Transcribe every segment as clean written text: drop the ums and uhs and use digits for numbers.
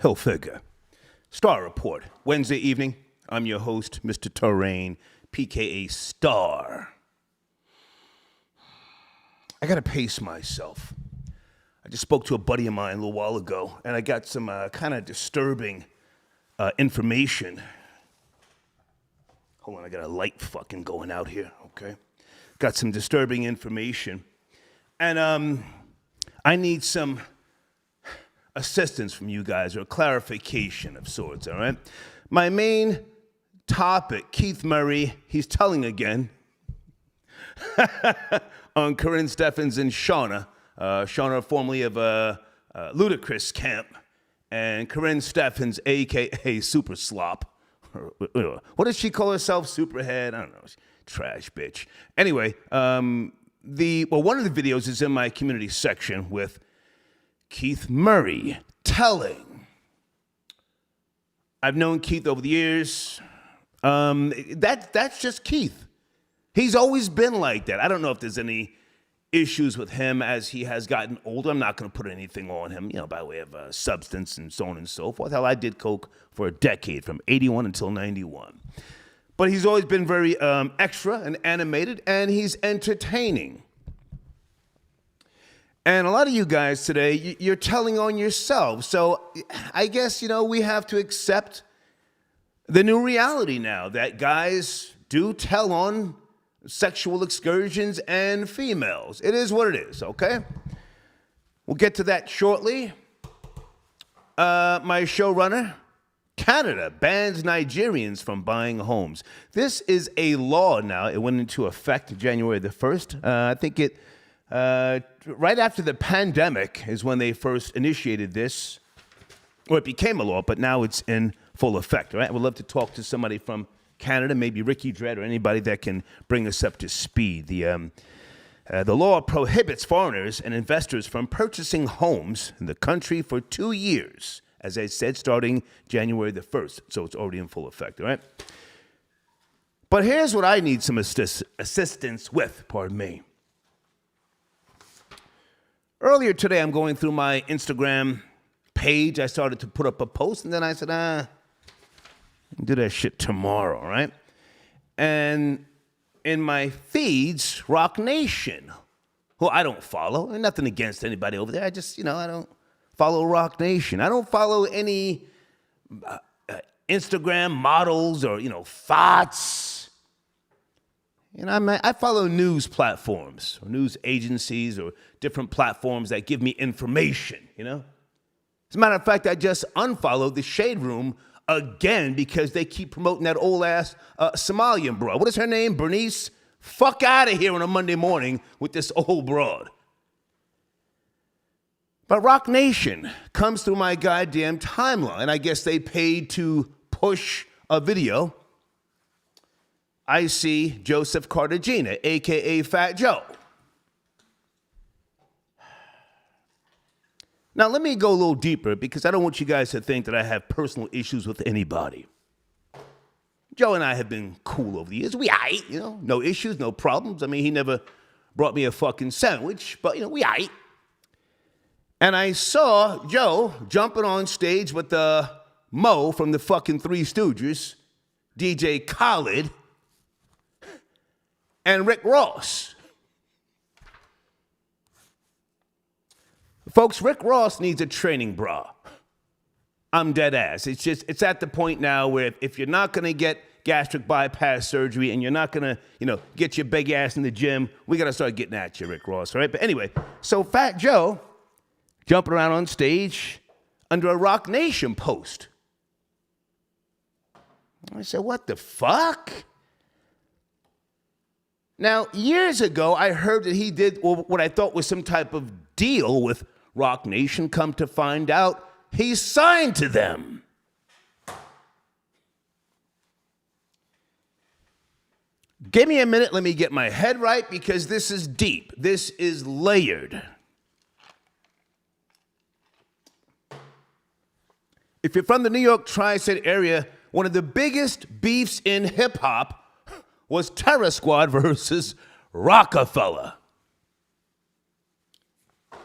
Hill figure. Star Report, Wednesday evening. I'm your host, Mr. Karrine, PKA Star. I gotta pace myself. I just spoke to a buddy of mine a little while ago, and I got some kind of disturbing information. Hold on, I got a light fucking going out here, okay? Got some disturbing information. And I need some assistance from you guys, or a clarification of sorts, all right? My main topic, Keith Murray, he's telling again on Karrine Steffans and Shawnna. Shawnna, formerly of Ludacris camp, and Karrine Steffans, a.k.a. Super Slop. What does she call herself? Superhead? I don't know. Trash bitch. Anyway, one of the videos is in my community section with Keith Murray telling. I've known Keith over the years. That's just Keith. He's always been like that. I don't know if there's any issues with him as he has gotten older. I'm not going to put anything on him, by way of substance and so on and so forth. Hell, I did coke for a decade, from 81 until 91. But he's always been very extra and animated, and he's entertaining. And a lot of you guys today, you're telling on yourselves. So I guess, we have to accept the new reality now that guys do tell on sexual excursions and females. It is what it is, okay? We'll get to that shortly. My showrunner, Canada bans Nigerians from buying homes. This is a law now. It went into effect January the 1st. I think right after the pandemic is when they first initiated this, or it became a law, but now it's in full effect, all right? We'd love to talk to somebody from Canada, maybe Ricky Dredd or anybody that can bring us up to speed. The law prohibits foreigners and investors from purchasing homes in the country for 2 years, as I said, starting January the 1st. So it's already in full effect, all right? But here's what I need some assistance with, pardon me. Earlier today, I'm going through my Instagram page. I started to put up a post, and then I said, do that shit tomorrow, right? And in my feeds, Rock Nation, who I don't follow, and nothing against anybody over there. I just, I don't follow Rock Nation. I don't follow any Instagram models or, thoughts. I follow news platforms or news agencies or different platforms that give me information, As a matter of fact, I just unfollowed the Shade Room again because they keep promoting that old-ass Somalian broad. What is her name? Bernice? Fuck out of here on a Monday morning with this old broad. But Rock Nation comes through my goddamn timeline. I guess they paid to push a video. I see Joseph Cartagena, a.k.a. Fat Joe. Now, let me go a little deeper because I don't want you guys to think that I have personal issues with anybody. Joe and I have been cool over the years. We aight, no issues, no problems. I mean, he never brought me a fucking sandwich, but, we aight. And I saw Joe jumping on stage with Mo from the fucking Three Stooges, DJ Khaled, and Rick Ross. Folks, Rick Ross needs a training bra. I'm dead ass. It's at the point now where if you're not going to get gastric bypass surgery and you're not going to, get your big ass in the gym, we got to start getting at you, Rick Ross, all right? But anyway, so Fat Joe jumping around on stage under a Rock Nation post. I said, what the fuck? Now, years ago, I heard that he did what I thought was some type of deal with Rock Nation. Come to find out, he signed to them. Give me a minute, let me get my head right, because this is deep. This is layered. If you're from the New York tri-state area, one of the biggest beefs in hip-hop was Terror Squad versus Rockefeller.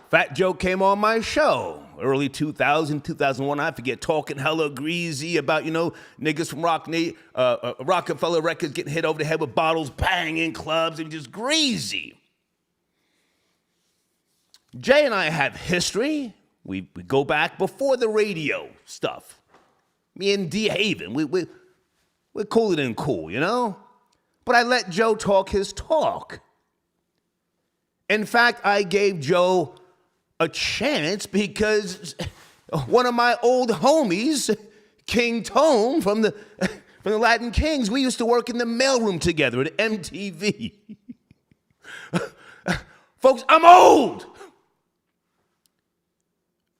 Fat Joe came on my show, early 2000, 2001, I forget, talking hella greasy about, niggas from Rockefeller Records getting hit over the head with bottles, banging clubs, and just greasy. Jay and I have history. We go back before the radio stuff. Me and D. Haven, we're cooler than cool, But I let Joe talk his talk. In fact, I gave Joe a chance because one of my old homies, King Tone from the Latin Kings, we used to work in the mailroom together at MTV. Folks, I'm old.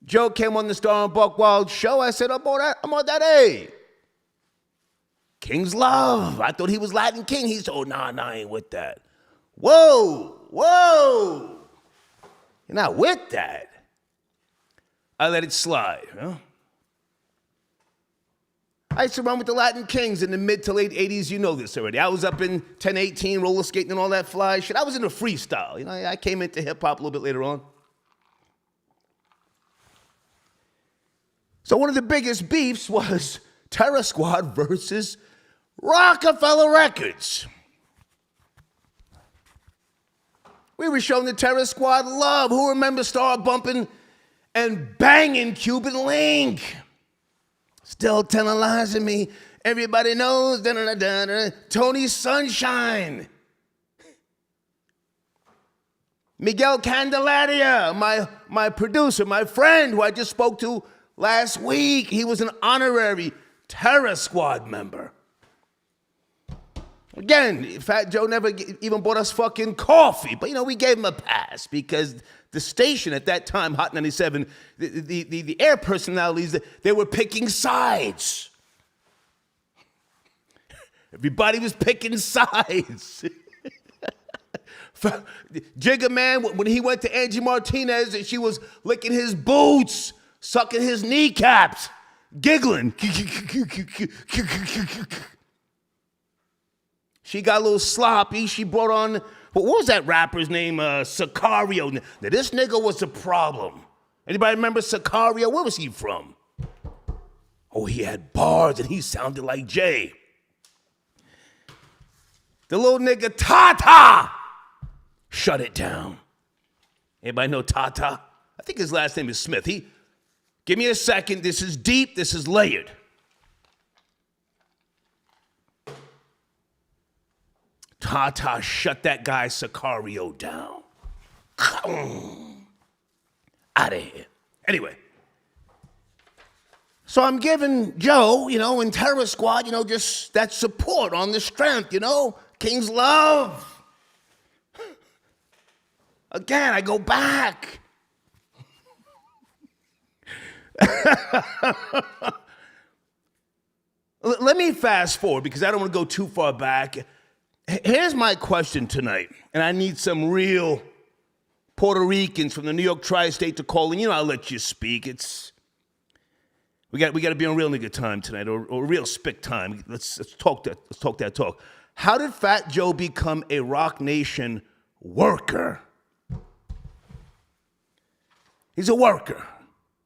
Joe came on the Star and Buckwild show. I said, I'm on that A. King's love. I thought he was Latin King. He said, oh, nah, I ain't with that. Whoa. You're not with that. I let it slide. I used to run with the Latin Kings in the mid to late 80s. You know this already. I was up in 1018, roller skating and all that fly shit. I was into freestyle. I came into hip-hop a little bit later on. So one of the biggest beefs was Terror Squad versus Rockefeller Records. We were showing the Terror Squad love. Who remembers Star bumping and banging Cuban Link? Still tantalizing me. Everybody knows. Tony Sunshine. Miguel Candelaria, my producer, my friend who I just spoke to last week. He was an honorary Terror Squad member. Again, Fat Joe never even bought us fucking coffee. But, we gave him a pass because the station at that time, Hot 97, the air personalities, they were picking sides. Everybody was picking sides. Jigga Man, when he went to Angie Martinez, and she was licking his boots, sucking his kneecaps, giggling. She got a little sloppy. She brought on, what was that rapper's name? Sicario. Now, this nigga was a problem. Anybody remember Sicario? Where was he from? Oh, he had bars and he sounded like Jay. The little nigga Tata shut it down. Anybody know Tata? I think his last name is Smith. Give me a second. This is deep. This is layered. Tata shut that guy Sicario down. Out of here. Anyway. So I'm giving Joe, and Terror Squad, just that support on the strength, King's love. Again, I go back. Let me fast forward because I don't want to go too far back. Here's my question tonight, and I need some real Puerto Ricans from the New York tri-state to call in. I'll let you speak. We got to be on real nigga time tonight, or real spick time. Let's talk that talk. How did Fat Joe become a Rock Nation worker? He's a worker.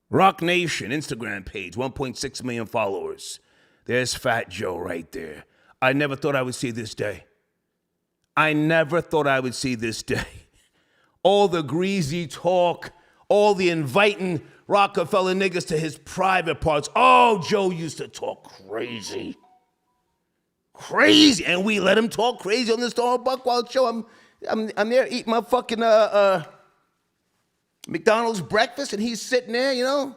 Rock Nation Instagram page, 1.6 million followers. There's Fat Joe right there. I never thought I would see this day. All the greasy talk, all the inviting Rockefeller niggas to his private parts. Oh, Joe used to talk crazy. And we let him talk crazy on the Star Buckwild show. I'm there eating my fucking McDonald's breakfast, and he's sitting there,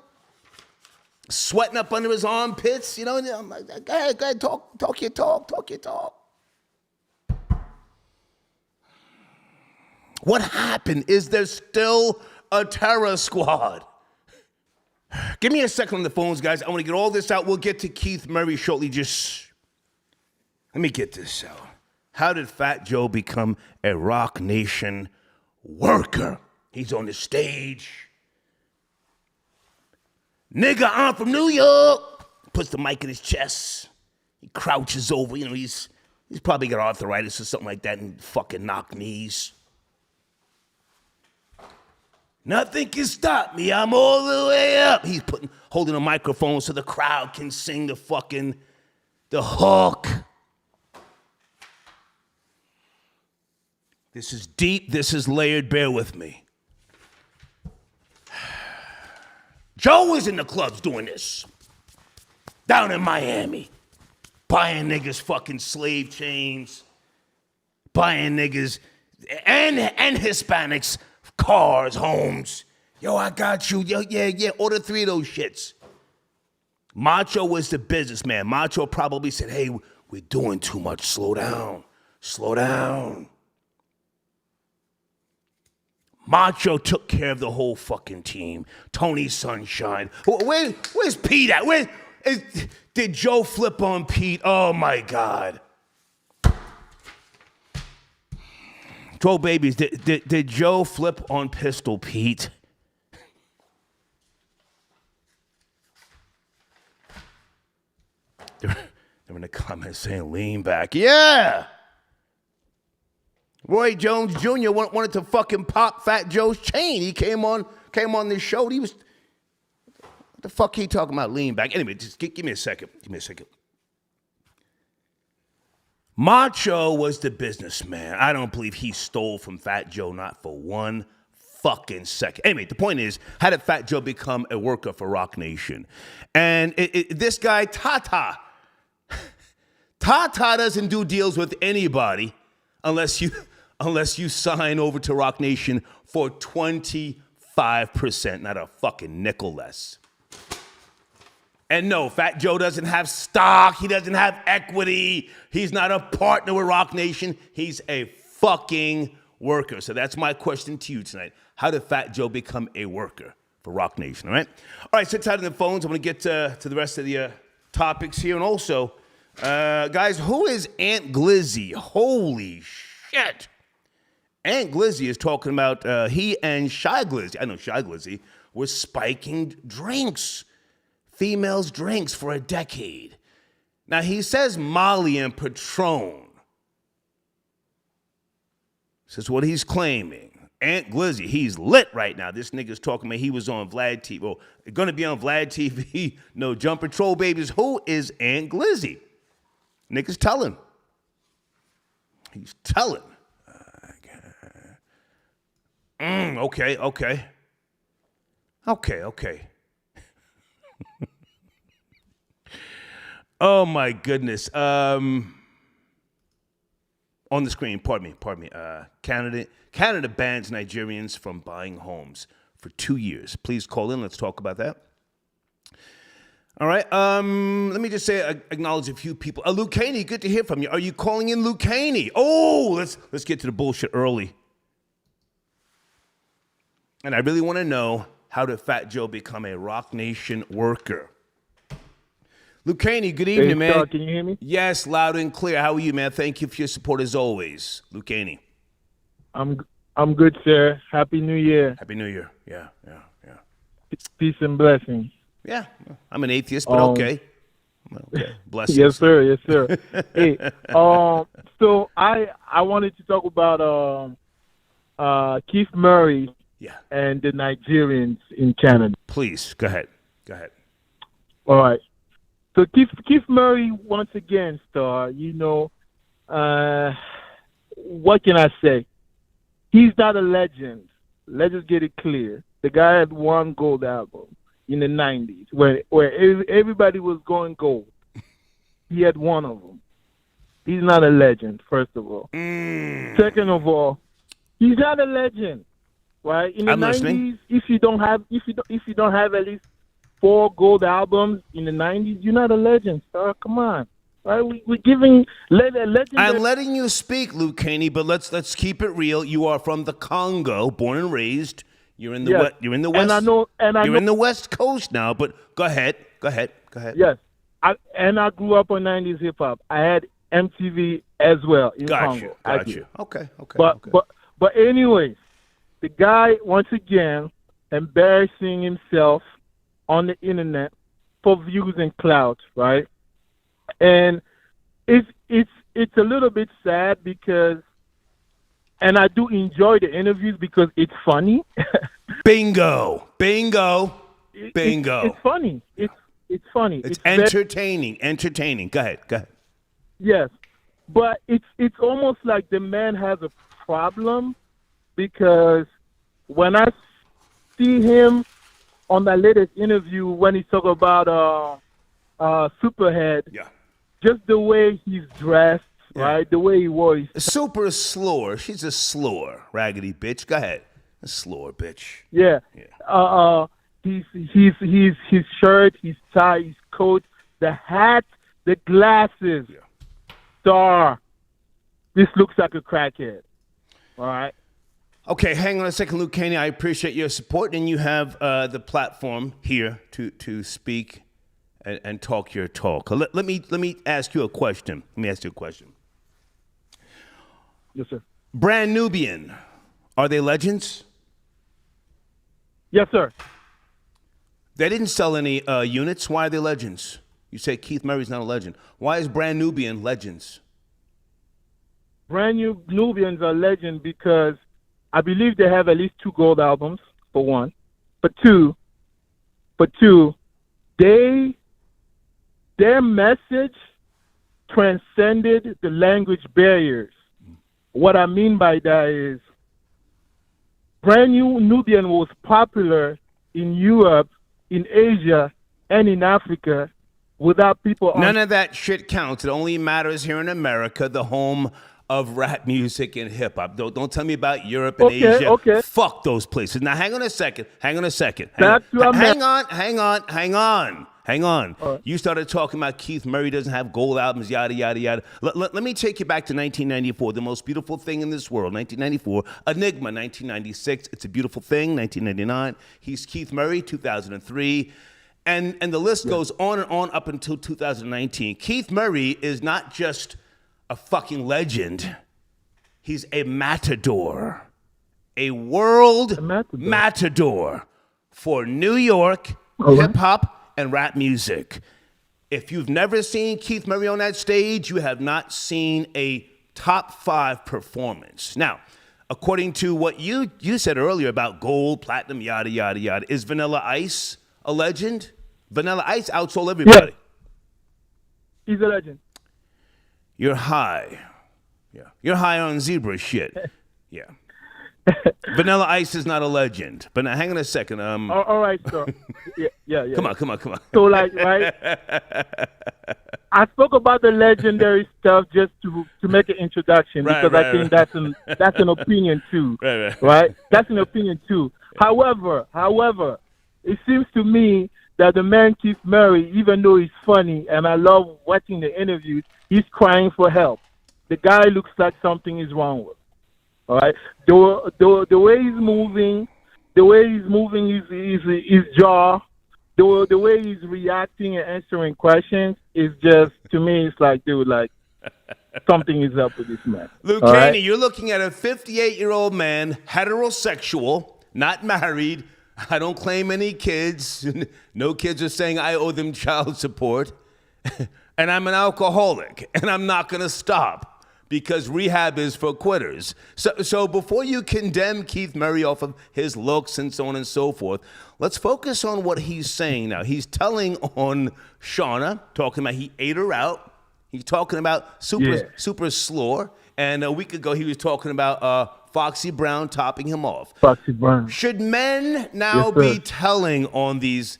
sweating up under his armpits, and I'm like, go ahead, talk your talk. What happened? Is there still a Terror Squad? Give me a second on the phones, guys. I want to get all this out. We'll get to Keith Murray shortly. Just let me get this out. How did Fat Joe become a Rock Nation worker? He's on the stage. Nigga, I'm from New York. Puts the mic in his chest. He crouches over. He's probably got arthritis or something like that and fucking knock knees. Nothing can stop me. I'm all the way up. He's holding a microphone so the crowd can sing the hook. This is deep. This is layered. Bear with me. Joe is in the clubs doing this. Down in Miami. Buying niggas fucking slave chains. Buying niggas and Hispanics cars, homes. Yo, I got you. Yo, yeah. Order 3 of those shits. Macho was the businessman. Macho probably said, hey, we're doing too much. Slow down. Macho took care of the whole fucking team. Tony Sunshine. Where's Pete at? Did Joe flip on Pete? Oh, my God. Joe Babies, did Joe flip on Pistol Pete? They're in the comments saying lean back. Yeah! Roy Jones Jr. wanted to fucking pop Fat Joe's chain. He came on this show. He was, what the fuck he talking about lean back? Anyway, just give me a second. Macho was the businessman. I don't believe he stole from Fat Joe, not for one fucking second. Anyway, the point is, how did Fat Joe become a worker for Rock Nation? And this guy, Tata doesn't do deals with anybody unless you sign over to Rock Nation for 25%, not a fucking nickel less. And no, Fat Joe doesn't have stock. He doesn't have equity. He's not a partner with Rock Nation. He's a fucking worker. So that's my question to you tonight. How did Fat Joe become a worker for Rock Nation, all right? All right, sit tight on the phones. I'm going to get to the rest of the topics here. And also, guys, who is Aunt Glizzy? Holy shit. Aunt Glizzy is talking about he and Shy Glizzy, I know Shy Glizzy, was spiking drinks. Females' drinks for a decade. Now, he says Molly and Patron. This is what he's claiming. Aunt Glizzy, he's lit right now. This nigga's talking about he was on Vlad TV. Well, going to be on Vlad TV. No Jump Patrol Babies. Who is Aunt Glizzy? Nigga's telling. He's telling. Okay. Oh my goodness. On the screen, pardon me. Canada bans Nigerians from buying homes for 2 years. Please call in. Let's talk about that. All right. Let me just say, acknowledge a few people. Luke Haney, good to hear from you. Are you calling in, Luke Haney? Oh, let's get to the bullshit early. And I really want to know, how did Fat Joe become a Rock Nation worker? Luke Haney, good evening, man. Star, can you hear me? Yes, loud and clear. How are you, man? Thank you for your support as always. Luke Haney. I'm good, sir. Happy New Year. Happy New Year. Yeah. Peace and blessings. Yeah, I'm an atheist, but okay. Blessings. Yes, sir. Hey, so I wanted to talk about Keith Murray. Yeah. And the Nigerians in Canada. Please, go ahead. All right. So Keith Murray, once again, Star, what can I say? He's not a legend. Let's just get it clear. The guy had one gold album in the 90s where everybody was going gold. He had one of them. He's not a legend, first of all. Second of all, he's not a legend. Right in the 90s, if you don't have at least 4 gold albums in the 90s, you're not a legend, sir. Come on, right? We're giving legend. I'm letting you speak, Luke Haney, but let's keep it real. You are from the Congo, born and raised. You're in the West. You're in the West. You're in the West Coast now. But go ahead. Yes, I grew up on 90s hip hop. I had MTV as well in Congo. Got you. Okay. But anyways. The guy, once again, embarrassing himself on the internet for views and clout, right? And it's a little bit sad because, and I do enjoy the interviews because it's funny, Bingo. Bingo. Bingo. It's funny. It's funny. It's very- entertaining. Entertaining. Go ahead. Go ahead. Yes, but it's almost like the man has a problem because when I see him on the latest interview when he talk about Superhead, Yeah. just the way he's dressed, right? The way he was. Super slore. She's a slore, raggedy bitch. Go ahead. A slore, bitch. Yeah. His shirt, his tie, his coat, the hat, the glasses. Yeah. Star. This looks like a crackhead. All right. Okay, hang on a second, Luke Caney. I appreciate your support, and you have the platform here to speak and talk your talk. Let me ask you a question. Yes, sir. Brand Nubian, are they legends? Yes, sir. They didn't sell any units. Why are they legends? You say Keith Murray's not a legend. Why is Brand Nubian legends? Brand New Nubians are legend because I believe they have at least 2 gold albums, for one. For two, their message transcended the language barriers. What I mean by that is Brand New Nubian was popular in Europe, in Asia, and in Africa without people... None of that shit counts. It only matters here in America, the home of rap music and hip hop. Don't tell me about Europe and Asia. Okay. Fuck those places. Now hang on a second. Hang on. Right. You started talking about Keith Murray doesn't have gold albums, yada, yada, yada. Let me take you back to 1994, the most beautiful thing in this world, 1994. Enigma, 1996, It's a Beautiful Thing, 1999. He's Keith Murray, 2003. And the list goes on and on up until 2019. Keith Murray is not just a fucking legend. He's a matador. A world matador for New York hip-hop and rap music. If you've never seen Keith Murray on that stage, you have not seen a top 5 performance. Now, according to what you said earlier about gold, platinum, yada, yada, yada, is Vanilla Ice a legend? Vanilla Ice outsold everybody. Yeah. He's a legend. You're high. Yeah. You're high on zebra shit. Yeah. Vanilla Ice is not a legend. But now, hang on a second. All right, so yeah. Come on. So, like, right? I spoke about the legendary stuff just to make an introduction because I think that's an opinion too. Right? That's an opinion too. However, it seems to me that the man Keith Murray, even though he's funny and I love watching the interviews, he's crying for help. The guy looks like something is wrong with him. All right, the way he's moving, his jaw, the way he's reacting and answering questions is just, to me, it's like, dude, like something is up with this man. Luke Caney, you're looking at a 58-year-old man, heterosexual, not married. I don't claim any kids. No kids are saying I owe them child support. And I'm an alcoholic, and I'm not going to stop. Because rehab is for quitters. So before you condemn Keith Murray off of his looks and so on and so forth, let's focus on what he's saying now. He's telling on Shawnna, talking about he ate her out. He's talking about super slore. And a week ago he was talking about Foxy Brown topping him off. Foxy Brown. Should men now be telling on these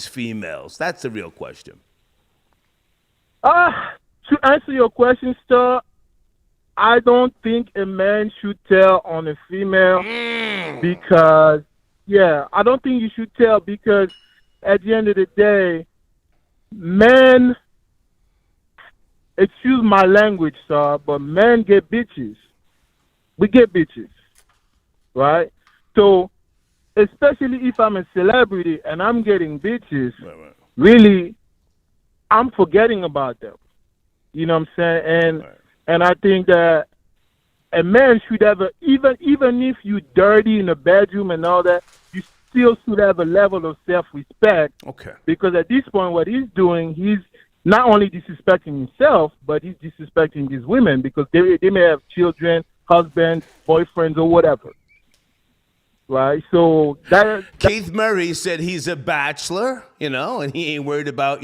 females? That's the real question. To answer your question, sir, I don't think a man should tell on a female because, I don't think you should tell because at the end of the day, men, excuse my language, sir, but men get bitches. We get bitches, right? So, especially if I'm a celebrity and I'm getting bitches, really, I'm forgetting about them. You know what I'm saying? And I think that a man should have even if you're dirty in the bedroom and all that, you still should have a level of self-respect. Okay. Because at this point, what he's doing, he's not only disrespecting himself, but he's disrespecting these women because they may have children, husbands, boyfriends, or whatever. right? So that Keith Murray said he's a bachelor, and he ain't worried about,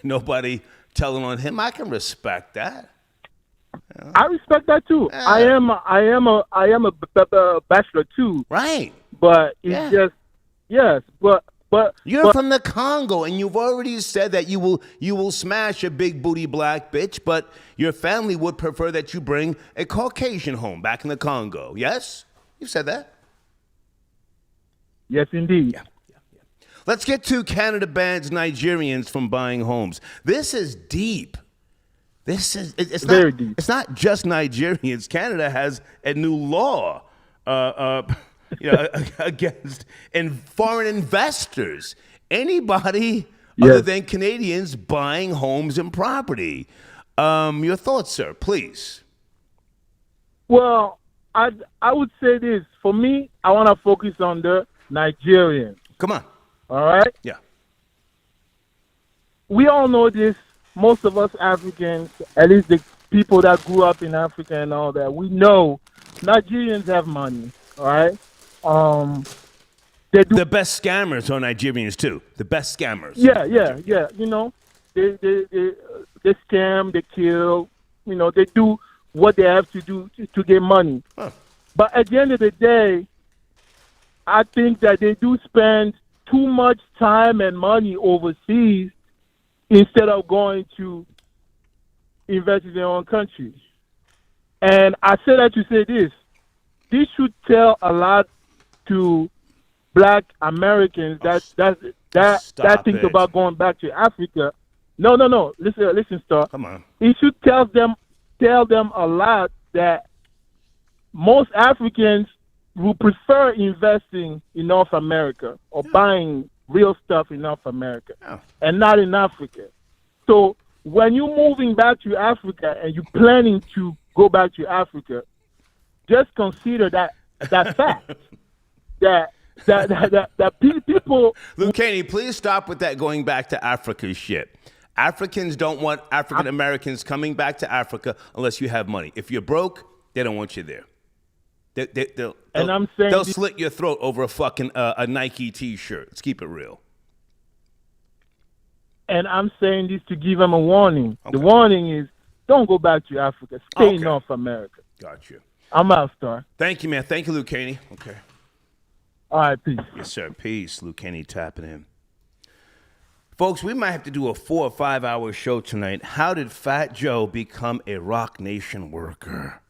nobody telling on him. I can respect that. I respect that too. I Yeah. am a bachelor too, Right. but it's Yeah. just yes, but You're from the Congo, and you've already said that you will smash a big booty black bitch, but your family would prefer that you bring a Caucasian home back in the Congo. Yes? You've said that. yes, indeed. Let's get to Canada bans Nigerians from buying homes. This is deep. It's Very not deep. It's not just Nigerians. Canada has a new law against foreign investors. Anybody other Yes. than Canadians buying homes and property. Your thoughts, sir, please. Well, I would say this. For me, I want to focus on the Nigerians. Come on. All right. Yeah. We all know this. Most of us Africans, at least the people that grew up in Africa and all that, we know Nigerians have money. All right. They do. The best scammers are Nigerians too. The best scammers. Yeah. You know, they scam, they kill. You know, they do what they have to do to get money. Huh. But at the end of the day, I think that they do spend too much time and money overseas instead of going to invest in their own country. And I say that to say this. This should tell a lot to black Americans that think about going back to Africa. No. Listen, Star. Come on. It should tell them a lot that most Africans will prefer investing in North America or buying real stuff in North America and not in Africa. So when you're moving back to Africa and you're planning to go back to Africa, just consider that fact that people. Luke Caney, please stop with that going back to Africa shit. Africans don't want African Americans coming back to Africa unless you have money. If you're broke, they don't want you there. They'll slit your throat over a fucking a Nike T-shirt. Let's keep it real. And I'm saying this to give them a warning. Okay. The warning is don't go back to Africa. Stay in North America. Got you. I'm out, Star. Thank you, man. Thank you, Luke Caney. Okay. All right, peace. Yes, sir. Peace. Luke Caney tapping in. Folks, we might have to do a 4 or 5 hour show tonight. How did Fat Joe become a Rock Nation worker?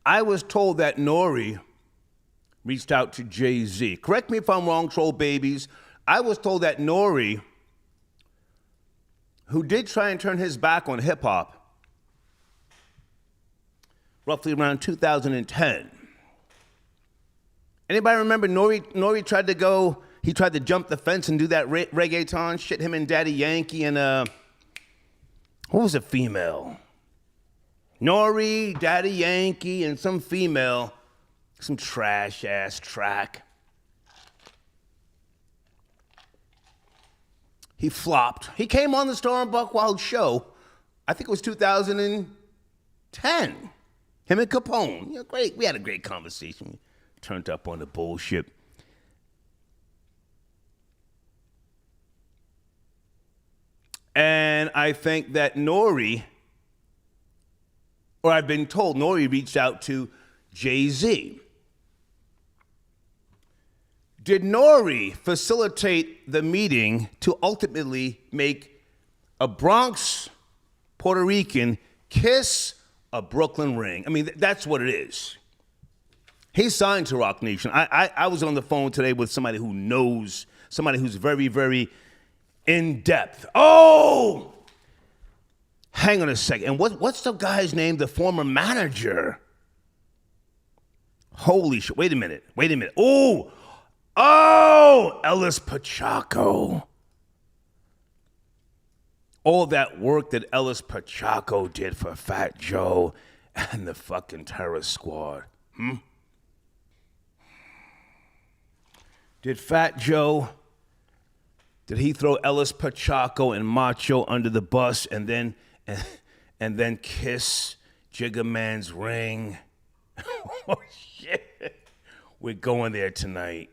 I was told that Nori reached out to Jay-Z. Correct me if I'm wrong, troll babies. I was told that Nori, who did try and turn his back on hip-hop, roughly around 2010. Anybody remember Nori tried to jump the fence and do that reggaeton shit, him and Daddy Yankee and, what was a female? Nori, Daddy Yankee, and some female, some trash-ass track. He flopped. He came on the Storm Buckwild show, I think it was 2010. Him and Capone. Great. We had a great conversation. We turned up on the bullshit. And I think that I've been told Nori reached out to Jay-Z. Did Nori facilitate the meeting to ultimately make a Bronx Puerto Rican kiss a Brooklyn ring? I mean, that's what it is. He's signed to Rock Nation. I was on the phone today with somebody who knows, somebody who's very, very in-depth. Oh! Hang on a second. And what's the guy's name? The former manager. Holy shit. Wait a minute. Oh, Ellis Pachaco. All that work that Ellis Pachaco did for Fat Joe and the fucking Terror Squad. Did Fat Joe, did he throw Ellis Pacheco and Macho under the bus and then kiss Jigga Man's ring? Oh, shit. We're going there tonight.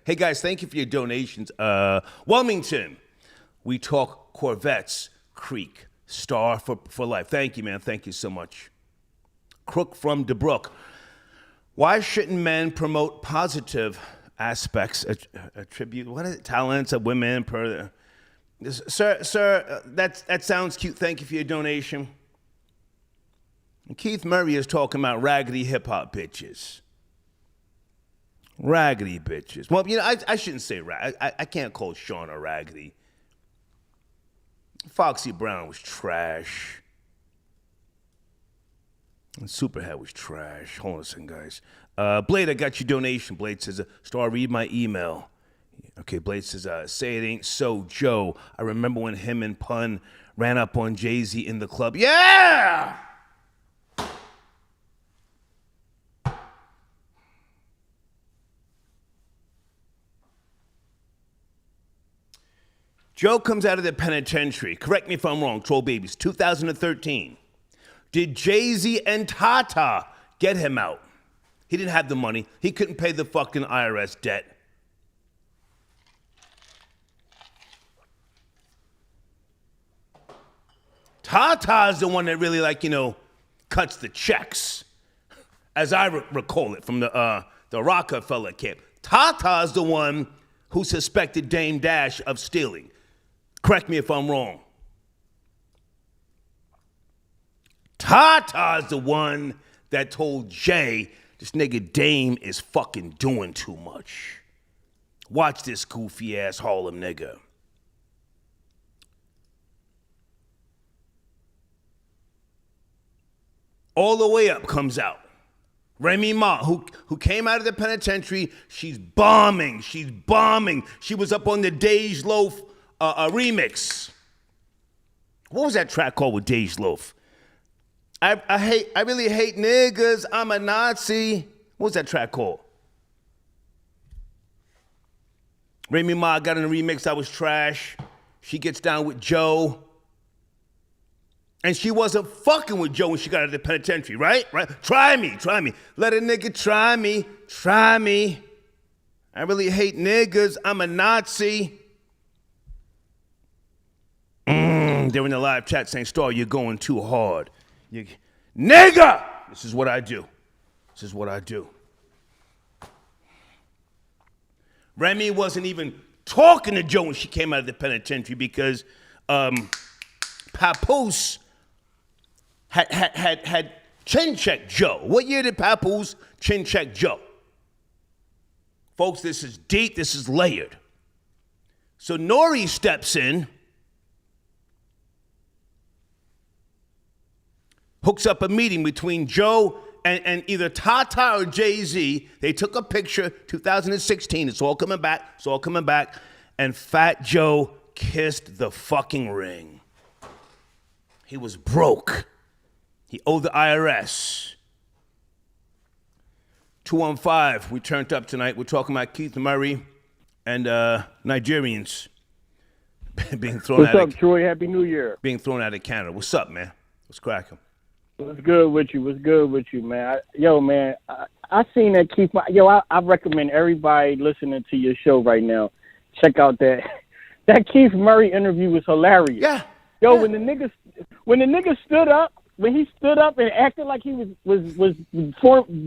Hey, guys, thank you for your donations. Wilmington, we talk Corvettes, Creek, Star for life. Thank you, man. Thank you so much. Crook from DeBrook. Why shouldn't men promote positive aspects, attribute, what is it, talents of women? Sir, that sounds cute. Thank you for your donation. And Keith Murray is talking about raggedy hip-hop bitches. Raggedy bitches. Well, you know, I shouldn't say I can't call Shawnna raggedy. Foxy Brown was trash. And Superhead was trash. Hold on a second, guys. Blade, I got your donation. Blade says, Star, read my email. Okay, Blade says, say it ain't so, Joe. I remember when him and Pun ran up on Jay-Z in the club. Yeah! Joe comes out of the penitentiary. Correct me if I'm wrong, Troll Babies. 2013. Did Jay-Z and Tata get him out? He didn't have the money. He couldn't pay the fucking IRS debt. Tata's the one that really, cuts the checks, as I recall it from the Rockefeller camp. Tata's the one who suspected Dame Dash of stealing. Correct me if I'm wrong. Tata's the one that told Jay, this nigga Dame is fucking doing too much. Watch this goofy ass Harlem nigga. All the way up comes out. Remy Ma, who came out of the penitentiary, she's bombing. She was up on the Dej Loaf remix. What was that track called with Dej Loaf? I really hate niggas. I'm a Nazi. What was that track called? Remy Ma got in a remix that was trash. She gets down with Joe. And she wasn't fucking with Joe when she got out of the penitentiary, right? Try me. Let a nigga try me. I really hate niggas. I'm a Nazi. They're in the live chat saying, Star, you're going too hard. Nigga! This is what I do. Remy wasn't even talking to Joe when she came out of the penitentiary because Papoose had chin-checked Joe. What year did Papoose chin-check Joe? Folks, this is deep. This is layered. So Nori steps in, hooks up a meeting between Joe and either Tata or Jay-Z. They took a picture, 2016. It's all coming back. And Fat Joe kissed the fucking ring. He was broke. He owed the IRS. 215, we turned up tonight. We're talking about Keith Murray and Nigerians being thrown What's out. What's up, Troy? Happy New Year. Being thrown out of Canada. What's up, man? What's cracking? What's good with you, man? I seen that Keith. I recommend everybody listening to your show right now. Check out that Keith Murray interview was hilarious. Yeah. When the nigga stood up, when he stood up and acted like he was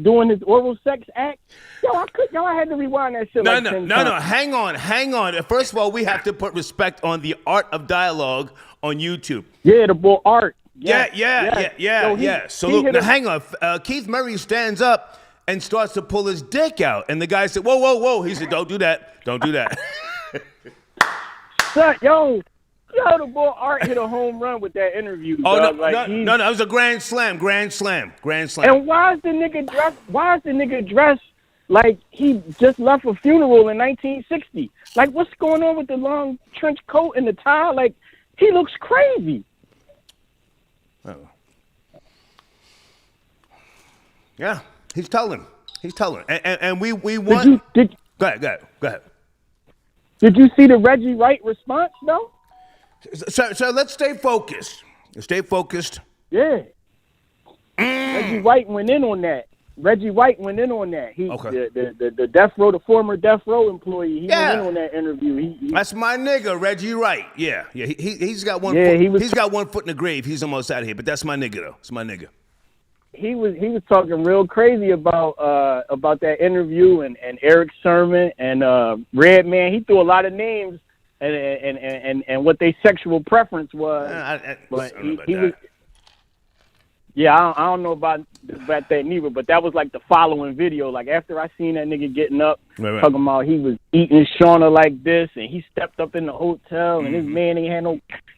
doing his oral sex act, I had to rewind that shit. No, hang on. First of all, we have to put respect on the art of dialogue on YouTube. Yeah, the boy Art. Yeah. So look, now hang on. Keith Murray stands up and starts to pull his dick out, and the guy said, "Whoa!" He said, "Don't do that." Son, yo, the boy Art hit a home run with that interview. Oh dog. No, it was a grand slam. And why is the nigga dressed like he just left a funeral in 1960? Like, what's going on with the long trench coat and the tie? Like, he looks crazy. Oh. Yeah, he's telling. And we want. Go ahead. Did you see the Reggie Wright response though? So let's stay focused. Yeah. Reggie White went in on that. He Okay. the death row, the former death row employee. He went in on that interview. That's my nigga, Reggie Wright. Yeah. He's got one. Yeah, He's got 1 foot in the grave. He's almost out of here. But that's my nigga though. It's my nigga. He was talking real crazy about that interview and Eric Sermon and Redman. He threw a lot of names and what their sexual preference was. But he was. Yeah, I don't know about that neither, but that was like the following video. Like after I seen that nigga getting up, talking about he was eating Shawnna like this, and he stepped up in the hotel, and his man ain't had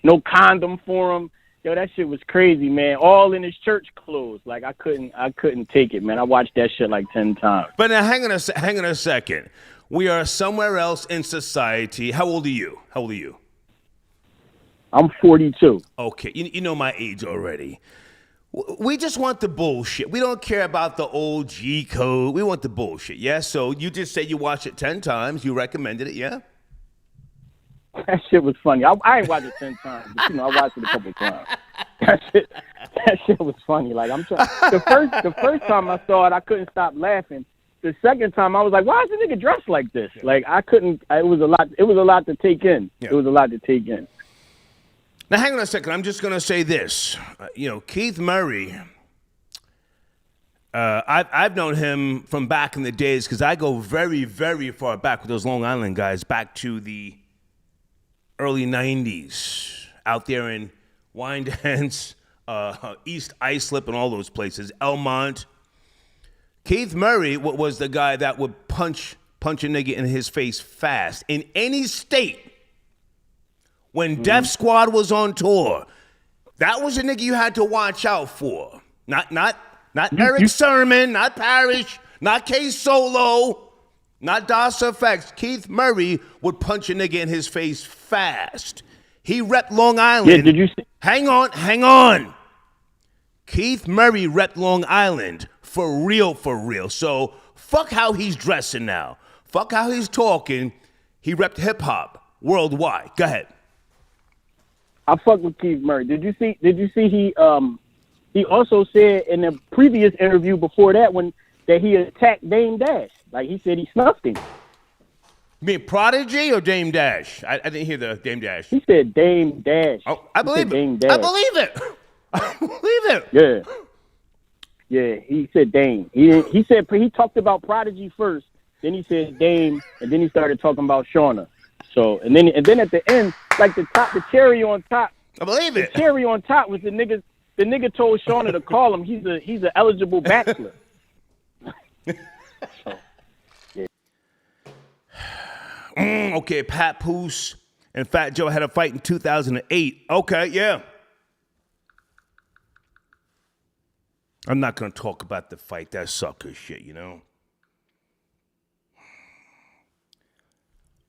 no condom for him. Yo, that shit was crazy, man. All in his church clothes. Like I couldn't take it, man. I watched that shit like 10 times. But now, hang on a second. We are somewhere else in society. How old are you? I'm 42. Okay, you know my age already. We just want the bullshit. We don't care about the old G code. We want the bullshit, yeah? So you just said you watched it 10 times. You recommended it, yeah? That shit was funny. I ain't watched it 10 times, but, I watched it a couple times. That shit was funny. Like I'm trying. The first time I saw it, I couldn't stop laughing. The second time, I was like, "Why is the nigga dressed like this?" Like I couldn't. It was a lot. It was a lot to take in. Yeah. It was a lot to take in. Now, hang on a second. I'm just going to say this. Keith Murray, I've known him from back in the days because I go very, very far back with those Long Island guys, back to the early 90s, out there in Wyandanch, East Islip, and all those places, Elmont. Keith Murray was the guy that would punch a nigga in his face fast in any state. When Def Squad was on tour, that was a nigga you had to watch out for. Not Eric Sermon, not Parrish, not K Solo, not DOS Effects. Keith Murray would punch a nigga in his face fast. He repped Long Island. Yeah, did you see? Hang on. Keith Murray repped Long Island for real. So fuck how he's dressing now. Fuck how he's talking. He repped hip hop worldwide. Go ahead. I fuck with Keith Murray. Did you see he also said in the previous interview before that that he attacked Dame Dash. Like he said he snuffed him. You mean Prodigy or Dame Dash? I didn't hear the Dame Dash. He said Dame Dash. Oh, I believe it. I believe it. Yeah. Yeah, he said Dame. He talked about Prodigy first, then he said Dame, and then he started talking about Shawnna. So and then at the end, like the cherry on top. I believe it. The cherry on top was the nigga. The nigga told Shawnna to call him. He's an eligible bachelor. So, yeah. Okay, Pat Poose and Fat Joe had a fight in 2008. Okay, yeah. I'm not gonna talk about the fight. That sucker shit,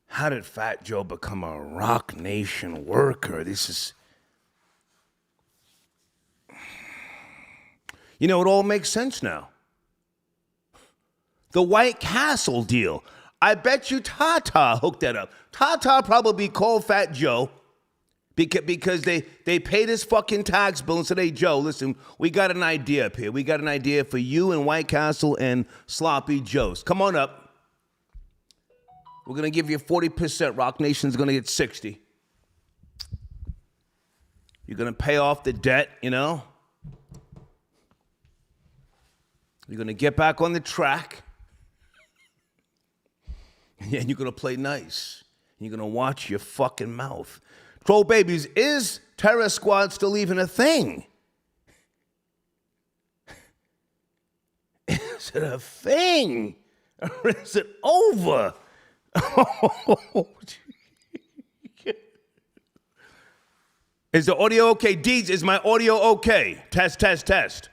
How did Fat Joe become a Rock Nation worker? This is... it all makes sense now. The White Castle deal. I bet you Tata hooked that up. Tata probably called Fat Joe because they paid his fucking tax bill and said, "Hey, Joe, listen, we got an idea up here. We got an idea for you and White Castle and Sloppy Joe's. Come on up. We're going to give you 40%. Rock Nation's going to get 60. You're going to pay off the debt, You're going to get back on the track. And you're going to play nice. You're going to watch your fucking mouth. Troll Babies, is Terror Squad still even a thing? Is it a thing? Or is it over? Is the audio okay? Deeds, is my audio okay? Test.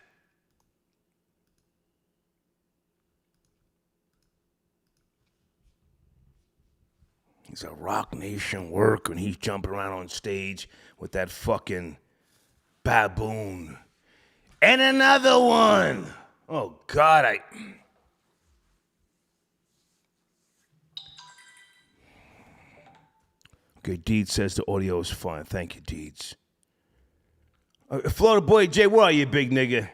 He's a Rock Nation worker, and he's jumping around on stage with that fucking baboon. And another one. Oh, God, Okay, Deeds says the audio is fine. Thank you, Deeds. Florida Boy Jay, where are you, big nigga?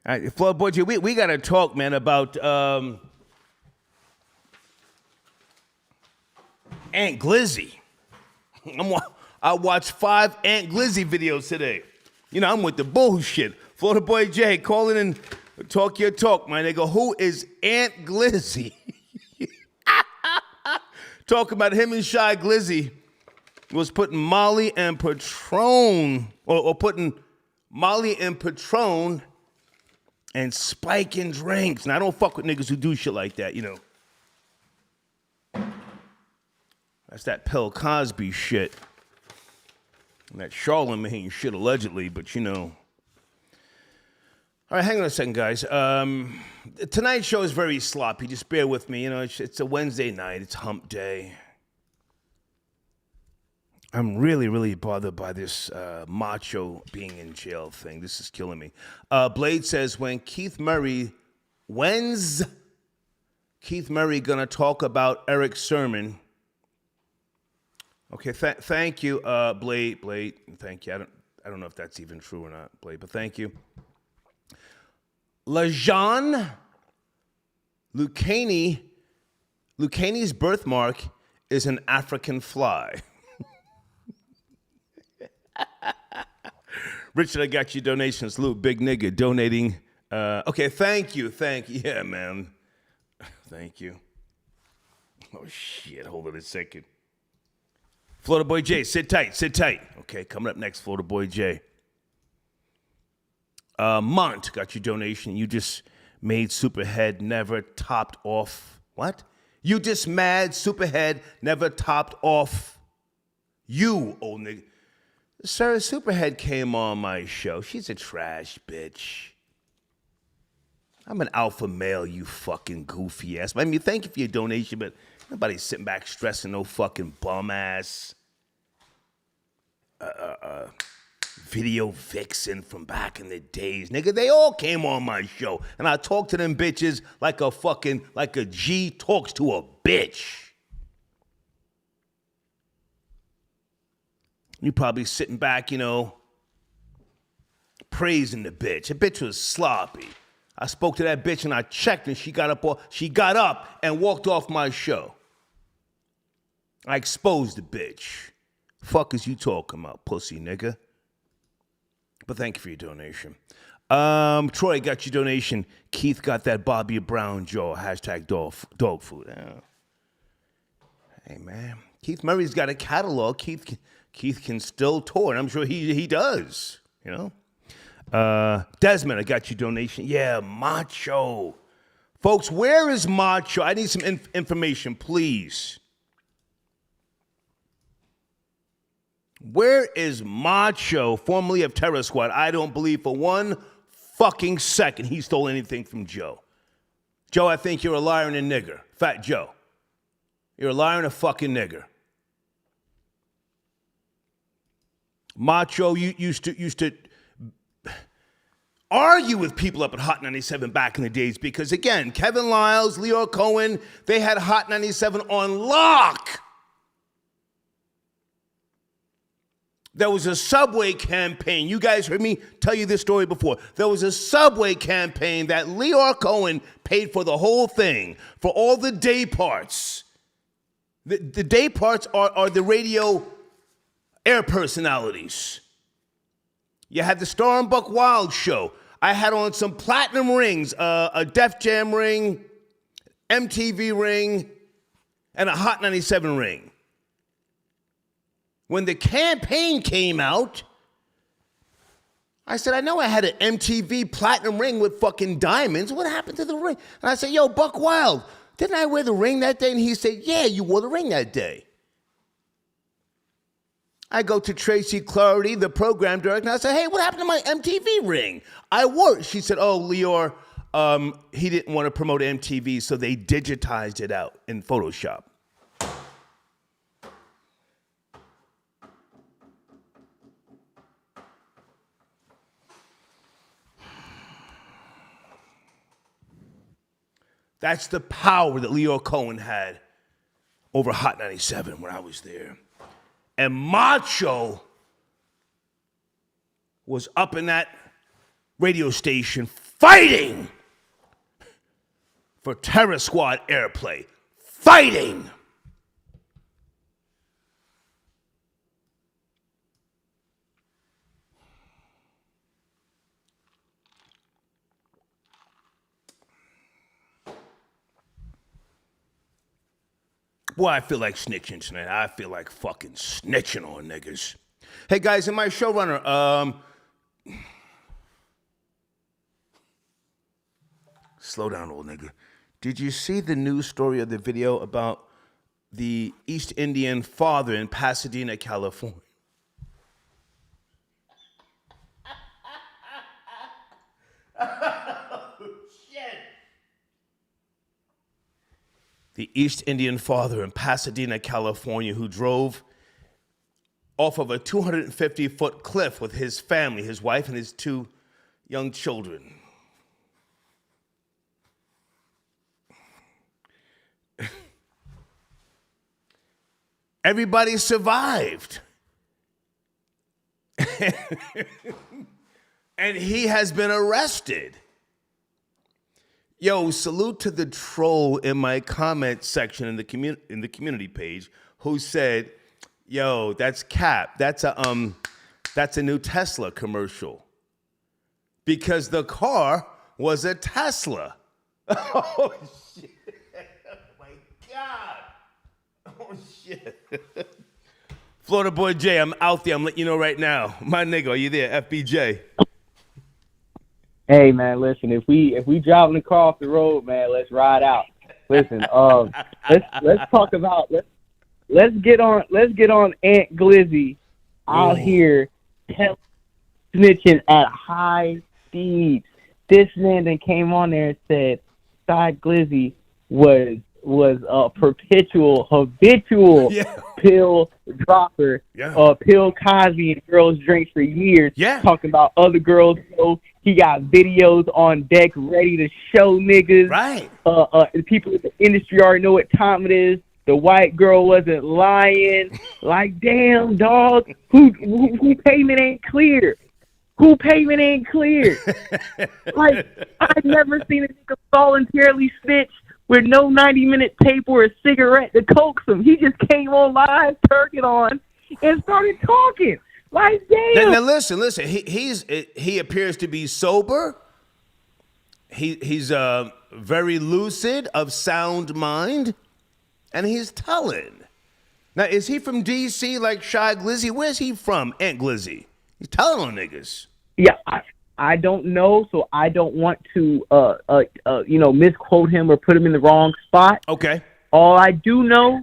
All right, Florida Boy Jay, we got to talk, man, about Aunt Glizzy. I watched 5 Aunt Glizzy videos today. You know, I'm with the bullshit. Florida Boy Jay, calling in, talk your talk, my nigga. Who is Aunt Glizzy? Talking about him and Shy Glizzy was putting Molly and Patron, or putting Molly and Patron and spiking drinks. And I don't fuck with niggas who do shit like that, you know. That's that Bill Cosby shit. And that Charlemagne shit, allegedly, but you know. All right, hang on a second, guys. Tonight's show is very sloppy. Just bear with me. You know, it's a Wednesday night. It's hump day. I'm really, really bothered by this macho being in jail thing. This is killing me. Blade says, when's Keith Murray gonna talk about Eric's sermon? Okay, thank you, Blade. Thank you. I don't know if that's even true or not, Blade, but thank you. Lajan Lucani's birthmark is an African fly. Richard, I got you donations. Lou, big nigga, donating. Okay, thank you. Yeah, man. Thank you. Oh, shit. Hold on a second. Florida Boy J, sit tight. Okay, coming up next, Florida Boy J. Mont, got your donation. You just made Superhead never topped off. What? You just mad Superhead never topped off you, old nigga. Sir, Superhead came on my show. She's a trash bitch. I'm an alpha male, you fucking goofy ass. I mean, thank you for your donation, but nobody's sitting back stressing no fucking bum ass. Video vixen from back in the days. Nigga, they all came on my show. And I talked to them bitches like a G talks to a bitch. You probably sitting back, you know, praising the bitch. The bitch was sloppy. I spoke to that bitch and I checked and she got up and walked off my show. I exposed the bitch. Fuck is you talking about, pussy nigga? But thank you for your donation. Troy got your donation. Keith got that Bobby Brown jaw. Hashtag dog food. Hey, man. Keith Murray's got a catalog. Keith can still tour, and I'm sure he does, you know? Desmond, I got your donation. Yeah, Macho. Folks, where is Macho? I need some information, please. Where is Macho, formerly of Terror Squad? I don't believe for one fucking second he stole anything from Joe. Joe, I think you're a liar and a nigger. Fat Joe. You're a liar and a fucking nigger. Macho, you used to argue with people up at Hot 97 back in the days because, again, Kevin Lyles, Leo Cohen, they had Hot 97 on lock. There was a Subway campaign. You guys heard me tell you this story before. There was a Subway campaign that Leo Cohen paid for the whole thing, for all the day parts. The day parts are the radio air personalities. You had the Star and Buck Wild show. I had on some platinum rings, a Def Jam ring, MTV ring, and a Hot 97 ring. When the campaign came out, I said, I know I had an MTV platinum ring with fucking diamonds. What happened to the ring? And I said, yo, Buck Wild, didn't I wear the ring that day? And he said, yeah, you wore the ring that day. I go to Tracy Clarity, the program director, and I said, hey, what happened to my MTV ring? I wore it. She said, oh, Leor, he didn't want to promote MTV, so they digitized it out in Photoshop. That's the power that Leo Cohen had over Hot 97 when I was there. And Macho was up in that radio station fighting for Terror Squad airplay. Fighting. Boy, I feel like snitching tonight. I feel like fucking snitching on niggas. Hey guys, in my showrunner, slow down, old nigga. Did you see the news story of the video about the East Indian father in Pasadena, California? The East Indian father in Pasadena, California, who drove off of a 250-foot cliff with his family, his wife and his 2 young children. Everybody survived. And he has been arrested. Yo, salute to the troll in my comment section in the community page who said, "Yo, that's cap. That's a new Tesla commercial." Because the car was a Tesla. Oh shit. Oh my God. Oh shit. Florida boy Jay, I'm out there. I'm letting you know right now. My nigga, are you there? FBJ. Hey man, listen. If we driving the car off the road, man, let's ride out. Listen, let's talk about let's get on Aunt Glizzy out here snitching at high speeds. This man that came on there and said Shy Glizzy was a habitual pill dropper, pill Cosby and girls' drinks for years. Talking about other girls. So he got videos on deck ready to show niggas. Right. The people in the industry already know what time it is. The white girl wasn't lying. Like, damn, dog, who payment ain't clear? Who payment ain't clear? Like, I've never seen a nigga voluntarily snitch with no 90-minute tape or a cigarette to coax him. He just came on live, turned it on, and started talking. Like, damn. Now listen. He appears to be sober. He's very lucid, of sound mind, and he's telling. Now, is he from D.C. like Shy Glizzy? Where's he from, Aunt Glizzy? He's telling on niggas. Yeah, I don't know, so I don't want to misquote him or put him in the wrong spot. Okay. All I do know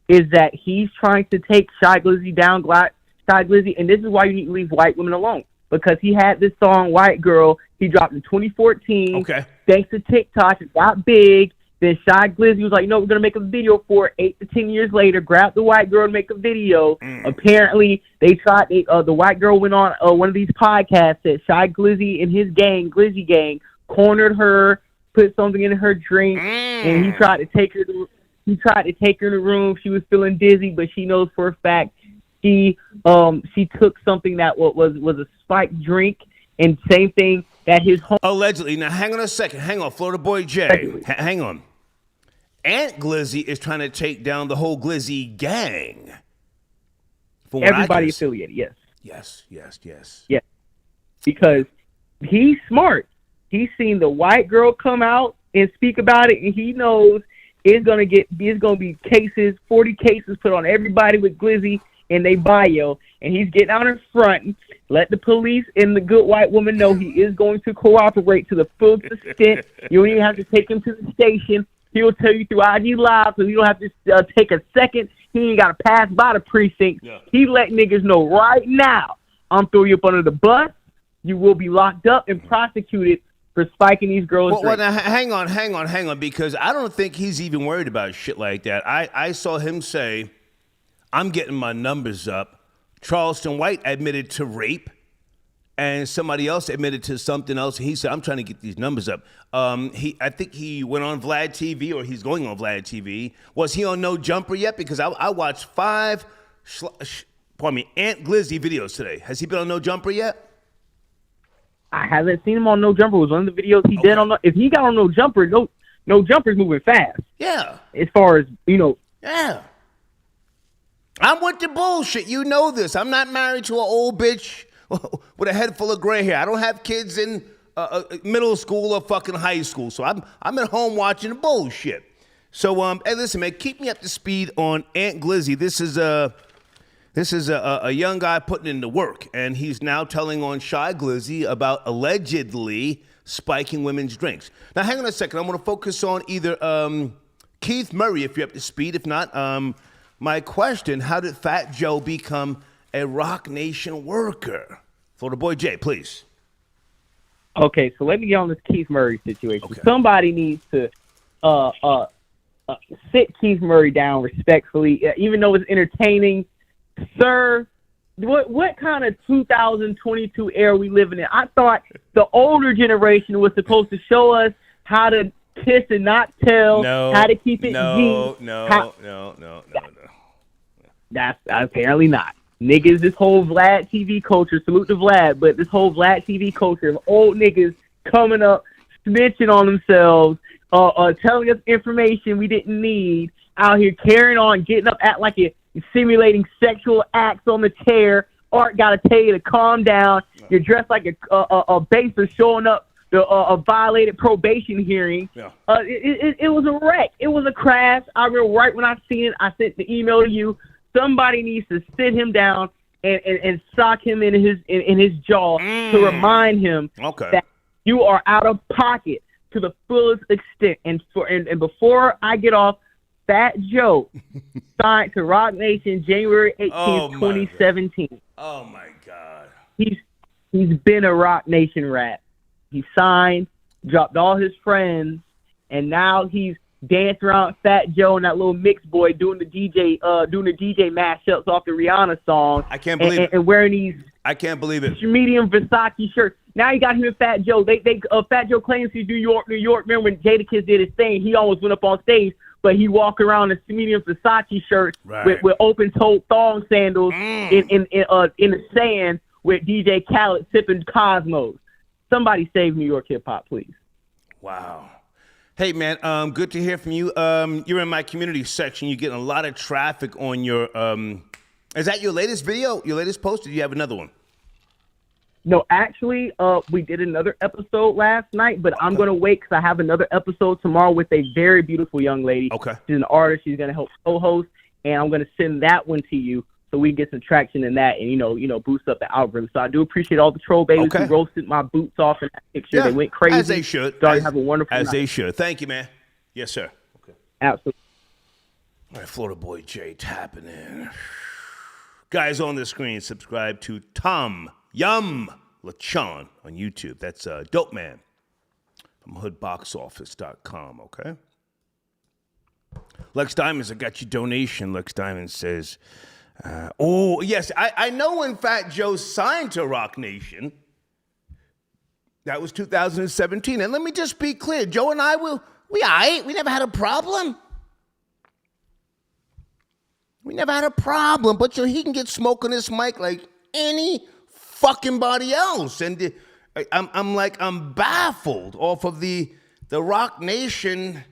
is that he's trying to take Shy Glizzy down. Shy Glizzy, and this is why you need to leave white women alone, because he had this song "White Girl." He dropped in 2014. Okay. Thanks to TikTok, it got big. Then Shy Glizzy was like, "No, we're gonna make a video for it." 8 to 10 years later, grabbed the white girl to make a video. Apparently, they tried. The white girl went on one of these podcasts that Shy Glizzy and his gang, Glizzy Gang, cornered her, put something in her drink, and he tried to take her. In the room. She was feeling dizzy, but she knows for a fact she took something that was a spiked drink, and same thing that his home. Allegedly. Now, hang on a second. Hang on, Florida boy Jay. Hang on. Aunt Glizzy is trying to take down the whole Glizzy gang. Everybody affiliated, yes. Yes. Because he's smart. He's seen the white girl come out and speak about it, and he knows it's gonna be 40 cases put on everybody with Glizzy in their bio, and he's getting out in front, let the police and the good white woman know he is going to cooperate to the full extent. You don't even have to take him to the station. He'll tell you through IG Live, so you don't have to take a second. He ain't got to pass by the precinct. Yeah. He let niggas know right now, I'm throwing you up under the bus. You will be locked up and prosecuted for spiking these girls' Well, now, hang on, because I don't think he's even worried about shit like that. I saw him say, I'm getting my numbers up. Charleston White admitted to rape, and somebody else admitted to something else. He said, I'm trying to get these numbers up. I think he went on Vlad TV, or he's going on Vlad TV. Was he on No Jumper yet? Because I watched 5 Aunt Glizzy videos today. Has he been on No Jumper yet? I haven't seen him on No Jumper. It was one of the videos he did on. If he got on No Jumper, No Jumper's moving fast. Yeah. As far as Yeah. I'm with the bullshit. You know this. I'm not married to an old bitch with a head full of gray hair. I don't have kids in middle school or fucking high school. So I'm at home watching the bullshit. So hey, listen, man, keep me up to speed on Aunt Glizzy. This is a young guy putting in the work, and he's now telling on Shy Glizzy about allegedly spiking women's drinks. Now, hang on a second. I'm going to focus on either Keith Murray, if you're up to speed. If not, my question: how did Fat Joe become a Rock Nation worker? Florida Boy Jay, please. Okay, so let me get on this Keith Murray situation. Okay. Somebody needs to sit Keith Murray down respectfully, even though it's entertaining. Sir, what kind of 2022 era we living in? I thought the older generation was supposed to show us how to kiss and not tell, how to keep it No. That's apparently not. Niggas, this whole Vlad TV culture, salute to Vlad, but this whole Vlad TV culture of old niggas coming up, snitching on themselves, telling us information we didn't need, out here carrying on, getting up, act like you're simulating sexual acts on the chair. Art got to tell you to calm down. You're dressed like a baser showing up to a violated probation hearing. Yeah. It was a wreck. It was a crash. I remember right when I seen it, I sent the email to you. Somebody needs to sit him down and sock him in his jaw to remind him that you are out of pocket to the fullest extent. And before I get off, Fat Joe signed to Rock Nation January 18th, 2017. Oh my God. He's been a Rock Nation rat. He signed, dropped all his friends, and now he's dancing around Fat Joe and that little mix boy doing the DJ mashups off the Rihanna song. I can't believe it. And wearing these I can't believe it. medium Versace shirts. Now you got him and Fat Joe. Fat Joe claims he's New York. Remember when Jadakiss did his thing? He almost went up on stage, but he walked around in medium Versace shirts with open-toed thong sandals in the sand with DJ Khaled sipping Cosmos. Somebody save New York hip-hop, please. Wow. Hey, man, good to hear from you. You're in my community section. You're getting a lot of traffic on your is that your latest video, your latest post, or do you have another one? No, actually, we did another episode last night, but I'm going to wait because I have another episode tomorrow with a very beautiful young lady. Okay. She's an artist. She's going to help co-host, and I'm going to send that one to you so we can get some traction in that and, boost up the algorithm. So I do appreciate all the troll babies who roasted my boots off in that picture. Yeah, they went crazy. As they should. Started having a wonderful As night. they should. Thank you, man. Yes, sir. Okay. Absolutely. All right, Florida Boy Jay tapping in. Guys on the screen, subscribe to Tom Yum LaChawn on YouTube. That's Dope Man from hoodboxoffice.com, okay? Lex Diamonds, I got your donation. Lex Diamond says, yes, I know when Fat Joe signed to Rock Nation. That was 2017. And let me just be clear. Joe and I, we all right. We never had a problem. We never had a problem. But he can get smoke on this mic like any fucking body else. And I'm baffled off of the Rock Nation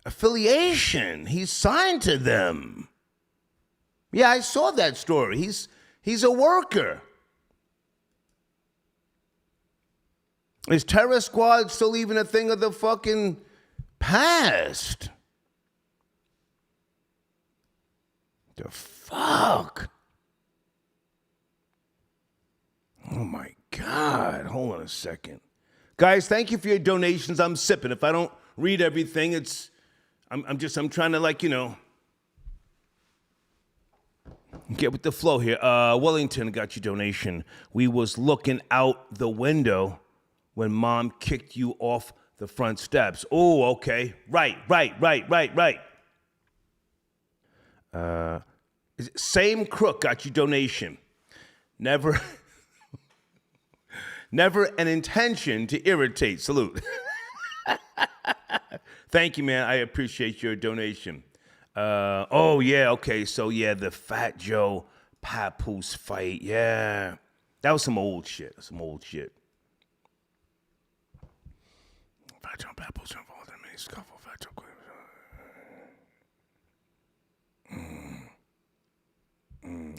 affiliation. He's signed to them. Yeah, I saw that story. He's a worker. Is Terror Squad still even a thing of the fucking past? The fuck? Oh my God. Hold on a second. Guys, thank you for your donations. I'm sipping. If I don't read everything, I'm trying to get with the flow here. Wellington got your donation. We was looking out the window when Mom kicked you off the front steps. Oh, okay. Right. Same crook got your donation. Never an intention to irritate. Salute. Thank you, man. I appreciate your donation. Okay. So, yeah, the Fat Joe Papoose fight. Yeah. That was some old shit. Fat Joe Papoose involved in many scuffle. Fat Joe.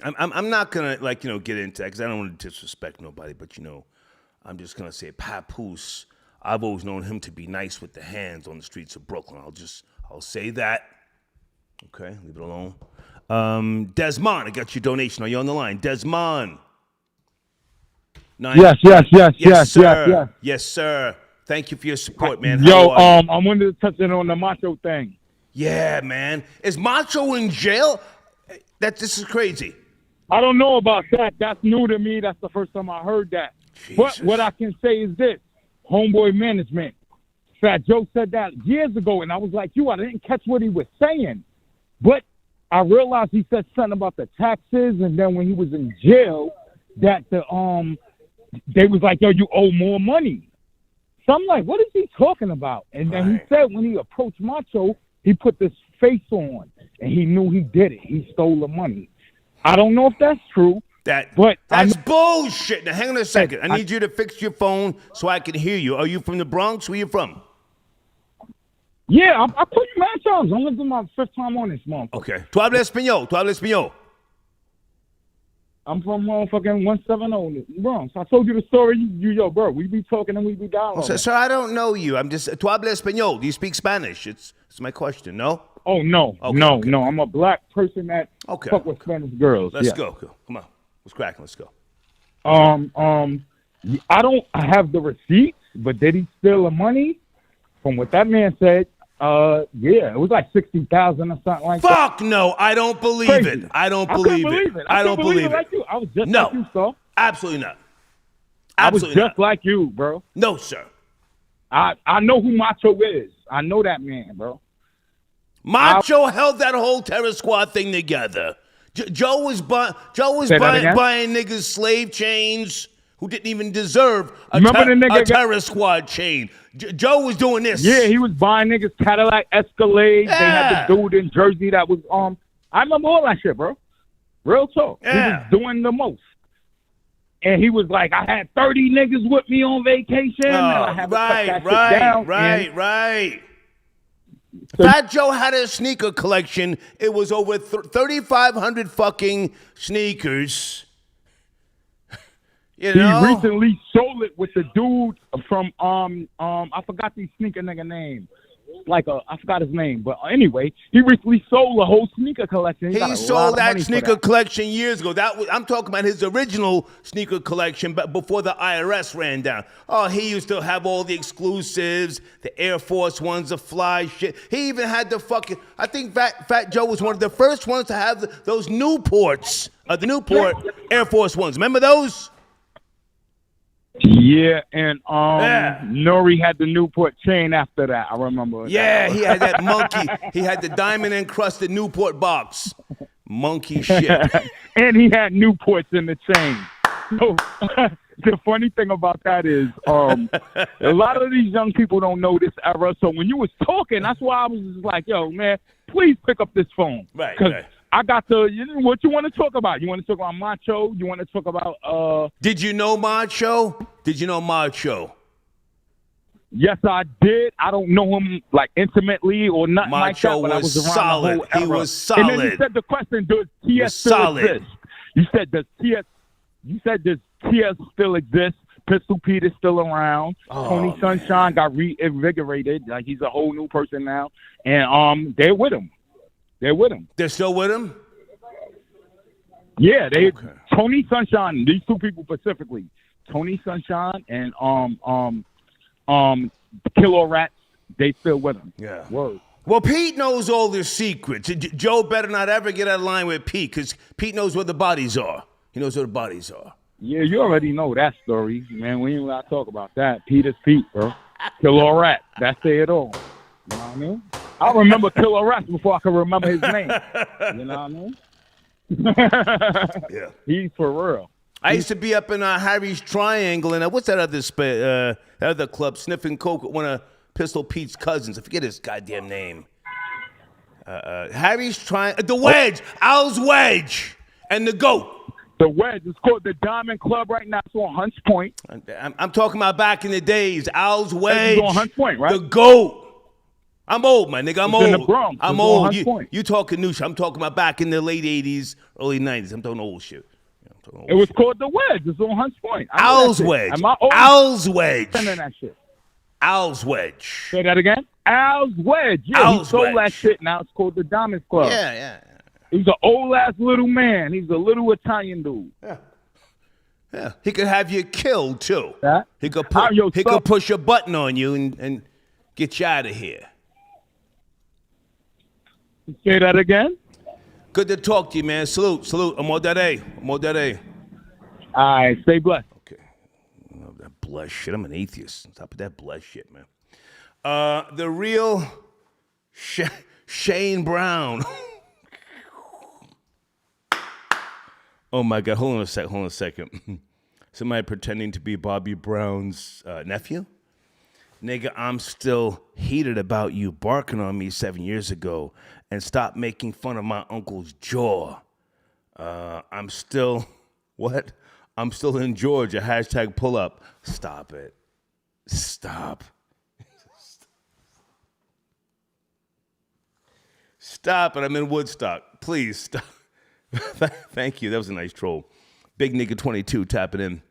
I'm not gonna get into that because I don't want to disrespect nobody, but I'm just gonna say Papoose. I've always known him to be nice with the hands on the streets of Brooklyn. I'll say that. Okay, leave it alone. Desmond, I got your donation. Are you on the line, Desmond? Yes, sir. Yes, sir. Thank you for your support, man. Yo, I wanted to touch in on the Macho thing. Yeah, man. Is Macho in jail? This is crazy. I don't know about that. That's new to me. That's the first time I heard that. Jesus. But what I can say is this. Homeboy management. Fat Joe said that years ago, and I was like, I didn't catch what he was saying. But I realized he said something about the taxes, and then when he was in jail, that they was like, yo, you owe more money. So I'm like, what is he talking about? And then he said when he approached Macho, he put this face on, and he knew he did it. He stole the money. I don't know if that's true. That's bullshit. Now, hang on a second. I need you to fix your phone so I can hear you. Are you from the Bronx? Where you from? Yeah, I put you mad times. I'm going to do my fifth time on this month. Okay. Tu hablas español. I'm from motherfucking 170 in the Bronx. I told you the story. Yo, bro, we be talking and we be dialoguing. Sir, I don't know you. I'm just, tu hablas español. Do you speak Spanish? It's my question, no? Oh, no. Okay, no. okay. I'm a black person that fuck with Spanish girls. Let's go. Come on. What's cracking? Let's go. I don't have the receipts, but did he steal the money? From what that man said, yeah, it was like 60,000 or something like that. Fuck no, I don't believe it. I don't believe it. I don't believe it. Like you. I was just like you, sir. Absolutely not. I was just like you, bro. No, sir. I know who Macho is. I know that man, bro. Macho held that whole terror squad thing together. Joe was buying niggas slave chains who didn't even deserve a terror squad chain. Joe was doing this. Yeah, he was buying niggas Cadillac Escalade. Yeah. They had the dude in Jersey that was I remember all that shit, bro. Real talk. Yeah. He was doing the most. And he was like, I had 30 niggas with me on vacation. And I had to cut that shit down. Right. Fat Joe had a sneaker collection. It was over 3,500 fucking sneakers. You know? He recently sold it with the dude from I forgot the sneaker nigga name. I forgot his name, but anyway, he recently sold a whole sneaker collection. He sold that sneaker collection years ago. I'm talking about his original sneaker collection, but before the IRS ran down. Oh, he used to have all the exclusives, the Air Force Ones, the fly shit. He even had the fucking. I think Fat Joe was one of the first ones to have those Newports, the Newport Air Force Ones. Remember those? Yeah, and Nori had the Newport chain after that. I remember. Yeah, he had that monkey. He had the diamond encrusted Newport box. Monkey shit. And he had Newports in the chain. So the funny thing about that is, a lot of these young people don't know this era. So when you was talking, that's why I was just like, yo, man, please pick up this phone. Right. I got what you want to talk about? You want to talk about Macho? You want to talk about Did you know Macho? Yes, I did. I don't know him like intimately or nothing Macho like that, but I was around solid. The whole era. He was solid. And then you said the question, does TS still exist? You said does TS still exist? Pistol Pete is still around. Tony Sunshine got reinvigorated. Like he's a whole new person now. And they're with him. They're still with him? Yeah, Tony Sunshine, these two people specifically, Tony Sunshine and Killer Rats, they still with him. Yeah. Word. Well, Pete knows all the secrets. Joe better not ever get out of line with Pete because Pete knows where the bodies are. He knows where the bodies are. Yeah, you already know that story, man. We ain't got to talk about that. Pete is Pete, bro. Killer Rat, that's it all. You know what I mean? I remember Killer Rats before I could remember his name. You know what I mean? Yeah. He's for real. I used to be up in Harry's Triangle, and what's that other club, sniffing coke with one of Pistol Pete's cousins. I forget his goddamn name. Harry's Triangle, the Wedge, Al's Wedge, and the Goat. The Wedge. It's called the Diamond Club right now. It's on Hunts Point. I'm talking about back in the days. Al's Wedge. It's on Hunts Point, right? The GOAT. I'm old, my nigga. I'm It's old. in the Bronx. I'm It's on old. Hunts Point. You talking new shit. I'm talking about back in the late 80s, early 90s. I'm talking old shit. It was called the Wedge. It's on Hunts Point. Al's Wedge. And my old Al's Wedge. that shit. Al's Wedge. Say that again. Al's Wedge. Yeah, Al's he sold Wedge. that shit. Now it's called the Diamond Club. Yeah. He's an old ass little man. He's a little Italian dude. Yeah. He could have you killed too. Yeah. He could push a button on you and get you out of here. Say that again. Good to talk to you, man. Salute. Amo dare. All right, stay blessed. Okay. Oh, that blessed shit. I'm an atheist. Stop with that blessed shit, man. The real Shane Brown. Oh my God. Hold on a second. Somebody pretending to be Bobby Brown's nephew? Nigga, I'm still heated about you barking on me 7 years ago, and stop making fun of my uncle's jaw. I'm still in Georgia. Hashtag pull up. Stop it. Stop. Stop it. I'm in Woodstock. Please stop. Thank you. That was a nice troll. Big nigga 22 tapping in.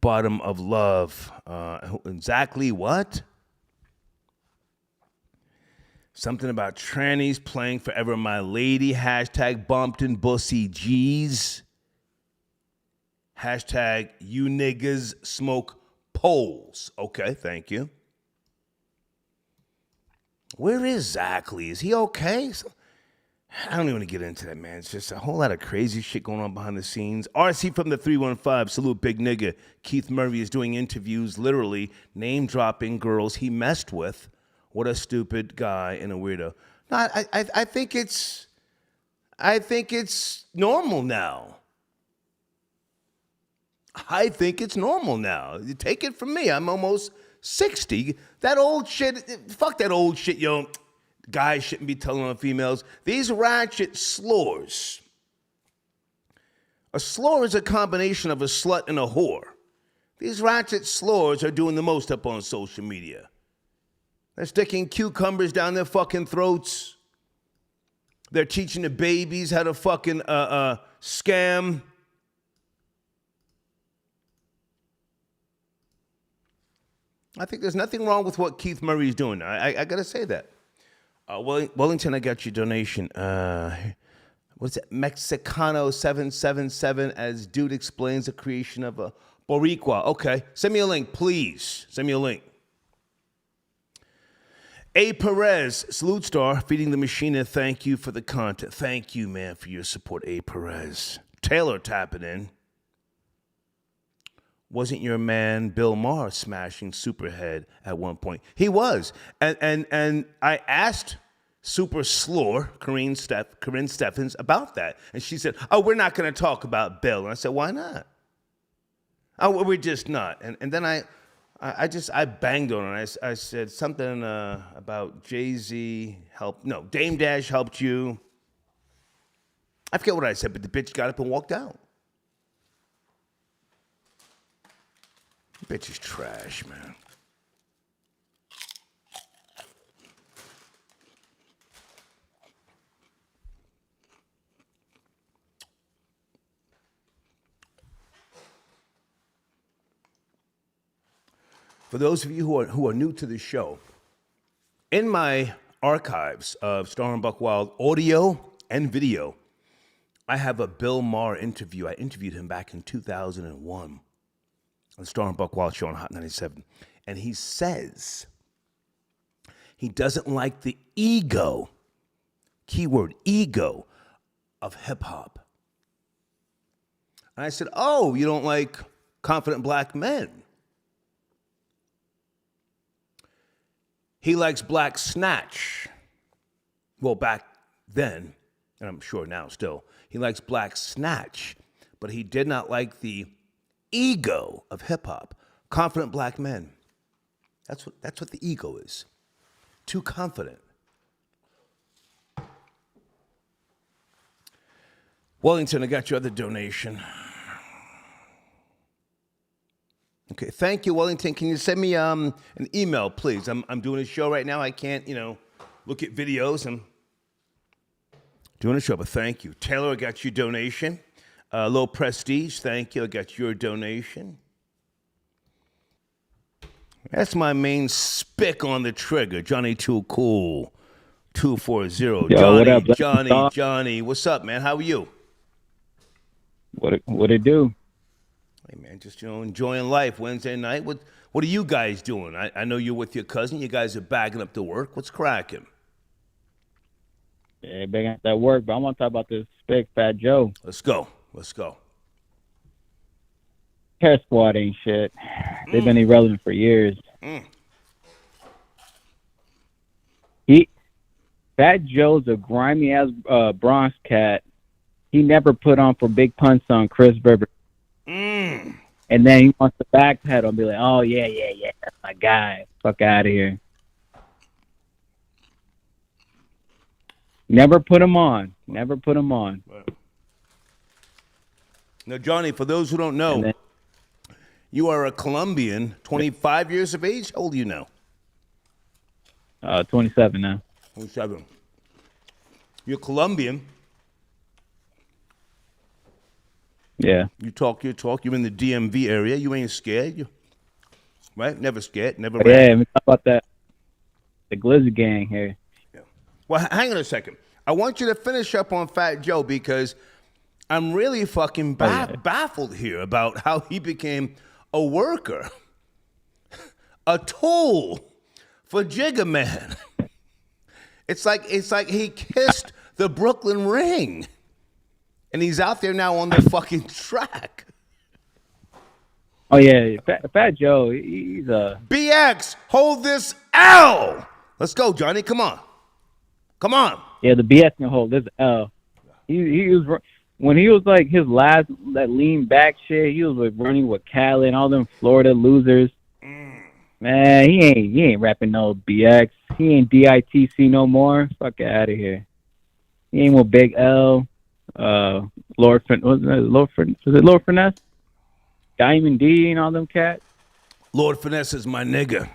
Bottom of love. Exactly what? Something about trannies playing Forever My Lady. Hashtag Bumpton Bussy G's. Hashtag you niggas smoke poles. Okay, thank you. Where is Zachley? Is he okay? I don't even want to get into that, man. It's just a whole lot of crazy shit going on behind the scenes. RC from the 315, salute big nigga. Keith Murray is doing interviews, literally name-dropping girls he messed with. What a stupid guy and a weirdo. No, I think it's normal now. I think it's normal now. You take it from me. I'm almost 60. That old shit, fuck that old shit, yo. Guys shouldn't be telling on females. These ratchet slurs. A slur is a combination of a slut and a whore. These ratchet slurs are doing the most up on social media. They're sticking cucumbers down their fucking throats. They're teaching the babies how to fucking scam. I think there's nothing wrong with what Keith Murray's doing. I gotta say that. Wellington, I got your donation. What's it? Mexicano 777 as dude explains the creation of a Boricua. Okay, send me a link, please. Send me a link. A. Perez, salute star, feeding the machine, and thank you for the content. Thank you, man, for your support, A. Perez. Taylor tapping in. Wasn't your man Bill Maher smashing Superhead at one point? He was. And I asked Super Slore, Karrine Steffans, about that. And she said, oh, we're not going to talk about Bill. And I said, why not? Oh, we're just not. And then I banged on her. I said something about Jay-Z helped. No, Dame Dash helped you. I forget what I said, but the bitch got up and walked out. Bitch is trash, man. For those of you who are new to the show, in my archives of Star and Buck Wild audio and video, I have a Bill Maher interview. I interviewed him back in 2001. On the Star and Buck Wild show on Hot 97. And he says he doesn't like the ego, keyword ego, of hip-hop. And I said, oh, you don't like confident black men? He likes Black Snatch. Well, back then, and I'm sure now still, he likes Black Snatch, but he did not like the ego of hip-hop. Confident black men. That's what the ego is. Too confident. Wellington, I got your other donation. Okay, thank you, Wellington. Can you send me an email, please? I'm doing a show right now. I can't, look at videos. I'm doing a show, but thank you. Taylor, I got your donation. Low Prestige, thank you. I got your donation. That's my main spick on the trigger. Johnny Too Cool, 240. Yo, Johnny, what up, Johnny. What's up, man? How are you? What it do? Hey, man, just, enjoying life. Wednesday night. What are you guys doing? I know you're with your cousin. You guys are bagging up to work. What's cracking? Yeah, big at that work, but I want to talk about this big Fat Joe. Let's go. Hair Squad ain't shit. They've been irrelevant for years. Fat Joe's a grimy ass Bronx cat. He never put on for big punch on Chris Berber. And then he wants to backpedal and be like, "Oh yeah, that's my guy. Fuck out of here." Never put him on. Now, Johnny, for those who don't know, you are a Colombian, 25 years of age. How old are you now? 27 now. 27. You're Colombian. Yeah. You talk. You're in the DMV area. You ain't scared. Right? Never scared. Never Yeah, ran. let me talk about that. The Glizzy gang here. Yeah. Well, hang on a second. I want you to finish up on Fat Joe because I'm really fucking baffled here about how he became a worker, a tool for Jigga Man. It's like he kissed the Brooklyn ring, and he's out there now on the fucking track. Oh yeah, Fat Joe. He's a BX. Hold this L. Let's go, Johnny. Come on. Yeah, the BS can hold this L. He was when he was like his last that lean back shit. He was like running with Cali and all them Florida losers. Man, he ain't rapping no BX. He ain't DITC no more. Fuck out of here. He ain't with Big L. Lord Finesse? Diamond D and all them cats. Lord Finesse is my nigga.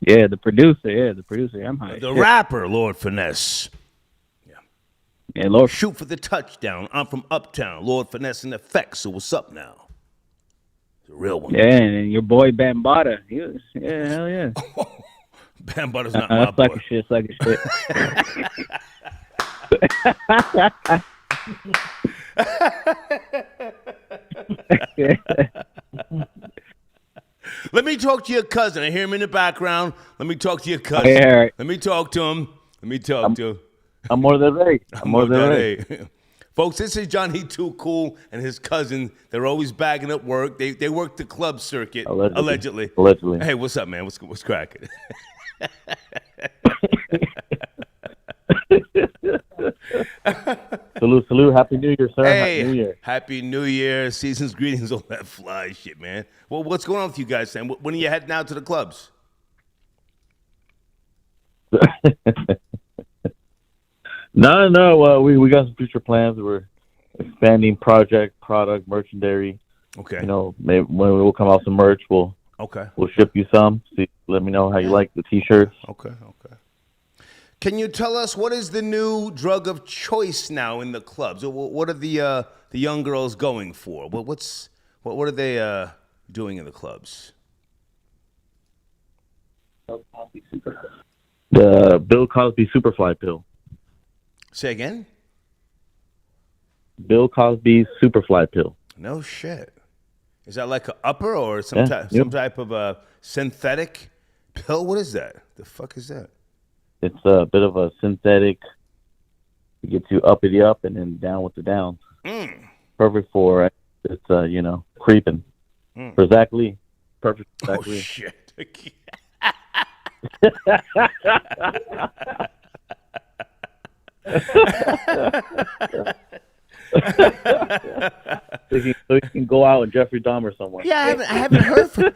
Yeah, the producer. I'm high. The rapper, Lord Finesse. Yeah, Lord. Shoot for the touchdown. I'm from Uptown. Lord Finesse in effect. So what's up now? It's a real one. Yeah, and your boy Bambaataa. Hell yeah. Bambaataa's not my boy. Sucker shit. Let me talk to your cousin. I hear him in the background. Let me talk to your cousin. Yeah. Let me talk to him. I'm more than ready. Folks, this is Johnny Too Cool and his cousin. They're always bagging up work. They work the club circuit. Allegedly. Hey, what's up, man? What's cracking? Salute. Happy New Year, sir. Hey, Happy New Year. Happy New Year. Season's greetings, all that fly shit, man. Well, what's going on with you guys, Sam? When are you heading out to the clubs? No. We got some future plans. We're expanding product, merchandise. Okay. Maybe when we'll come out some merch, we'll ship you some. Let me know how you like the T-shirts. Okay. Can you tell us what is the new drug of choice now in the clubs? What are the young girls going for? What are they doing in the clubs? The Bill Cosby Superfly pill. Say again? Bill Cosby Superfly pill. No shit. Is that like an upper or some type of a synthetic pill? What is that? The fuck is that? It's a bit of a synthetic. It gets you uppity up and then down with the downs. Perfect for creeping. For Zach Lee. Perfect for Zach Lee. Shit. So you can go out and Jeffrey Dahmer somewhere. Yeah, I haven't heard from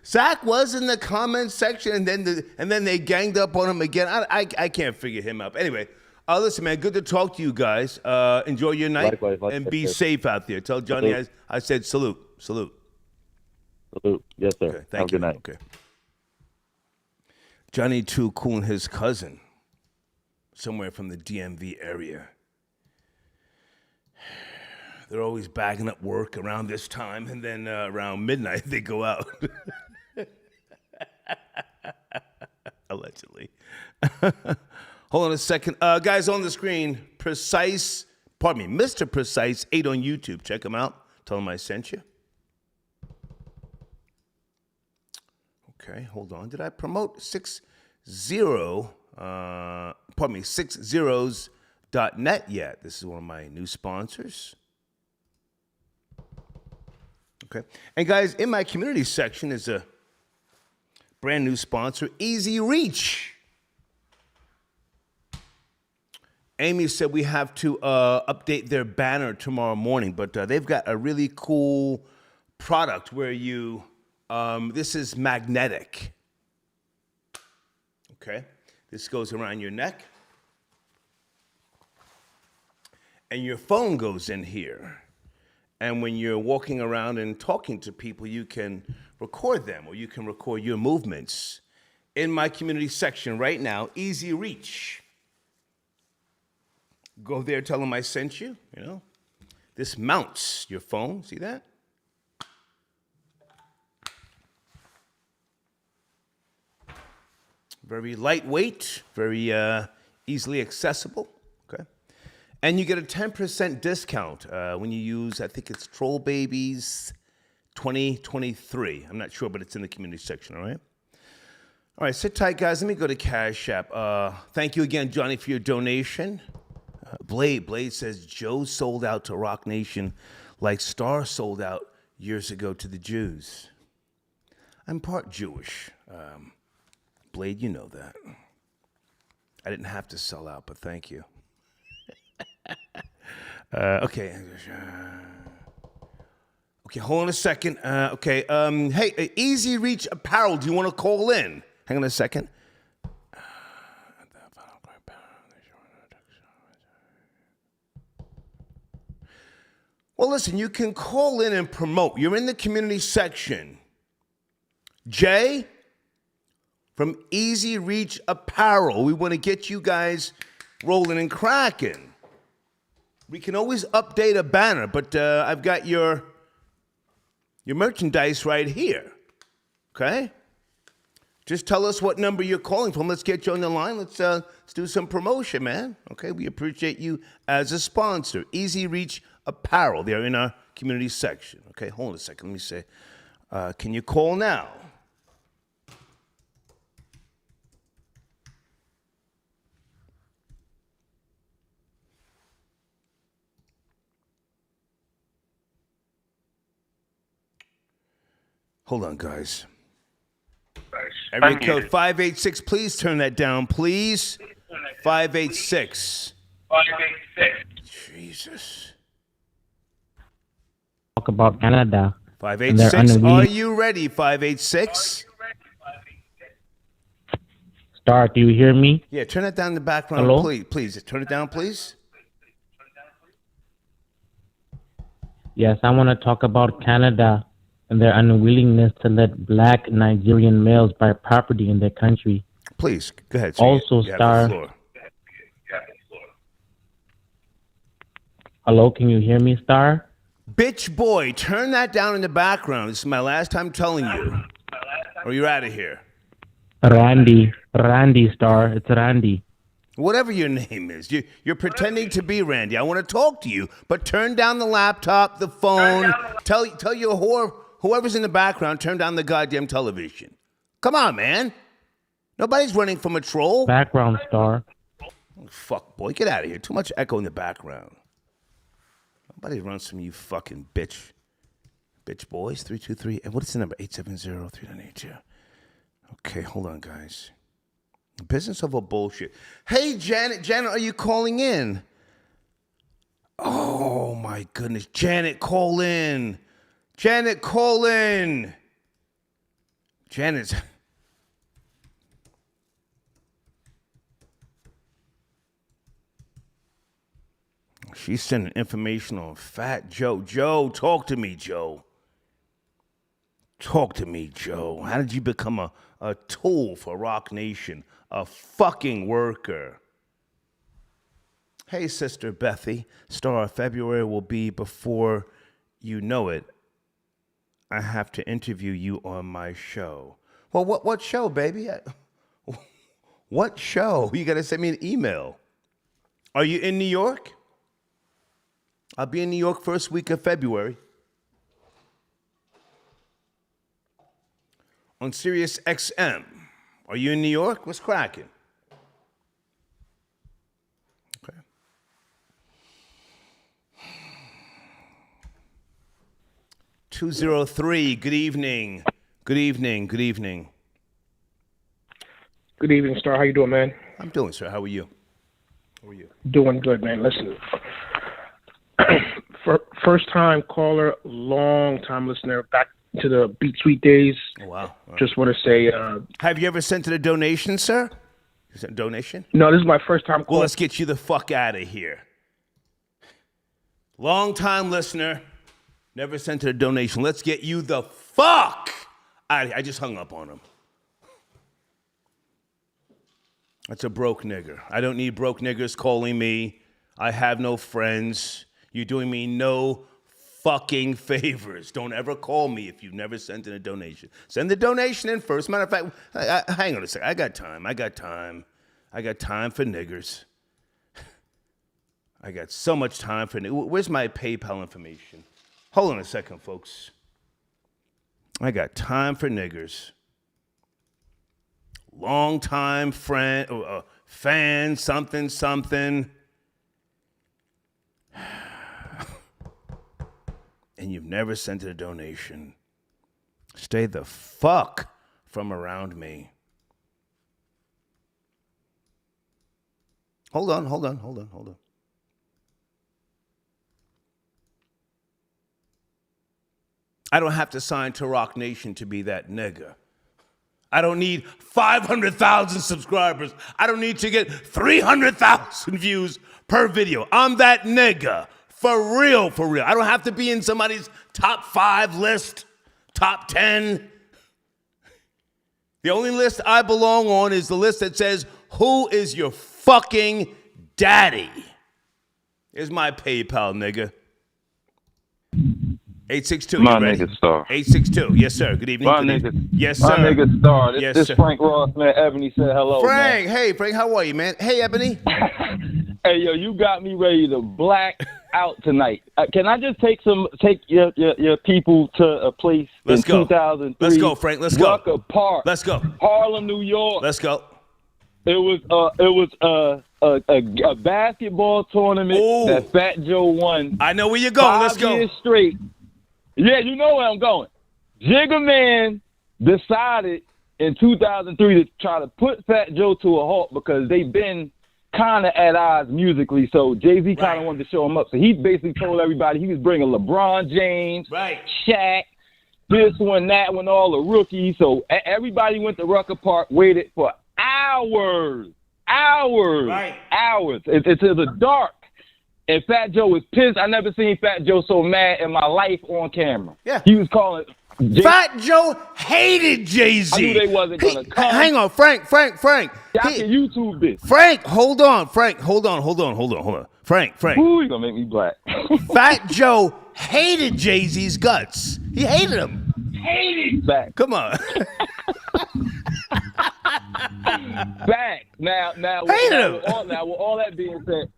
Zach was in the comments section, and then they ganged up on him again. I can't figure him out. Anyway, listen, man, good to talk to you guys. Enjoy your night. Likewise. And be safe out there. Tell Johnny I said salute. Salute. Yes, sir. Okay, Have thank a you. good night. Okay. Johnny Too Cool and his cousin, somewhere from the DMV area. They're always bagging up work around this time, and then around midnight they go out. Allegedly. Hold on a second. Guys on the screen, Mr. Precise 8 on YouTube. Check him out. Tell him I sent you. Okay, hold on. Did I promote 6zeros.net yet? This is one of my new sponsors. Okay. And guys, in my community section is a brand new sponsor, Easy Reach. Amy said we have to update their banner tomorrow morning, but they've got a really cool product where you, this is magnetic. Okay. This goes around your neck. And your phone goes in here. And when you're walking around and talking to people, you can record them or you can record your movements. In my community section right now, Easy Reach. Go there, tell them I sent you, you know. This mounts your phone, see that? Very lightweight, very easily accessible, okay? And you get a 10% discount when you use, I think it's Troll Babies 2023. I'm not sure, but it's in the community section, all right? All right, sit tight, guys. Let me go to Cash App. Thank you again, Johnny, for your donation. Blade says, Joe sold out to Rock Nation like Star sold out years ago to the Jews. I'm part Jewish. Blade, you know that. I didn't have to sell out, but thank you. Okay. Okay, hold on a second. Hey, Easy Reach Apparel, do you want to call in? Hang on a second. Well, listen, you can call in and promote. You're in the community section. Jay from Easy Reach Apparel. We want to get you guys rolling and cracking. We can always update a banner, but I've got your merchandise right here. Okay? Just tell us what number you're calling from. Let's get you on the line. Let's do some promotion, man. Okay? We appreciate you as a sponsor. Easy Reach Apparel. They're in our community section. Okay? Hold on a second. Let me say, can you call now? Hold on, guys. Area code 586. Please turn that down, please. 586. 586. Jesus. Talk about Canada. 586. Are you ready? 586. Star, do you hear me? Yeah, turn it down in the background, Hello? please. Please, turn it down, please. Yes, I want to talk about Canada and their unwillingness to let black Nigerian males buy property in their country. Please, go ahead. So also, you have Star. the floor. Hello, can you hear me, Star? Bitch boy, turn that down in the background. This is my last time telling you. Or you're out of here. Randy, Star. It's Randy. Whatever your name is. You're pretending to be Randy. I want to talk to you, but turn down the laptop, the phone. Tell your whoever's in the background, turn down the goddamn television. Come on, man. Nobody's running from a troll. Background, Star. Oh, fuck, boy. Get out of here. Too much echo in the background. Nobody runs from you fucking bitch. Bitch boys. 323. And what is the number? 870-3982. Okay, hold on, guys. Business of a bullshit. Hey, Janet. Janet, are you calling in? Oh, my goodness. Janet, call in. Janet, call in. Janet's. She's sending information on Fat Joe. Joe, talk to me, Joe. Talk to me, Joe. How did you become a tool for Rock Nation? A fucking worker. Hey, Sister Bethy. Star of February will be before you know it. I have to interview you on my show. Well, what show, baby? What show? You got to send me an email. Are you in New York? I'll be in New York first week of February. On Sirius XM. Are you in New York? What's cracking? Okay. $203. Good evening. Good evening. Good evening. Good evening, Star. How you doing, man? I'm doing, sir. How are you? How are you? Doing good, man. Listen, first time caller, long time listener, back to the Beat Sweet days. Oh, wow. Just want to say, have you ever sent it a donation, sir? Is it a donation? No, this is my first time Well, let's get you the fuck out of here. Long time listener, never sent it a donation. Let's get you the fuck out of here. I just hung up on him. That's a broke nigger. I don't need broke niggers calling me. I have no friends. You're doing me no fucking favors. Don't ever call me if you've never sent in a donation. Send the donation in first. Matter of fact, hang on a second. I got time for niggers. I got so much time for niggers. Where's my PayPal information? Hold on a second, folks. I got time for niggers. Long time friend, fan, something. And you've never sent a donation. Stay the fuck from around me. Hold on. I don't have to sign to Rock Nation to be that nigga. I don't need 500,000 subscribers. I don't need to get 300,000 views per video. I'm that nigga. For real. I don't have to be in somebody's top 5 list, top 10. The only list I belong on is the list that says, who is your fucking daddy? Here's my PayPal, nigga. 862. My nigga Star. 862. Yes, sir. Good evening. My Good nigga. evening. Yes, sir. My nigga Star. This sir. Frank Ross, man. Ebony said hello, Frank. man. Hey, Frank. How are you, man? Hey, Ebony. Hey, yo, you got me ready to black out tonight. Can I just take your people to a place in 2003? Let's go, Frank. Let's go. Rucker Park. Let's go. Harlem, New York. Let's go. It was a basketball tournament that Fat Joe won. I know where you're going. Let's go. 5 years straight. Yeah, you know where I'm going. Jigga Man decided in 2003 to try to put Fat Joe to a halt because they've been kind of at odds musically. So Jay-Z kind of wanted to show him up. So he basically told everybody he was bringing LeBron James, Shaq, this one, that one, all the rookies. So everybody went to Rucker Park, waited for hours. It's in the dark. And Fat Joe was pissed. I never seen Fat Joe so mad in my life on camera. Yeah. He was calling Fat Joe hated Jay-Z. I knew they wasn't going to come. Hang on, Frank. Y'all can YouTube this. Frank, hold on. Frank. Ooh, you going to make me black. Fat Joe hated Jay-Z's guts. He hated him. Back. Come on. Back. Now, with all that being said.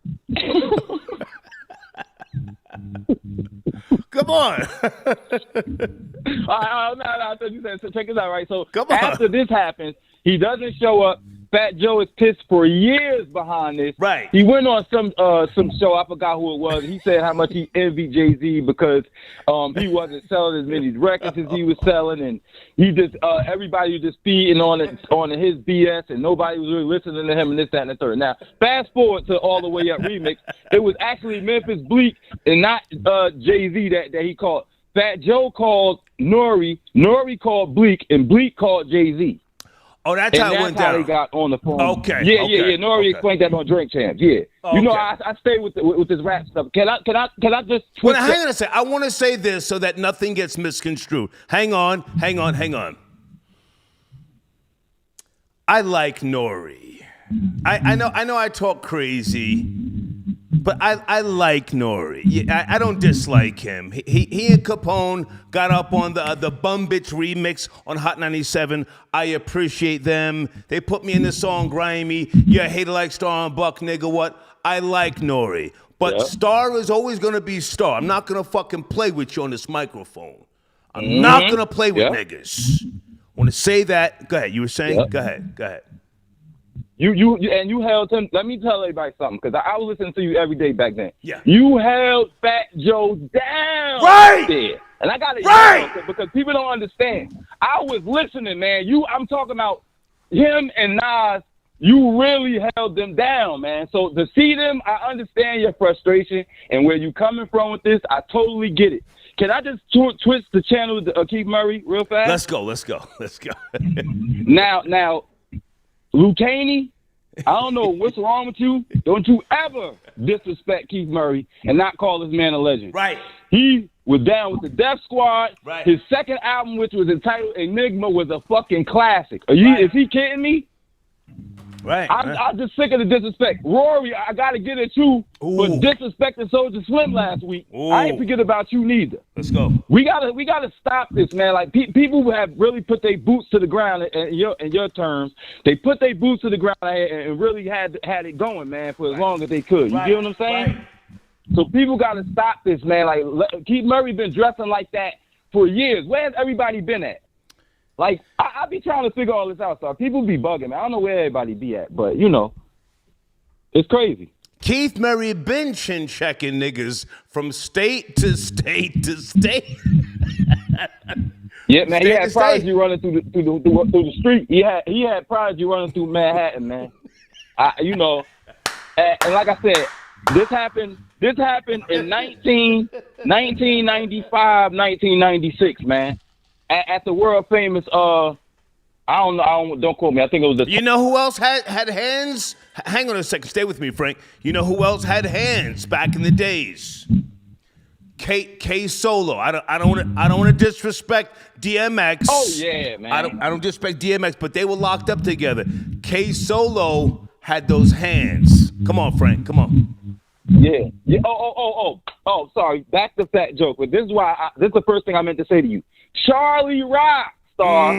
Come on. I thought you said, so check this out, right? So after this happens, he doesn't show up. Fat Joe is pissed for years behind this. Right. He went on some show, I forgot who it was. He said how much he envied Jay-Z because he wasn't selling as many records as he was selling, and he just everybody was just feeding on his BS, and nobody was really listening to him and this, that, and the third. Now, fast forward to All the Way Up remix. It was actually Memphis Bleak and not Jay-Z that he called. Fat Joe called Nori called Bleak, and Bleak called Jay-Z. Oh, that's how it that's went how down. they got on the phone. Okay. Yeah. Okay. Nori explained that on Drink Champs. Yeah. Okay. You know, I stay with this rap stuff. Can I just twist Well, hang on a second. I want to say this so that nothing gets misconstrued. Hang on. I like Nori. I know I talk crazy, but I like Nori. Yeah, I don't dislike him. He and Capone got up on the Bum Bitch remix on Hot 97. I appreciate them. They put me in the song Grimy. Yeah, hater like Star and Buck, nigga, what? I like Nori. But Star is always going to be Star. I'm not going to fucking play with you on this microphone. I'm not going to play with niggas. I want to say that. Go ahead. You were saying? Go ahead. You held him. Let me tell everybody something, because I was listening to you every day back then. Yeah. You held Fat Joe down. Right. There. And I got to yell because people don't understand. I was listening, man. I'm talking about him and Nas. You really held them down, man. So to see them, I understand your frustration and where you coming from with this. I totally get it. Can I just twist the channel to Keith Murray real fast? Let's go. Now, Lucani, I don't know what's wrong with you. Don't you ever disrespect Keith Murray and not call this man a legend. Right. He was down with the Def Squad. Right. His second album, which was entitled Enigma, was a fucking classic. Is he kidding me? Right. I'm just sick of the disrespect. Rory, I got to get at you for disrespecting Soulja Slim last week. I ain't forget about you neither. Let's go. We gotta stop this, man. Like people have really put their boots to the ground. In your terms, they put their boots to the ground and really had it going, man, for as long as they could. You get what I'm saying? Right. So people gotta stop this, man. Like Keith Murray been dressing like that for years. Where has everybody been at? Like, I be trying to figure all this out, so people be bugging, man. I don't know where everybody be at, but, it's crazy. Keith Murray been chin-checking niggas from state to state to state. Yeah, man, he had Prodigy running through the street. He had Prodigy running through Manhattan, man. And like I said, this happened in 1995, 1996, man. At the world famous, don't quote me. I think it was the. You know who else had hands? Hang on a second. Stay with me, Frank. You know who else had hands back in the days? K Solo. I don't want to disrespect DMX. Oh yeah, man. I don't disrespect DMX, but they were locked up together. K Solo had those hands. Come on, Frank. Come on. Yeah. Oh. Sorry. Back to Fat Joke. But this is this is the first thing I meant to say to you. Charlie Rock, Star.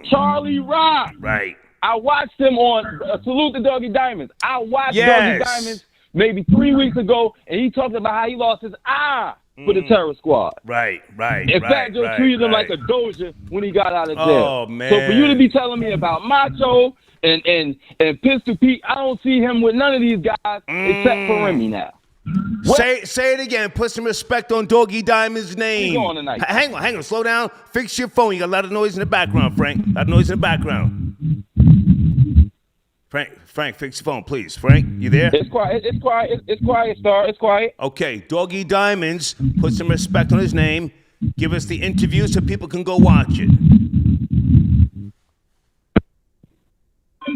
Charlie Rock. Right. I watched him on Salute to Doggy Diamonds. I watched Doggy Diamonds maybe 3 weeks ago, and he talked about how he lost his eye for the Terror Squad. Right. And Fat Joe treated him like a doja when he got out of jail. Oh, man. So for you to be telling me about Macho and Pistol Pete, I don't see him with none of these guys except for Remy now. Say it again. Put some respect on Doggy Diamond's name. On tonight? Hang on. Slow down. Fix your phone. You got a lot of noise in the background, Frank. A lot of noise in the background. Frank, fix your phone, please. Frank, you there? It's quiet, Star. It's quiet. Okay, Doggy Diamonds. Put some respect on his name. Give us the interview so people can go watch it.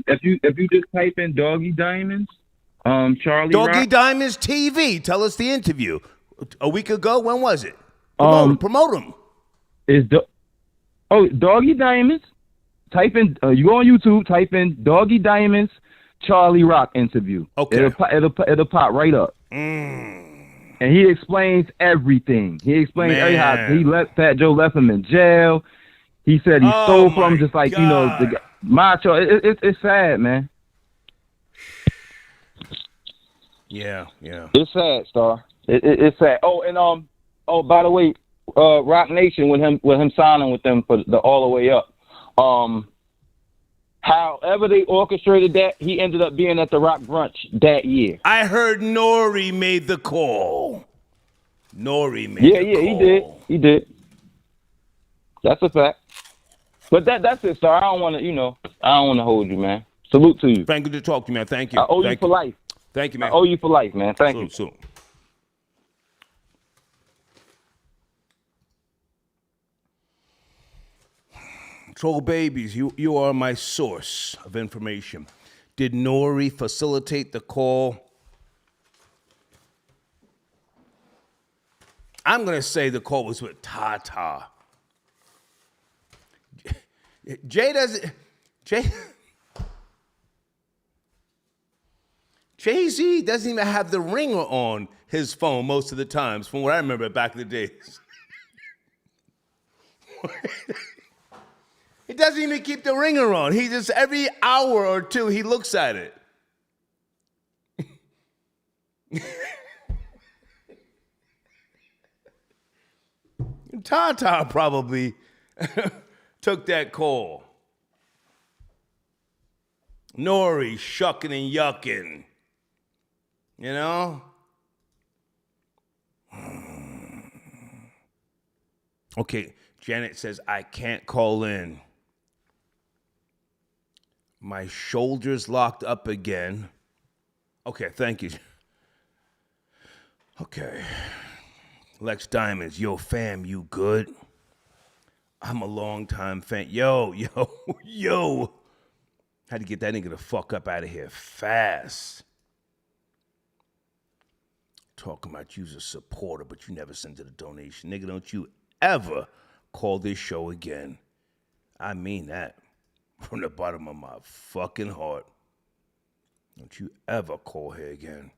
If you just type in Doggy Diamonds, Charlie Doggy Rock. Diamonds TV. Tell us the interview. A week ago. When was it? Promote him. Doggy Diamonds. Type in. You go on YouTube. Type in Doggy Diamonds Charlie Rock interview. Okay. It'll pop right up. And he explains everything. He explains how Fat Joe left him in jail. He said he stole from him, just like God. the Macho. It's sad, man. Yeah. It's sad, Star. It's sad. Oh, and by the way, Rock Nation with him signing with them for the All the Way Up. However they orchestrated that, he ended up being at the Rock Brunch that year. I heard Nori made the call. Yeah, he did. That's a fact. But that's it, Star. I don't want to hold you, man. Salute to you. Frank, good to talk to you, man. Thank you. I owe you for life. Thank you, man. I owe you for life, man. Thank you. Salute. Troll babies, you are my source of information. Did Nori facilitate the call? I'm going to say the call was with Tata. Jay-Z doesn't even have the ringer on his phone most of the times, from what I remember back in the days. He doesn't even keep the ringer on. He just, every hour or two, he looks at it. Tata probably took that call. Nori shucking and yucking. You know? Okay, Janet says, I can't call in. My shoulder's locked up again. Okay, thank you. Okay. Lex Diamonds, yo, fam, you good? I'm a long-time fan. Yo. Had to get that nigga the fuck up out of here fast. Talking about you's a supporter, but you never sent it a donation. Nigga, don't you ever call this show again. I mean that from the bottom of my fucking heart. Don't you ever call here again.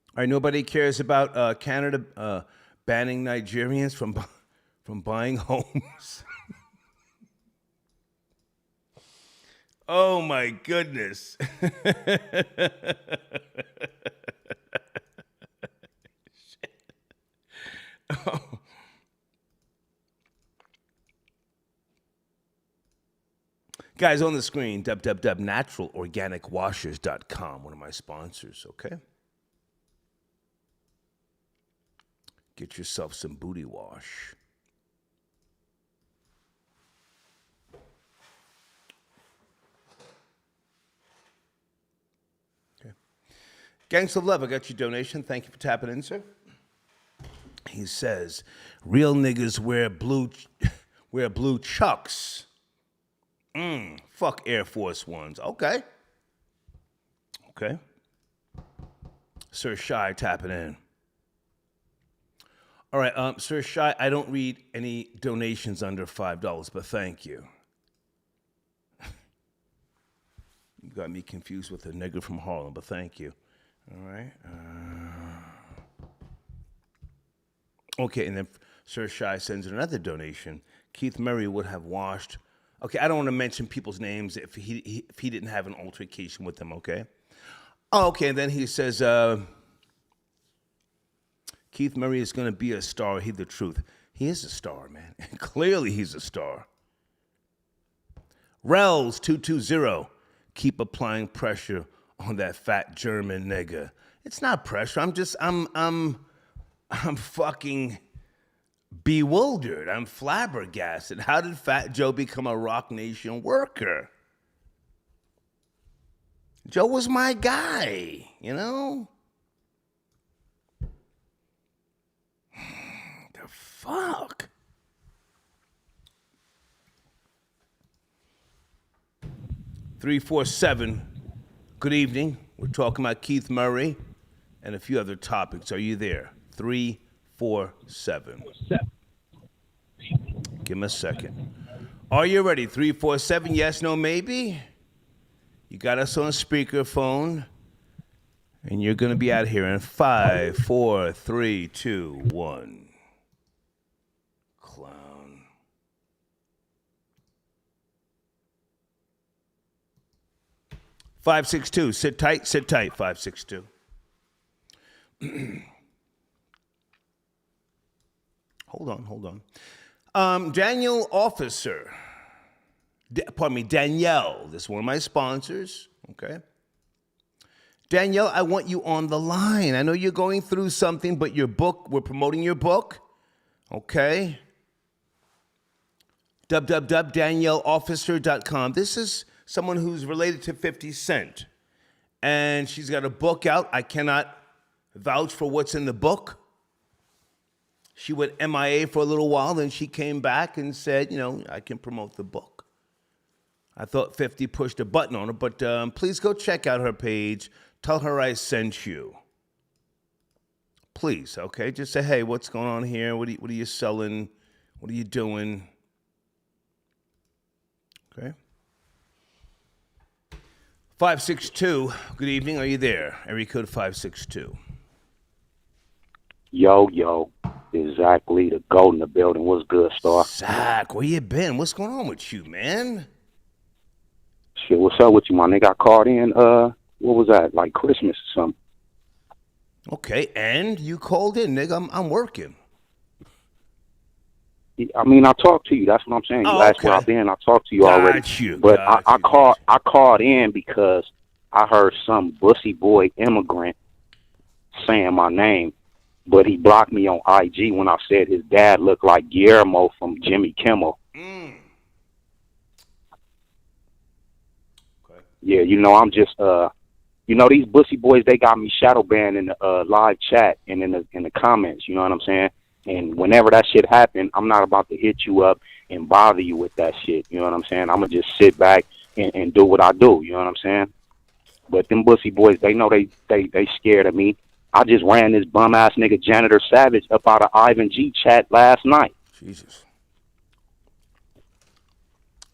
All right, nobody cares about Canada banning Nigerians from buying homes. Oh my goodness. Oh. Guys, on the screen, www.naturalorganicwashers.com, one of my sponsors, okay? Get yourself some booty wash. Okay. Gangs of Love, I got your donation. Thank you for tapping in, sir. He says, real niggas wear blue chucks. Fuck Air Force Ones. Okay. Sir Shy tapping in. All right, Sir Shy, I don't read any donations under $5, but thank you. You got me confused with a nigger from Harlem, but thank you. All right. Okay, and then Sir Shy sends another donation. Keith Murray would have washed. Okay, I don't want to mention people's names if he didn't have an altercation with them, okay? Oh, okay, and then he says, Keith Murray is going to be a star. He the truth. He is a star, man. Clearly he's a star. Rels 220. Keep applying pressure on that fat German nigga. It's not pressure. I'm fucking bewildered. I'm flabbergasted. How did Fat Joe become a Rock Nation worker? Joe was my guy, you know? The fuck? $347. Good evening. We're talking about Keith Murray and a few other topics. Are you there? 347. Give him a second. Are you ready? 347. Yes, no, maybe. You got us on speakerphone, and you're gonna be out here in 5, 4, 3, 2, 1. Clown. $562. Sit tight. 562. Hold on. Danielle Officer. Danielle. This is one of my sponsors. Okay. Danielle, I want you on the line. I know you're going through something, but your book, we're promoting your book. Okay. www.danielleofficer.com. This is someone who's related to 50 Cent. And she's got a book out. I cannot vouch for what's in the book. She went MIA for a little while, then she came back and said, I can promote the book. I thought 50 pushed a button on her, but please go check out her page. Tell her I sent you. Please, okay? Just say, hey, what's going on here? What are you selling? What are you doing? Okay. 562, good evening. Are you there? Area code 562. Yo, exactly. The goat in the building. What's good, Star? Zach, where you been? What's going on with you, man? Shit, what's up with you, my nigga? I called in, what was that, like Christmas or something? Okay, and you called in, nigga. I'm working. I mean, I talked to you. That's what I'm saying. You asked where I've been. I talked to you already. But I called in because I heard some bussy boy immigrant saying my name, but he blocked me on IG when I said his dad looked like Guillermo from Jimmy Kimmel. Okay. Yeah, I'm just these bussy boys, they got me shadow banned in the live chat and in the comments. You know what I'm saying? And whenever that shit happen, I'm not about to hit you up and bother you with that shit. You know what I'm saying? I'm going to just sit back and do what I do. You know what I'm saying? But them bussy boys, they know they scared of me. I just ran this bum-ass nigga Janitor Savage up out of Ivan G chat last night. Jesus.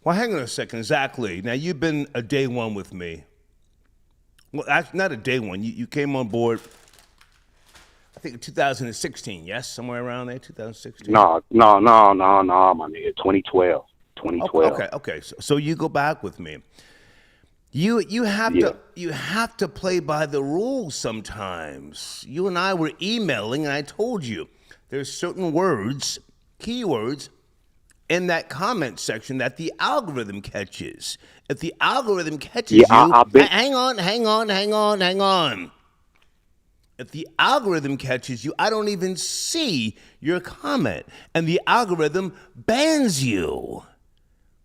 Well, hang on a second. Exactly. Now, you've been a day one with me. Well, actually, not a day one. You came on board, I think, in 2016, yes? Somewhere around there, 2016? No, my nigga. 2012. Okay. So you go back with me. You have to play by the rules sometimes. You and I were emailing, and I told you there's certain words, keywords, in that comment section that the algorithm catches. If the algorithm catches you, hang on. If the algorithm catches you, I don't even see your comment, and the algorithm bans you.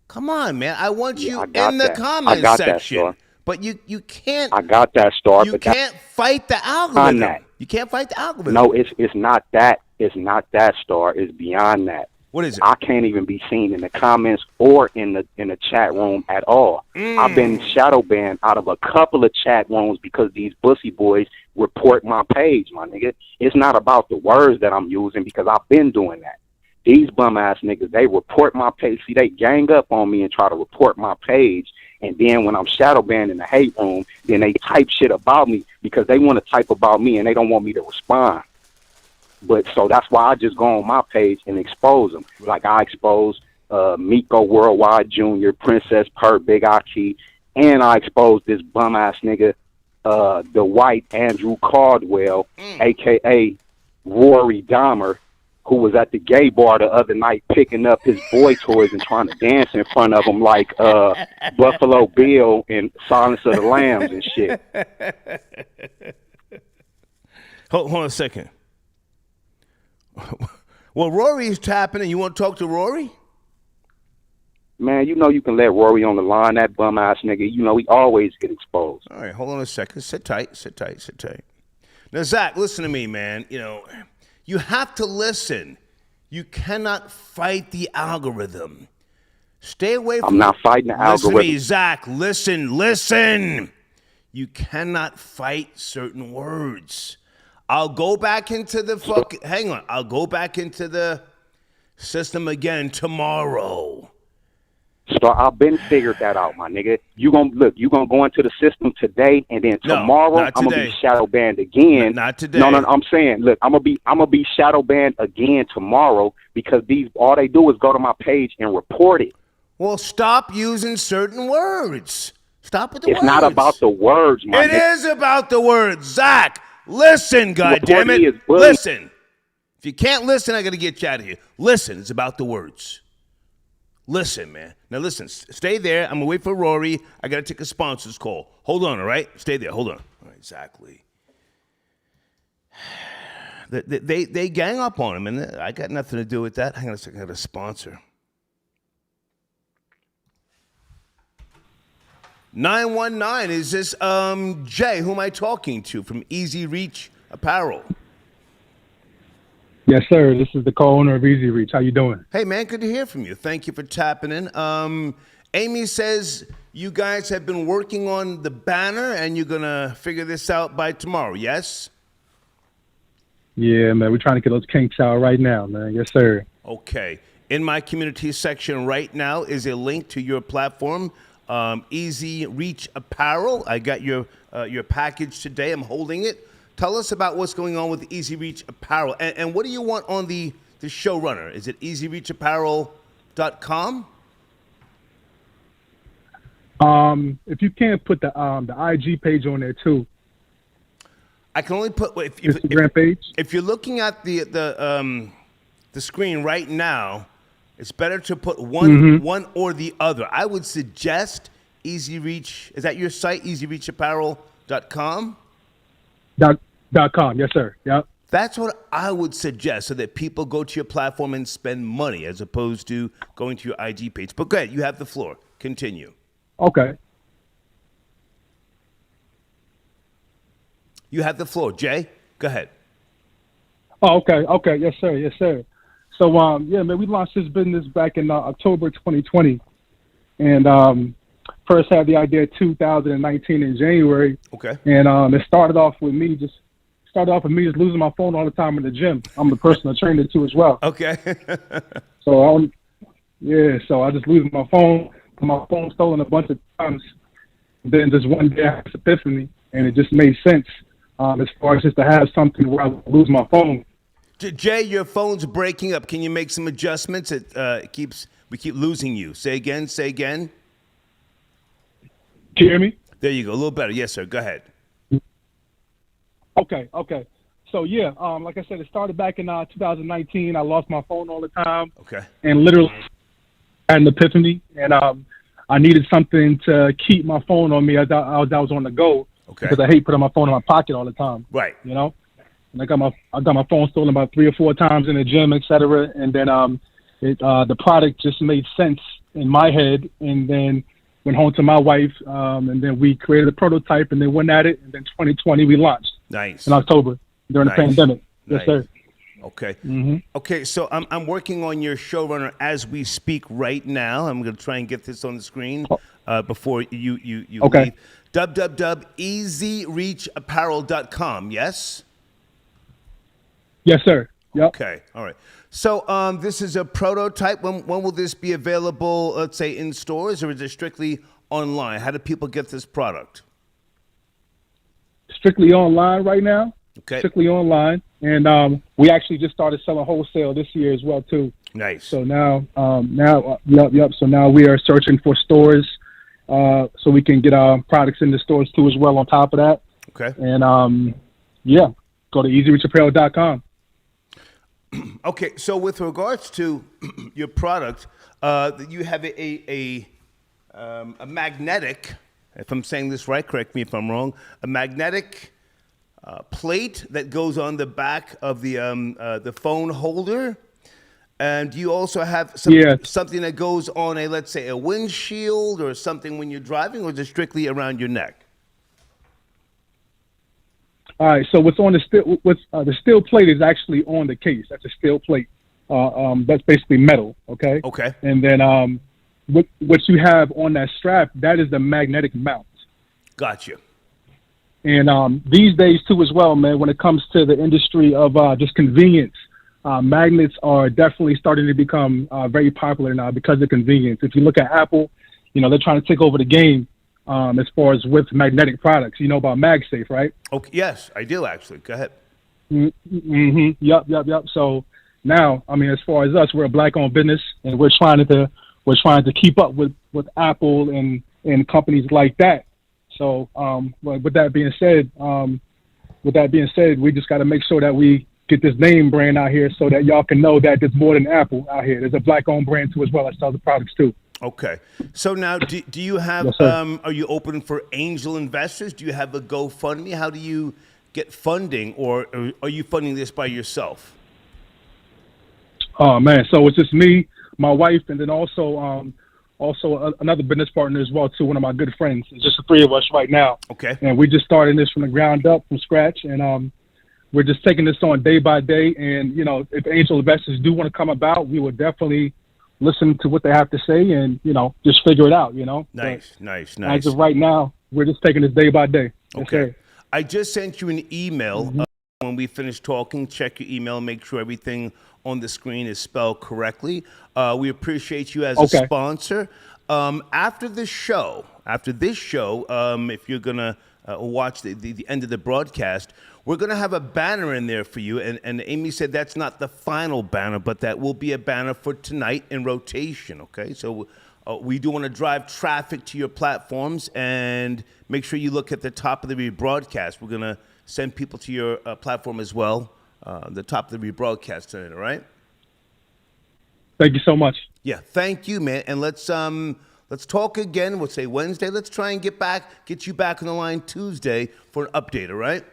Come on, man. I want you in the comment section. That, but you can't. I got that, Star. You can't fight the algorithm. You can't fight the algorithm. No, it's not that. It's not that, Star. It's beyond that. What is it? I can't even be seen in the comments or in the chat room at all. I've been shadow banned out of a couple of chat rooms because these bussy boys report my page, my nigga. It's not about the words that I'm using because I've been doing that. These bum-ass niggas, they report my page. See, they gang up on me and try to report my page. And then when I'm shadow banned in the hate room, then they type shit about me because they want to type about me and they don't want me to respond. But so that's why I just go on my page and expose them. Like I expose Miko Worldwide Jr., Princess Pert, Big Aki, and I exposed this bum-ass nigga, the white Andrew Caldwell, a.k.a. Rory Dahmer, who was at the gay bar the other night picking up his boy toys and trying to dance in front of him like Buffalo Bill in Silence of the Lambs and shit. Hold on a second. Well, Rory's tapping, and you want to talk to Rory? Man, you can let Rory on the line, that bum-ass nigga. He always get exposed. All right, hold on a second. Sit tight. Now, Zach, listen to me, man. You have to listen. You cannot fight the algorithm. Stay away from I'm not fighting the algorithm. Listen to me, Zach. Listen. You cannot fight certain words. I'll go back into the I'll go back into the system again tomorrow. So I've been figured that out, my nigga. You gonna go into the system today, and then tomorrow I'm gonna be shadow banned again. Not today. No, I'm saying, look, I'm gonna be shadow banned again tomorrow because all they do is go to my page and report it. Well, stop using certain words. Stop with the words. It's not about the words, my nigga. It is about the words, Zach. Listen, goddammit. Listen. If you can't listen, I got to get you out of here. Listen, it's about the words. Listen, man. Now, listen, stay there. I'm going to wait for Rory. I got to take a sponsor's call. Hold on, all right? Stay there. Hold on. All right, exactly. They gang up on him, and I got nothing to do with that. Hang on a second. I got a sponsor. 919, is this Jay? Who am I talking to from Easy Reach Apparel? Yes, sir. This is the co-owner of Easy Reach. How you doing? Hey, man, good to hear from you. Thank you for tapping in. Amy says you guys have been working on the banner and you're going to figure this out by tomorrow, yes? Yeah, man. We're trying to get those kinks out right now, man. Yes, sir. Okay. In my community section right now is a link to your platform, Easy Reach Apparel. I got your package today. I'm holding it. Tell us about what's going on with Easy Reach Apparel. And what do you want on the showrunner? Is it easyreachapparel.com? If you can't put the IG page on there too. I can only put Instagram page. If you're looking at the screen right now, it's better to put one or the other. I would suggest Easy Reach. Is that your site? easyreachapparel.com? .com. Yes, sir. Yep. That's what I would suggest, so that people go to your platform and spend money as opposed to going to your IG page. But go ahead, you have the floor. Continue. Okay. You have the floor, Jay. Go ahead. Oh, okay. Okay. Yes, sir. Yes, sir. So, yeah, man, we launched this business back in October 2020, and first had the idea 2019 in January. Okay. And it started off with me just losing my phone all the time in the gym. I'm the personal trainer too as well. Okay. So I just losing my phone. My phone stolen a bunch of times. Then just one day I had this epiphany, and it just made sense as far as just to have something where I lose my phone. Jay, your phone's breaking up. Can you make some adjustments? We keep losing you. Say again. Can you hear me? There you go. A little better. Yes, sir. Go ahead. Okay. So, yeah, like I said, it started back in 2019. I lost my phone all the time. Okay. And literally had an epiphany, and I needed something to keep my phone on me as I was on the go. Okay. Because I hate putting my phone in my pocket all the time. Right. You know? And I got my phone stolen about 3 or 4 times in the gym, et cetera. And then the product just made sense in my head, and then went home to my wife, and then we created a prototype and then went at it. And then 2020 we launched. Nice. In October during the pandemic. Yes, sir. Okay. Mm-hmm. Okay, so I'm working on your showrunner as we speak right now. I'm going to try and get this on the screen before you okay. leave. www.easyreachapparel.com, yes? Yes, sir. Yep. Okay, all right. So this is a prototype. When will this be available, let's say, in stores, or is it strictly online? How do people get this product? Strictly online right now. Okay. Strictly online. And we actually just started selling wholesale this year as well, too. Nice. So now, yep. So now we are searching for stores so we can get our products in the stores, too, as well on top of that. Okay. And, go to easyreachapparel.com. Okay, so with regards to your product, you have a magnetic, if I'm saying this right, correct me if I'm wrong, a magnetic plate that goes on the back of the phone holder. And do you also have something that goes on let's say, a windshield or something when you're driving, or is it strictly around your neck? All right, so what's on the steel plate is actually on the case. That's a steel plate. That's basically metal, okay? Okay. And then what you have on that strap, that is the magnetic mount. Gotcha. And these days, too, as well, man, when it comes to the industry of just convenience, magnets are definitely starting to become very popular now because of convenience. If you look at Apple, they're trying to take over the game. As far as with magnetic products, you know about MagSafe, right? Okay, yes, I do actually. Go ahead. Mm-hmm. Yep. So now, as far as us, we're a black-owned business, and we're trying to keep up with Apple and companies like that. So, with that being said, we just got to make sure that we get this name brand out here so that y'all can know that there's more than Apple out here. There's a black-owned brand too, as well as other products too. Okay. So now, do you have, Yes, are you open for angel investors? Do you have a GoFundMe? How do you get funding, or are you funding this by yourself? Oh, man. So it's just me, my wife, and then also another business partner as well, too, one of my good friends. It's just the 3 of us right now. Okay. And we just started this from the ground up, from scratch. And we're just taking this on day by day. And, you know, if angel investors do want to come about, we will definitely listen to what they have to say and, you know, just figure it out, you know. Nice. As of right now, we're just taking this day by day. Okay. I just sent you an email. When we finish talking, check your email, make sure everything on the screen is spelled correctly. We appreciate you as a sponsor. After this show, if you're going to watch the end of the broadcast, we're going to have a banner in there for you. And Amy said that's not the final banner, but that will be a banner for tonight in rotation, okay? So we do want to drive traffic to your platforms, and make sure you look at the top of the rebroadcast. We're going to send people to your platform as well, the top of the rebroadcast tonight, all right? Thank you so much. Yeah, thank you, man. And let's talk again. We'll say Wednesday. Let's try and get you back on the line Tuesday for an update, all right?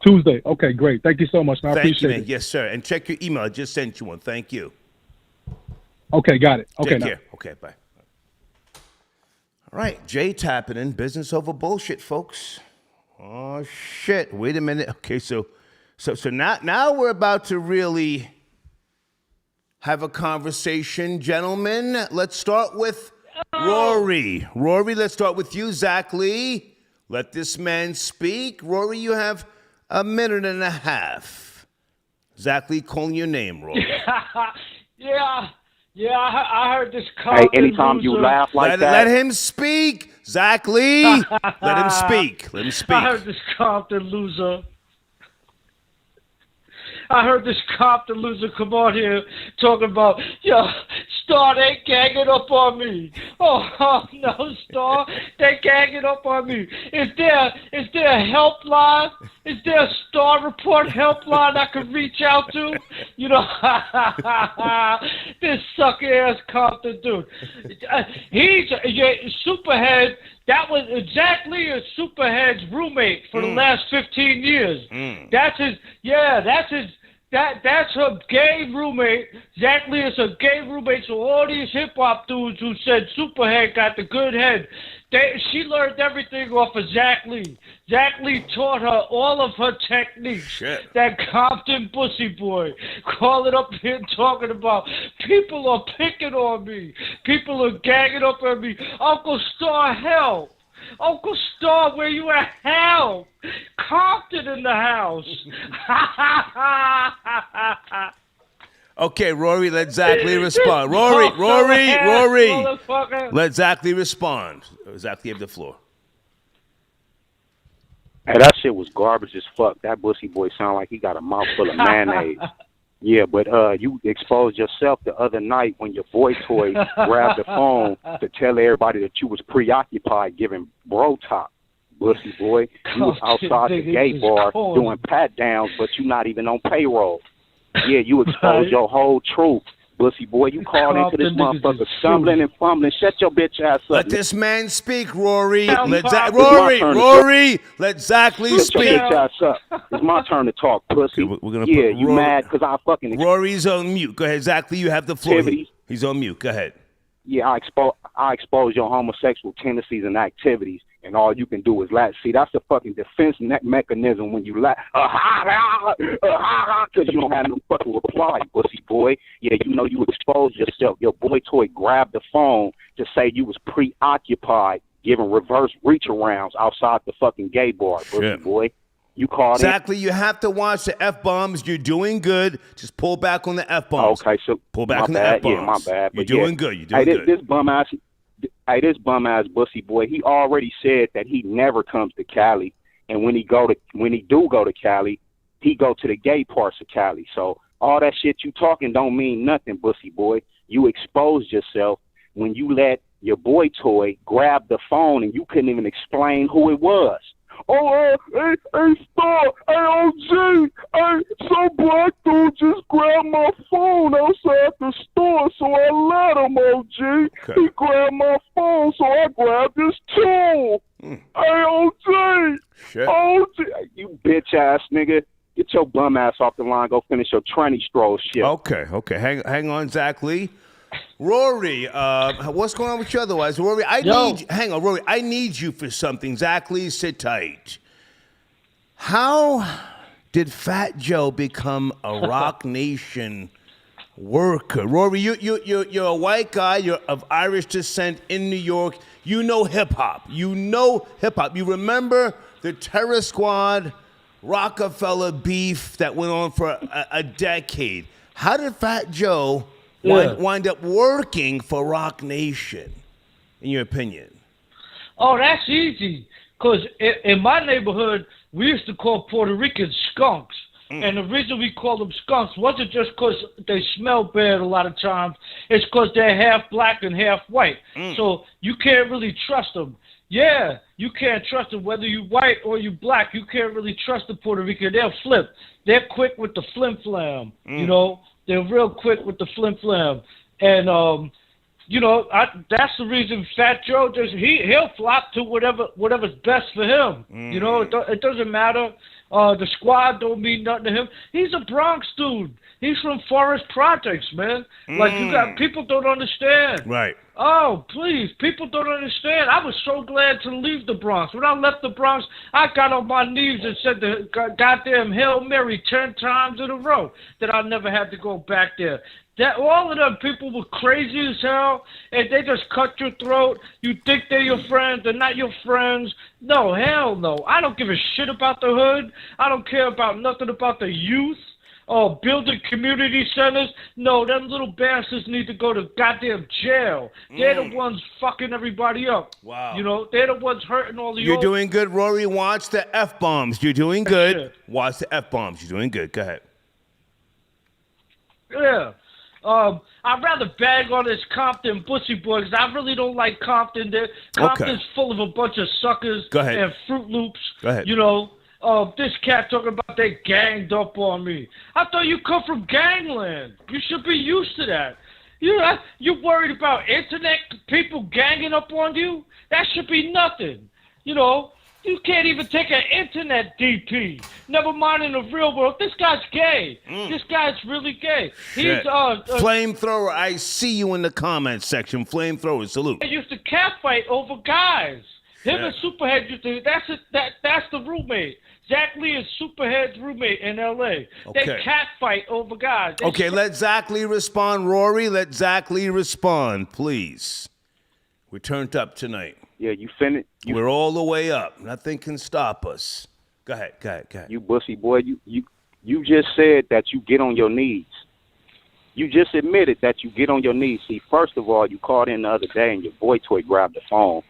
Tuesday. Okay, great. Thank you so much. Man. I appreciate you, man. it. Yes, sir. And check your email. I just sent you one. Thank you. Okay, got it. Okay, Take care. Okay, bye. All right, Jay tapping in. Business over bullshit, folks. Oh shit! Wait a minute. Okay, so now we're about to really have a conversation, gentlemen. Let's start with Rory. Rory, let's start with you, Zach Lee. Let this man speak. Rory, you have a minute and a half. Zach Lee, calling your name, Rory. Yeah, I heard this. Hey, anytime you laugh like that. Let him speak, Zach Lee. Let him speak. Let him speak. I heard this Compton loser. I heard this Compton loser come on here talking about, Star, they ganging up on me. Oh no, Star, they ganging up on me. Is there a helpline? Is there a Star Report helpline I could reach out to? You know, this sucker-ass Compton dude. He's Superhead. That was exactly a Superhead's roommate for the last 15 years. That's her gay roommate. Zach Lee is a gay roommate. So all these hip hop dudes who said Superhead got the good head, she learned everything off of Zach Lee. Zach Lee taught her all of her techniques. Shit. That Compton pussy boy calling up here talking about people are picking on me. People are ganging up on me. Uncle Star, help. Uncle Star, where you at? Help! Compton in the house. Okay, Rory, let Zach Lee respond. Rory. Let Zach Lee respond. Zach Lee, have the floor. Hey, that shit was garbage as fuck. That pussy boy sound like he got a mouthful of mayonnaise. Yeah, but you exposed yourself the other night when your boy toy grabbed the phone to tell everybody that you was preoccupied giving bro talk. Pussy boy, you was outside the gay bar doing pat downs, but you not even on payroll. Yeah, you exposed your whole truth. Pussy boy, you called into this motherfucker stumbling and fumbling. Shut your bitch ass up. Let this man speak, Rory. Let Zach Lee speak. Shut your bitch ass up. It's my turn to talk, pussy. Okay, we're gonna you mad because I fucking... Rory's on mute. Go ahead, Zach Lee, you have the floor. He's on mute. Go ahead. Yeah, I expose your homosexual tendencies and activities, and all you can do is laugh. See, that's the fucking defense mechanism when you laugh. Because you don't have no fucking reply, pussy boy. Yeah, you know you exposed yourself. Your boy toy grabbed the phone to say you was preoccupied giving reverse reach-arounds outside the fucking gay bar, pussy boy. You called Exactly. You have to watch the F-bombs. You're doing good. Just pull back on the F-bombs. Okay, so pull back on the F-bombs. Yeah, my bad. You're doing good. You're doing good. This bum ass pussy boy, he already said that he never comes to Cali, and when he do go to Cali, he go to the gay parts of Cali. So all that shit you talking don't mean nothing, pussy boy. You exposed yourself when you let your boy toy grab the phone and you couldn't even explain who it was. Oh, hey, Star, hey, OG, hey, some black dude just grabbed my phone outside the store, so I let him, OG. Okay. He grabbed my phone, so I grabbed his tool. Hey, OG, shit. OG, you bitch-ass nigga. Get your bum ass off the line. Go finish your tranny stroll shit. Okay. Hang on, Zach Lee. Rory, what's going on with you otherwise? Rory, Rory, I need you for something. Zach Lee, sit tight. How did Fat Joe become a Rock Nation worker? Rory, you're a white guy. You're of Irish descent in New York. You know hip hop. You remember the Terror Squad, Rockefeller beef that went on for a decade. How did Fat Joe wind up working for Rock Nation, in your opinion? Oh, that's easy. Because in my neighborhood, we used to call Puerto Ricans skunks. And the reason we call them skunks wasn't just because they smell bad a lot of times. It's because they're half black and half white. So you can't really trust them. Yeah, you can't trust them. Whether you white or you black, you can't really trust the Puerto Rican. They'll flip. They're quick with the flim-flam. You know, they're real quick with the flim-flam. And, you know, that's the reason Fat Joe he'll flock to whatever's best for him. You know, it doesn't matter. The squad don't mean nothing to him. He's a Bronx dude. He's from Forest Projects, man. Like people don't understand. Right. Oh, please, people don't understand. I was so glad to leave the Bronx. When I left the Bronx, I got on my knees and said the goddamn Hail Mary 10 times in a row that I never had to go back there. That all of them people were crazy as hell, and they just cut your throat. You think they're your friends, they're not your friends. No, hell no. I don't give a shit about the hood. I don't care about nothing about the youth. Building community centers. No, them little bastards need to go to goddamn jail. They're the ones fucking everybody up. Wow. You know, they're the ones hurting all the You're doing good, Rory. Watch the F-bombs. You're doing good. Watch the F-bombs. You're doing good. Go ahead. Yeah. I'd rather bag on this Compton pussy boy because I really don't like Compton. Compton's full of a bunch of suckers and Fruit Loops. Go ahead. You know, this cat talking about they ganged up on me. I thought you come from gangland. You should be used to that. You worried about internet people ganging up on you? That should be nothing. You know, you can't even take an internet DP. Never mind in the real world. This guy's gay. This guy's really gay. Shit. He's Flamethrower, I see you in the comments section. Flamethrower, salute. They used to catfight over guys. Him and Superhead used to. That's the roommate. Zach Lee is Superhead's roommate in L.A. They catfight over guys. Let Zach Lee respond. Rory, let Zach Lee respond, please. We're turned up tonight. Yeah, you finished. We're all the way up. Nothing can stop us. Go ahead. You bussy boy, you just said that you get on your knees. You just admitted that you get on your knees. See, first of all, you called in the other day and your boy toy grabbed the phone.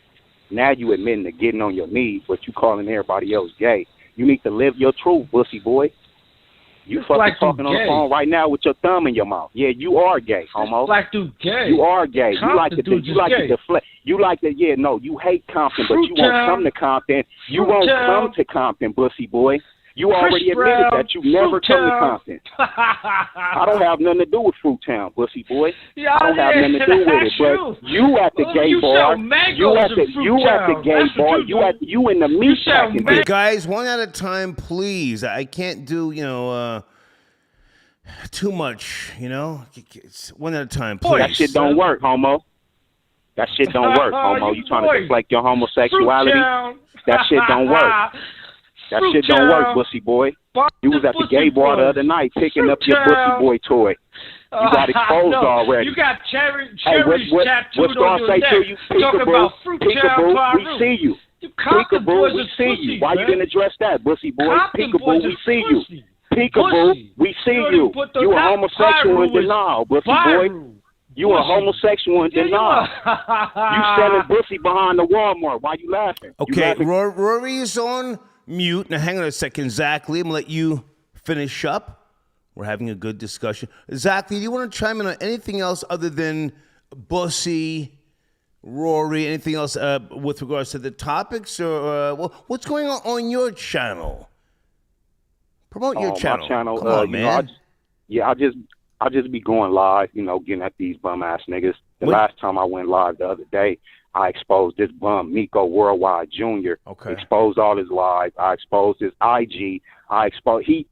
Now you admitting to getting on your knees, but you calling everybody else gay. You need to live your truth, bussy boy. You fucking talking on the phone right now with your thumb in your mouth. Yeah, you are gay, homo. Black dude gay. You are gay. You like to deflect. You like to, you hate Compton, but you won't come to Compton. You won't come to Compton, bussy boy. You already admitted that you never come to Compton. I don't have nothing to do with Fruittown, bussy boy. Yeah, I don't have nothing to do with it. But you at the gay bar, you at the gay bar, you in the meat packing. Guys, one at a time, please. I can't do, too much, One at a time, please. That shit don't work, homo. That shit don't work, homo. You trying to deflect your homosexuality? That shit don't work. That shit don't work, bussy boy. You was at the gay bar the other night picking up your bussy boy toy. You got exposed already. You got cherries tattooed on your neck. Talking about Peekaboo, we see you. Peekaboo, we see you. Why you didn't address that, bussy boy? Peekaboo, we see you. Peekaboo, we see you. You a homosexual in denial, bussy boy. You a homosexual in denial. You selling pussy behind the Walmart. Why you laughing? Okay, Rory is on mute. Now, hang on a second, Zach Lee. I'm going to let you finish up. We're having a good discussion. Zach Lee, do you want to chime in on anything else other than Bussy, Rory, anything else with regards to the topics? Or what's going on your channel? Promote your channel. My channel, come on, man. I'll just be going live, getting at these bum-ass niggas. Last time I went live the other day, I exposed this bum, Miko Worldwide Jr. Exposed all his lies. I exposed his IG.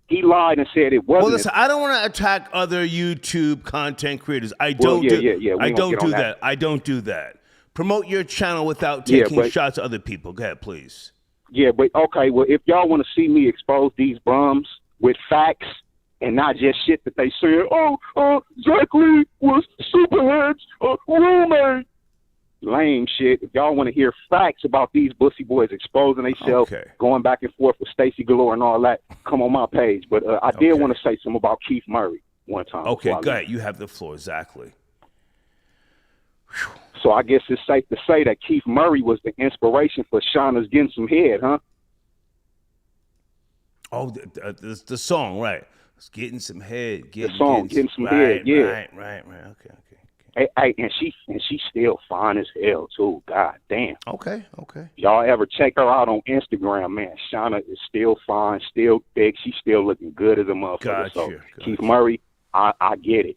He lied and said it wasn't. Well, listen, I don't want to attack other YouTube content creators. I don't do that. I don't do that. Promote your channel without taking shots at other people. Go ahead, please. Yeah, but okay. Well, if y'all want to see me expose these bums with facts and not just shit that they said, Zach Lee was Superhead's roommate. Lame shit. If y'all want to hear facts about these bussy boys exposing themselves, going back and forth with Stacey Galore and all that, come on my page. But I did want to say something about Keith Murray one time. Okay, go ahead. You have the floor, exactly. So I guess it's safe to say that Keith Murray was the inspiration for Shawnna's Getting Some Head, huh? Oh, the song, right. It's Getting Some Head. Getting Some Head, yeah. Right. Okay. Hey, and she's still fine as hell too. God damn. Okay. Y'all ever check her out on Instagram, man? Shawnna is still fine, still thick. She's still looking good as a motherfucker. Gotcha. Keith Murray, I get it.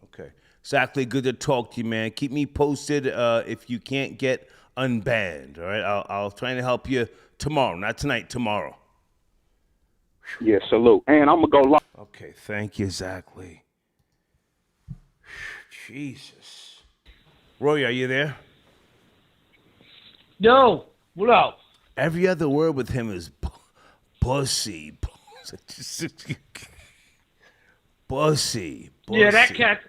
Okay. Exactly. Good to talk to you, man. Keep me posted if you can't get unbanned. All right. I'll try to help you tomorrow, not tonight. Tomorrow. Yeah. Salute. And I'm gonna go live. Okay. Thank you, Zach Lee. Jesus. Roy, are you there? Yo, what up? Every other word with him is pussy. Pussy. Yeah, that cat.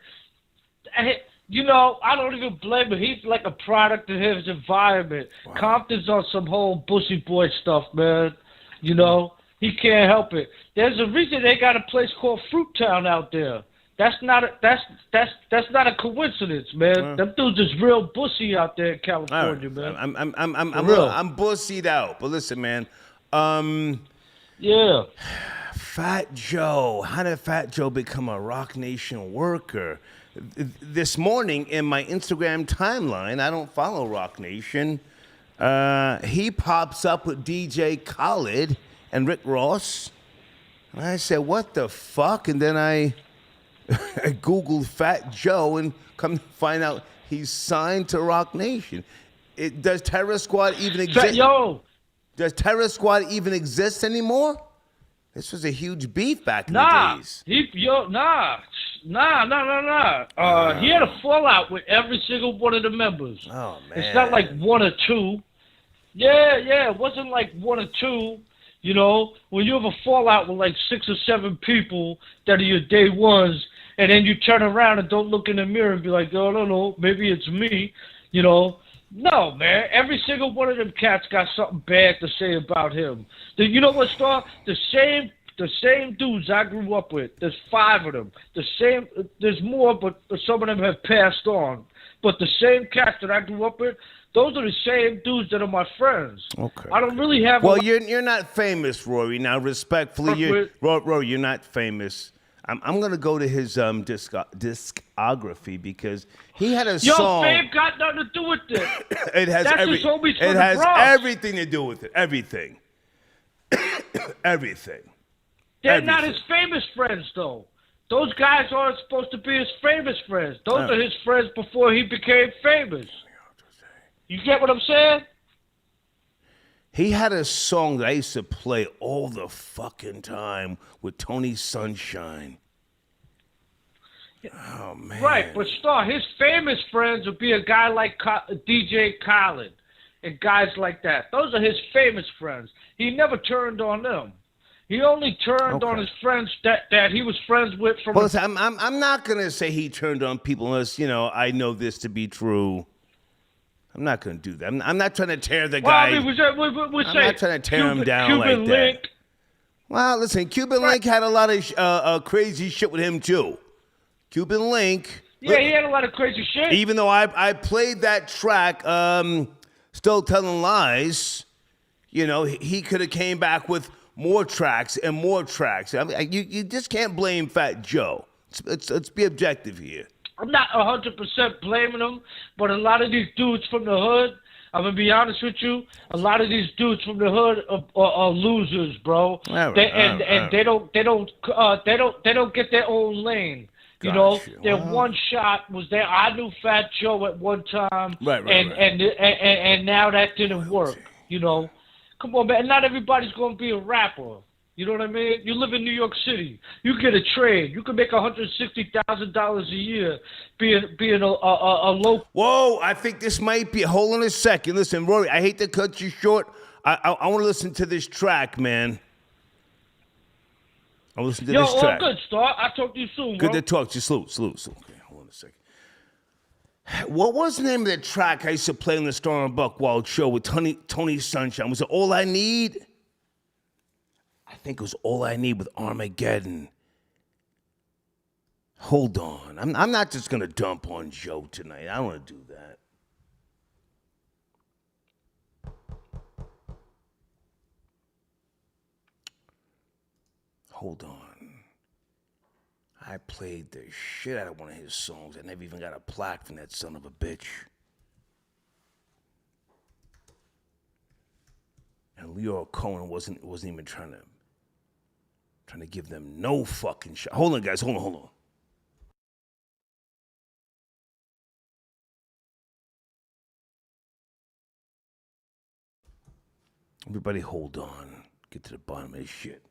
You know, I don't even blame him. He's like a product of his environment. Wow. Compton's on some whole bussy boy stuff, man. You know, he can't help it. There's a reason they got a place called Fruit Town out there. That's not a coincidence, man. Them dudes is real bussy out there in California, man. I'm bussied out. But listen, man. Yeah. Fat Joe. How did Fat Joe become a Rock Nation worker? This morning in my Instagram timeline, I don't follow Rock Nation. He pops up with DJ Khaled and Rick Ross. And I said, what the fuck? And then I Googled Fat Joe and come to find out he's signed to Rock Nation. Does Terror Squad even exist? Does Terror Squad even exist anymore? This was a huge beef back in the days. Nah. He had a fallout with every single one of the members. Oh, man. It's not like one or two. Yeah, it wasn't like one or two. You know, when you have a fallout with like 6 or 7 people that are your day ones, and then you turn around and don't look in the mirror and be like, oh, no, maybe it's me, you know. No, man. Every single one of them cats got something bad to say about him. You know what, Star? The same dudes I grew up with. There's 5 of them. There's more, but some of them have passed on. But the same cats that I grew up with, those are the same dudes that are my friends. Okay. I don't really have. Well, you're not famous, Rory. Now, respectfully, Rory, you're not famous. I'm gonna go to his discography because he had a song. Yo, fame got nothing to do with this. It has everything to do with it. Everything. They're not his famous friends, though. Those guys aren't supposed to be his famous friends. Those are his friends before he became famous. You get what I'm saying? He had a song that I used to play all the fucking time with Tony Sunshine. Oh, man. Right, but Star, his famous friends would be a guy like DJ Khaled and guys like that. Those are his famous friends. He never turned on them. He only turned on his friends that he was friends with from. Well, listen, I'm not gonna say he turned on people unless I know this to be true. I'm not gonna do that. I'm not trying to tear the guy. I mean, I'm not trying to tear him down Cuban like Link. that. Well, listen, Cuban Link had a lot of crazy shit with him too. Cuban Link. Yeah, he had a lot of crazy shit. Even though I played that track, Still Telling Lies, he could have came back with more tracks and more tracks. I mean, you just can't blame Fat Joe. Let's be objective here. I'm not 100% blaming him, but a lot of these dudes from the hood, I'm gonna be honest with you, a lot of these dudes from the hood are losers, bro. They don't get their own lane. Their one shot was there. I knew Fat Joe at one time, and now that didn't work. Come on, man. Not everybody's gonna be a rapper. You know what I mean? You live in New York City. You get a trade. You can make $160,000 a year being a local. Whoa! I think this might be. Hold on a second. Listen, Rory. I hate to cut you short. I want to listen to this track, man. I'll listen to Yo, this all track. good, Star. I'll talk to you soon, Good bro. to talk to you. Salute. Okay, hold on a second. What was the name of that track I used to play on the Star and Buckwild show with Tony Sunshine? Was it All I Need? I think it was All I Need with Armageddon. Hold on. I'm not just going to dump on Joe tonight. I don't want to do that. Hold on. I played the shit out of one of his songs. I never even got a plaque from that son of a bitch. And Leo Cohen wasn't even trying to give them no fucking shot. Hold on, guys. Hold on. Everybody hold on. Get to the bottom of this shit.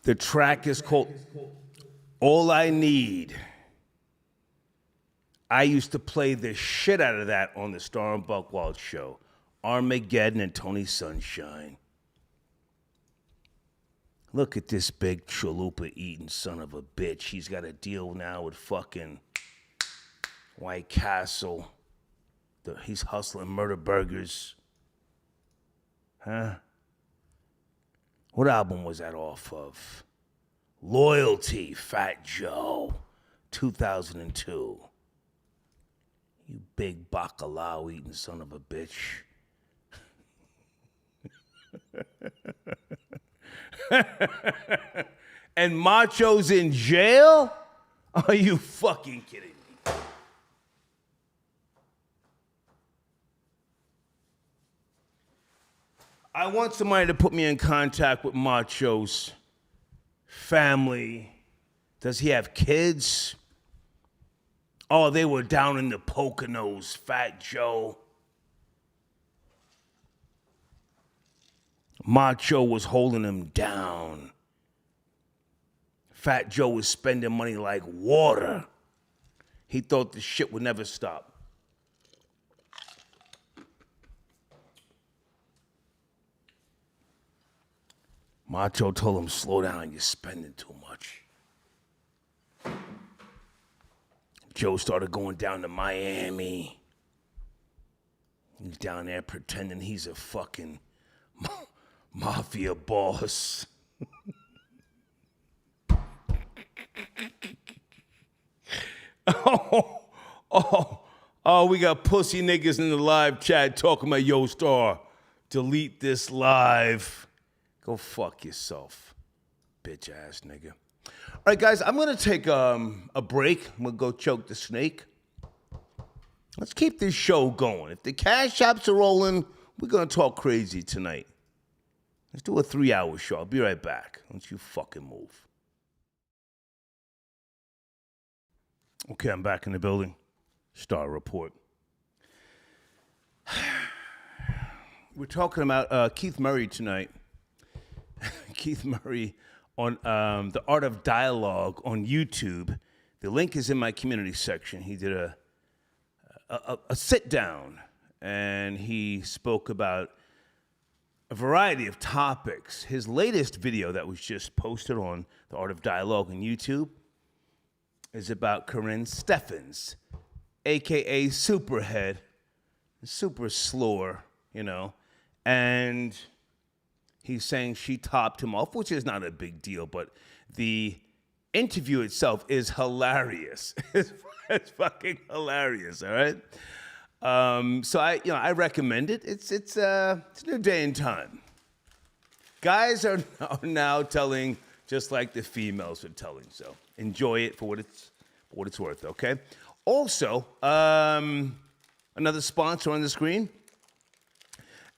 The track is called All I Need. I used to play the shit out of that on the Star and Buckwild show. Armageddon and Tony Sunshine. Look at this big chalupa eating son of a bitch. He's got a deal now with fucking White Castle. He's hustling murder burgers. Huh? What album was that off of? Loyalty, Fat Joe, 2002. You big bacalao eating son of a bitch. And Macho's in jail? Are you fucking kidding me? I want somebody to put me in contact with Macho's family. Does he have kids? Oh, they were down in the Poconos, Fat Joe. Macho was holding him down. Fat Joe was spending money like water. He thought the shit would never stop. Macho told him, slow down, you're spending too much. Joe started going down to Miami. He's down there pretending he's a fucking mafia boss. Oh, we got pussy niggas in the live chat talking about Yo Star. Delete this live. Go fuck yourself, bitch ass nigga. All right, guys, I'm gonna take a break. I'm gonna go choke the snake. Let's keep this show going. If the cash apps are rolling, we're gonna talk crazy tonight. Let's do a 3-hour show. I'll be right back. Don't you fucking move. Okay, I'm back in the building. Star Report. We're talking about Keith Murray tonight. Keith Murray on The Art of Dialogue on YouTube. The link is in my community section. He did a sit down, and he spoke about a variety of topics. His latest video that was just posted on The Art of Dialogue on YouTube is about Karrine Steffans, a.k.a. Superhead, super slore, you know, and he's saying she topped him off, which is not a big deal, but the interview itself is hilarious. It's fucking hilarious, all right? So I recommend it. It's a new day and time. Guys are now telling just like the females are telling. So enjoy it for what it's worth. Okay. Also, another sponsor on the screen.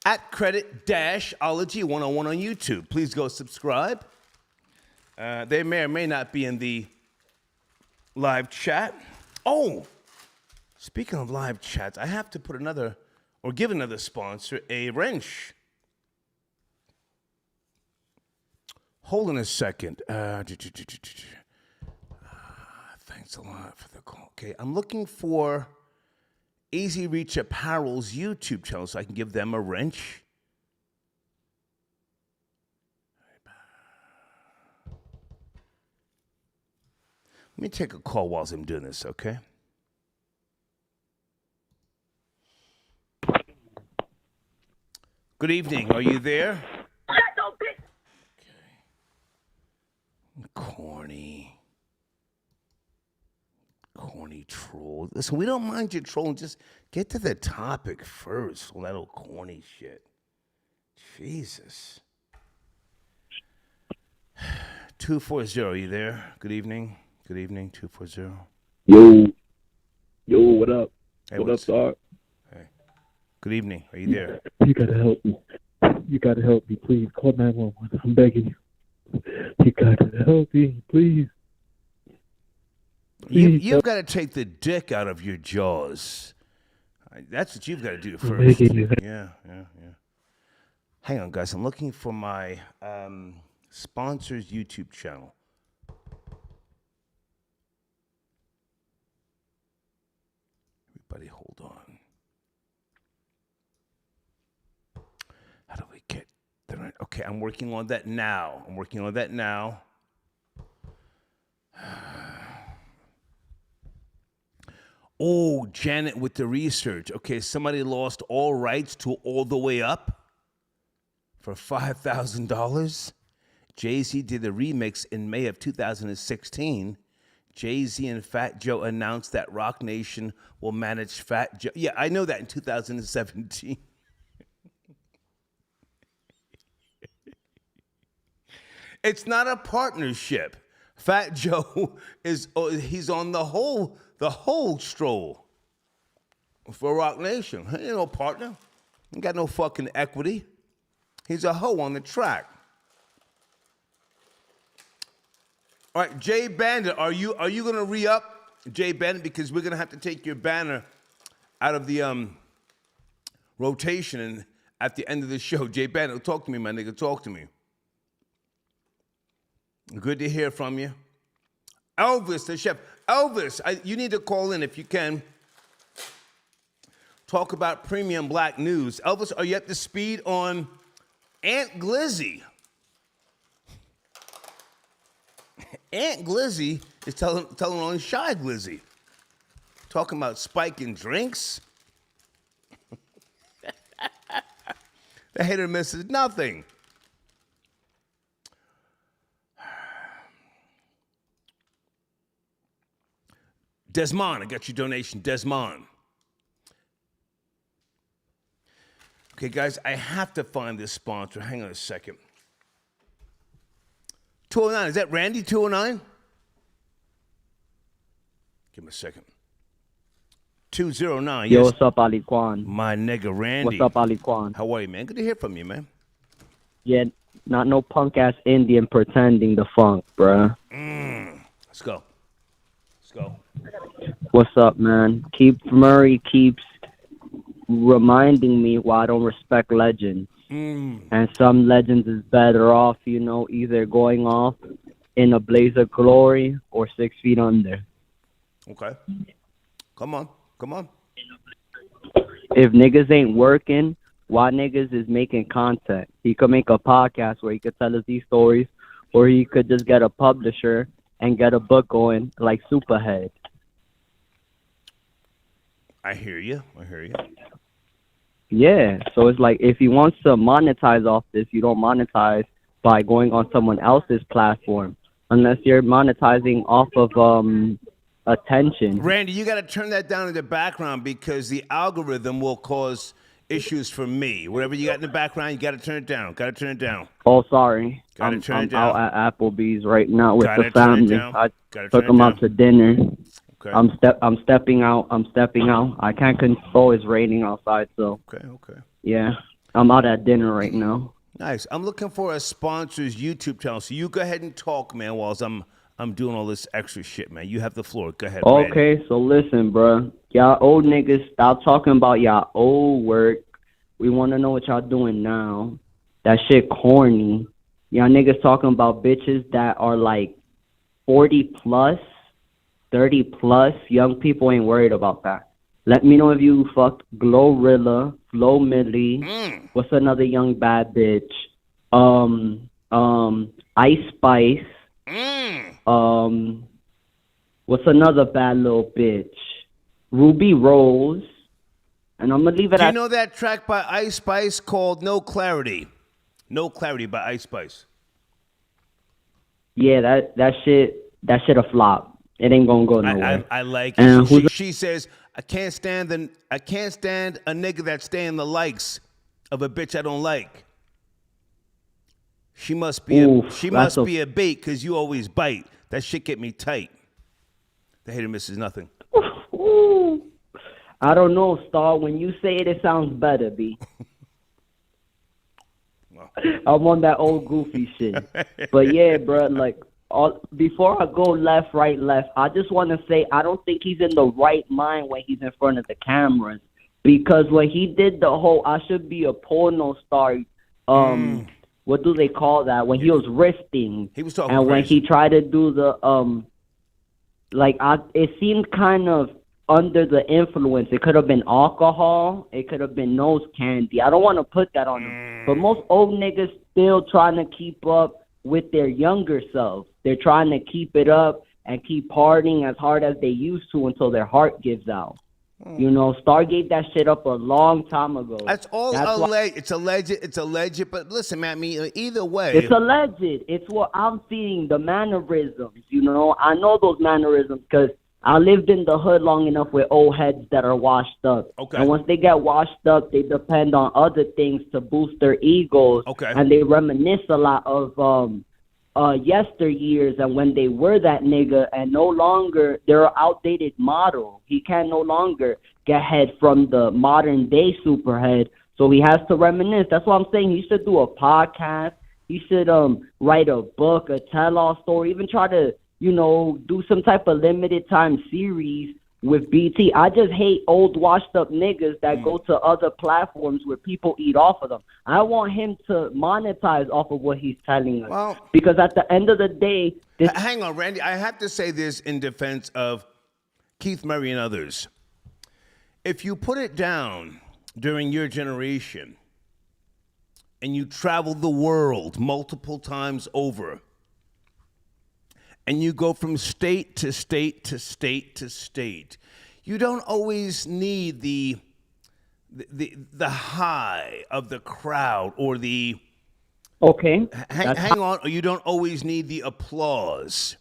At Credit-Ology 101 on YouTube. Please go subscribe. They may or may not be in the live chat. Oh, speaking of live chats, I have to put give another sponsor a wrench Hold on a second. Thanks a lot for the call. Okay, I'm looking for Easy Reach Apparel's YouTube channel so I can give them a wrench. Let me take a call while I'm doing this, okay? Good evening. Are you there? Okay. Corny troll. Listen, we don't mind you trolling. Just get to the topic first. All that old corny shit. Jesus. 240, are you there? Good evening. Good evening, 240. Yo, what up? Hey, what up, dog? Hey. Good evening. Are you there? You gotta help me. You gotta help me, please. Call 911. I'm begging you. You gotta help me, please. You've got to take the dick out of your jaws. That's what you've got to do first. Yeah. Hang on, guys. I'm looking for my sponsor's YouTube channel. Everybody hold on. How do we get the right? Okay, I'm working on that now. Oh, Janet with the research. Okay, somebody lost all rights to All the Way Up for $5,000. Jay-Z did a remix in May of 2016. Jay-Z and Fat Joe announced that Rock Nation will manage Fat Joe. Yeah, I know that in 2017. It's not a partnership. Fat Joe he's on the whole stroll for Rock Nation. He ain't no partner. He got no fucking equity. He's a hoe on the track. All right, Jay Bandit, are you gonna re-up, Jay Bandit? Because we're gonna have to take your banner out of the rotation and at the end of the show. Jay Bandit, talk to me, my nigga. Talk to me. Good to hear from you. Elvis, the chef. Elvis, you need to call in if you can. Talk about premium black news. Elvis, are you up to speed on Aunt Glizzy? Aunt Glizzy is telling on Shy Glizzy. Talking about spiking drinks. The hater misses nothing. Desmond, I got your donation. Desmond. Okay, guys, I have to find this sponsor. Hang on a second. 209, is that Randy 209? Give me a second. 209, Yo, yes. what's up, Ali Kwan? My nigga Randy. What's up, Ali Kwan? How are you, man? Good to hear from you, man. Yeah, not no punk-ass Indian pretending the funk, bruh. Let's go. What's up, man? Murray keeps reminding me why I don't respect legends. And some legends is better off, either going off in a blaze of glory or 6 feet under. Okay. Come on. If niggas ain't working, why niggas is making content? He could make a podcast where he could tell us these stories, or he could just get a publisher and get a book going like Superhead. I hear you. Yeah, so it's like if he wants to monetize off this, you don't monetize by going on someone else's platform unless you're monetizing off of attention. Randy, you got to turn that down in the background because the algorithm will cause issues for me. Whatever you got in the background, you got to turn it down. Oh, sorry. Gotta turn it I'm down. out at Applebee's right now with Gotta the turn it family. down. I Gotta took turn it him out down. to dinner. Okay. I'm stepping out. I can't control. It's raining outside, so Okay. yeah, I'm out at dinner right now. Nice. I'm looking for a sponsor's YouTube channel, so you go ahead and talk, man, whilst I'm doing all this extra shit, man. You have the floor. Go ahead, Randy. Okay, so listen, bro. Y'all old niggas, stop talking about y'all old work. We want to know what y'all doing now. That shit corny. Y'all niggas talking about bitches that are like 40 plus, 30 plus. Young people ain't worried about that. Let me know if you fucked Glorilla, Flo Milli. What's another young bad bitch? Ice Spice. What's another bad little bitch? Ruby Rose. And I'm gonna leave it Do you at. know that track by Ice Spice called No Clarity? No Clarity by Ice Spice. Yeah, that shit a flop. It ain't gonna go nowhere. I like and it. She says, I can't stand a nigga that's staying the likes of a bitch I don't like. She must be a bait because you always bite. That shit get me tight. The hater misses nothing. I don't know, Star. When you say it, it sounds better, B. I'm on that old goofy shit. But yeah, bro, like, before I go left, right, left, I just want to say I don't think he's in the right mind when he's in front of the cameras. Because when he did the whole I should be a porno star, what do they call that? When he was wristing. He was talking And when crazy. he tried to do the, it seemed kind of under the influence. It could have been alcohol. It could have been nose candy. I don't want to put that on him. But most old niggas still trying to keep up with their younger selves. They're trying to keep it up and keep partying as hard as they used to until their heart gives out. You know, Star gave that shit up a long time ago. That's all alleged. It's alleged. But listen, man, I mean, either way. It's alleged. It's what I'm seeing, the mannerisms. You know, I know those mannerisms because I lived in the hood long enough with old heads that are washed up. Okay. And once they get washed up, they depend on other things to boost their egos. Okay. And they reminisce a lot of yesteryears and when they were that nigga, and no longer they're an outdated model. He can no longer get head from the modern day superhead, so he has to reminisce. That's what I'm saying. He should do a podcast. He should write a book, a tell-all story, even try to, you know, do some type of limited time series with BT. I just hate old washed up niggas that go to other platforms where people eat off of them. I want him to monetize off of what he's telling us. Well, because at the end of the day, hang on, Randy. I have to say this in defense of Keith Murray and others. If you put it down during your generation and you travel the world multiple times over, and you go from state to state to state to state, you don't always need the high of the crowd or the hang on, or you don't always need the applause.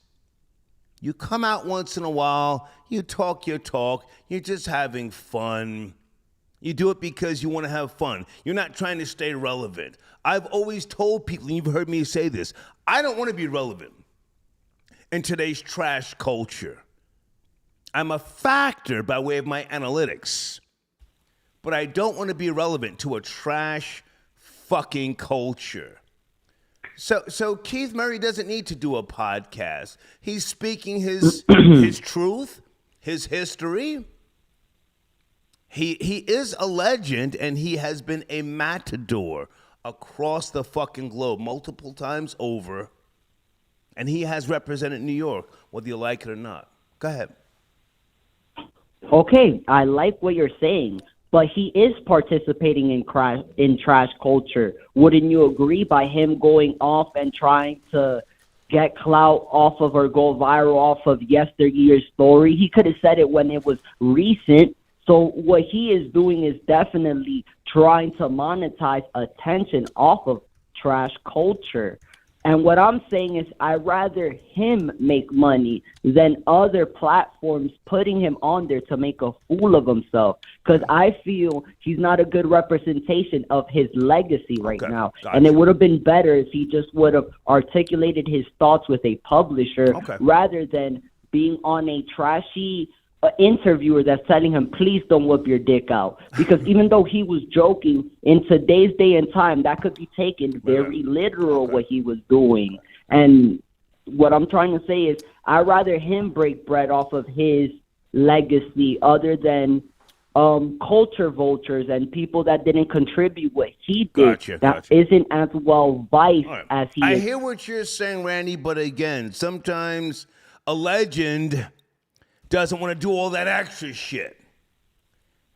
You come out once in a while, you talk your talk, you're just having fun. You do it because you want to have fun. You're not trying to stay relevant. I've always told people, and you've heard me say this, I don't want to be relevant in today's trash culture. I'm a factor by way of my analytics, but I don't want to be relevant to a trash fucking culture. So Keith Murray doesn't need to do a podcast. He's speaking his truth, his history. He is a legend, and he has been a matador across the fucking globe multiple times over. And he has represented New York, whether you like it or not. Go ahead. Okay, I like what you're saying, but he is participating in trash culture. Wouldn't you agree? By him going off and trying to get clout off of or go viral off of yesteryear's story, he could have said it when it was recent. So what he is doing is definitely trying to monetize attention off of trash culture. And what I'm saying is I'd rather him make money than other platforms putting him on there to make a fool of himself. Because I feel he's not a good representation of his legacy right now. Gotcha. And it would have been better if he just would have articulated his thoughts with a publisher rather than being on a trashy interviewer that's telling him, please don't whip your dick out. Because even though he was joking, in today's day and time, that could be taken very literal what he was doing. And what I'm trying to say is I'd rather him break bread off of his legacy other than culture vultures and people that didn't contribute what he did. Gotcha. Isn't as well viced as he I is. hear what you're saying, Randy, but again, sometimes a legend doesn't want to do all that extra shit.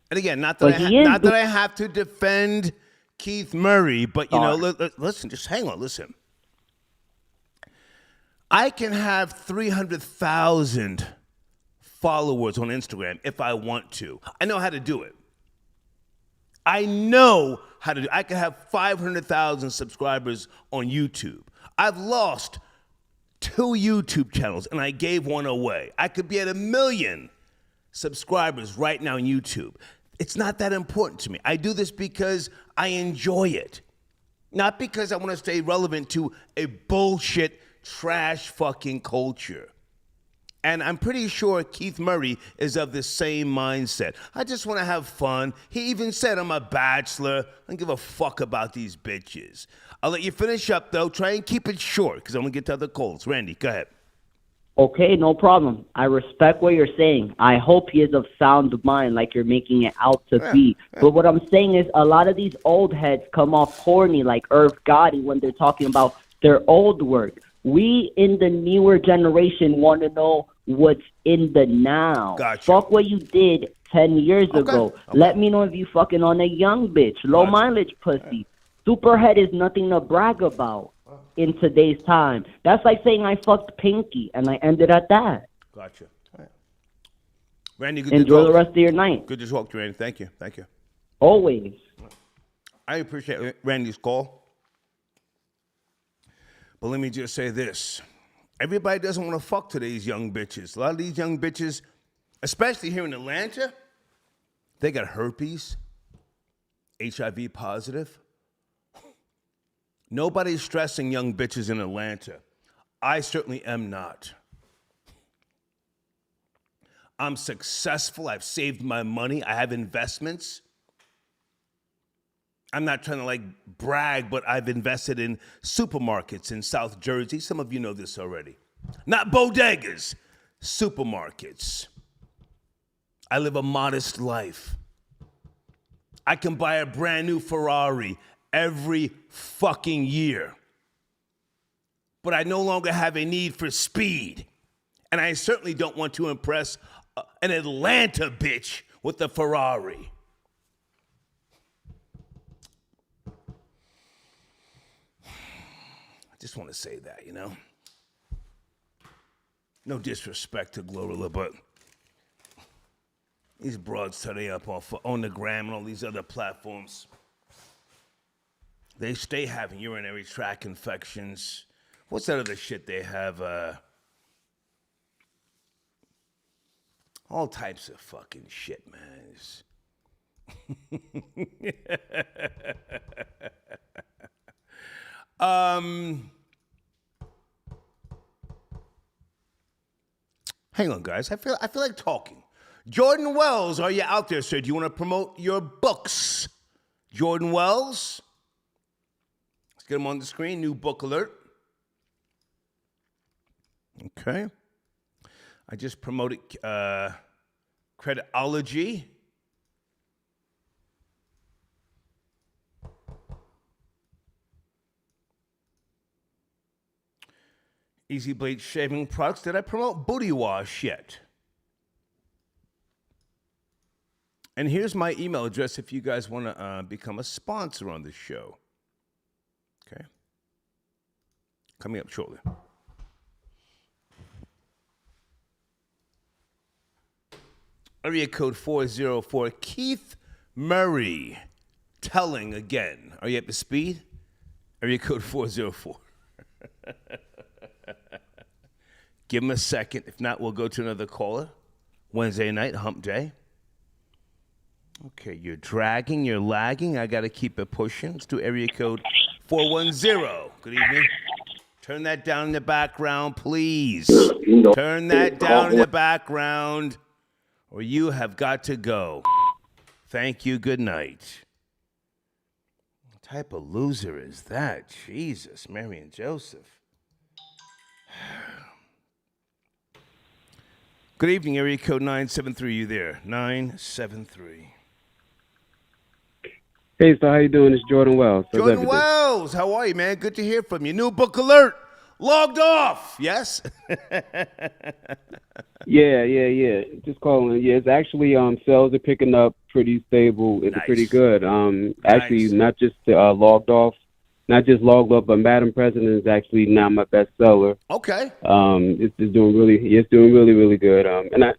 And again, not that I have to defend Keith Murray, but you know, listen, just hang on, listen. I can have 300,000 followers on Instagram if I want to. I know how to do it. I can have 500,000 subscribers on YouTube. I've lost 2 YouTube channels and I gave one away. I could be at 1 million subscribers right now on YouTube. It's not that important to me. I do this because I enjoy it. Not because I want to stay relevant to a bullshit, trash fucking culture. And I'm pretty sure Keith Murray is of the same mindset. I just want to have fun. He even said, I'm a bachelor. I don't give a fuck about these bitches. I'll let you finish up, though. Try and keep it short, because I'm going to get to other calls. Randy, go ahead. Okay, no problem. I respect what you're saying. I hope he is of sound mind like you're making it out to be. But what I'm saying is a lot of these old heads come off corny like Irv Gotti when they're talking about their old work. We in the newer generation want to know what's in the now. Gotcha. Fuck what you did 10 years ago. Okay. Let me know if you fucking on a young bitch. Low mileage pussy. Superhead is nothing to brag about in today's time. That's like saying I fucked Pinky and I ended at that. Gotcha. All right. Randy, good Enjoy to talk. the rest of your night. Good to talk to you, Randy. Thank you. Thank you. Always. I appreciate Randy's call. But let me just say this. Everybody doesn't want to fuck today's young bitches. A lot of these young bitches, especially here in Atlanta, they got herpes, HIV positive. Nobody's stressing young bitches in Atlanta. I certainly am not. I'm successful. I've saved my money. I have investments. I'm not trying to brag, but I've invested in supermarkets in South Jersey. Some of you know this already. Not bodegas, supermarkets. I live a modest life. I can buy a brand new Ferrari every fucking year. But I no longer have a need for speed. And I certainly don't want to impress an Atlanta bitch with a Ferrari. Just want to say that, you know. No disrespect to Glorilla, but these broads today up on the gram and all these other platforms, they stay having urinary tract infections. What's that other shit they have? All types of fucking shit, man. Hang on, guys. I feel like talking. Jordan Wells, are you out there, sir? Do you want to promote your books? Jordan Wells? Let's get him on the screen. New book alert. Okay. I just promoted Creditology. Easy Blade Shaving Products. Did I promote Booty Wash yet? And here's my email address if you guys want to become a sponsor on the show. Okay. Coming up shortly. Area code 404. Keith Murray. Telling again. Are you up to speed? Area code 404. Give him a second. If not, we'll go to another caller. Wednesday night, hump day. Okay, you're dragging, you're lagging. I got to keep it pushing. Let's do area code 410. Good evening. Turn that down in the background, please. Turn that down in the background, or you have got to go. Thank you. Good night. What type of loser is that? Jesus, Mary and Joseph. Good evening, area code 973. You there? 973. Hey, so how you doing? It's Jordan Wells. How's Jordan everything? Wells, how are you, man? Good to hear from you. New book alert. Logged off. Yes? Yeah. Just calling. Yeah, it's actually sales are picking up pretty stable. It's pretty good. Actually, not just logged off, but Madam President is actually now my bestseller. Okay. It's doing really good. And I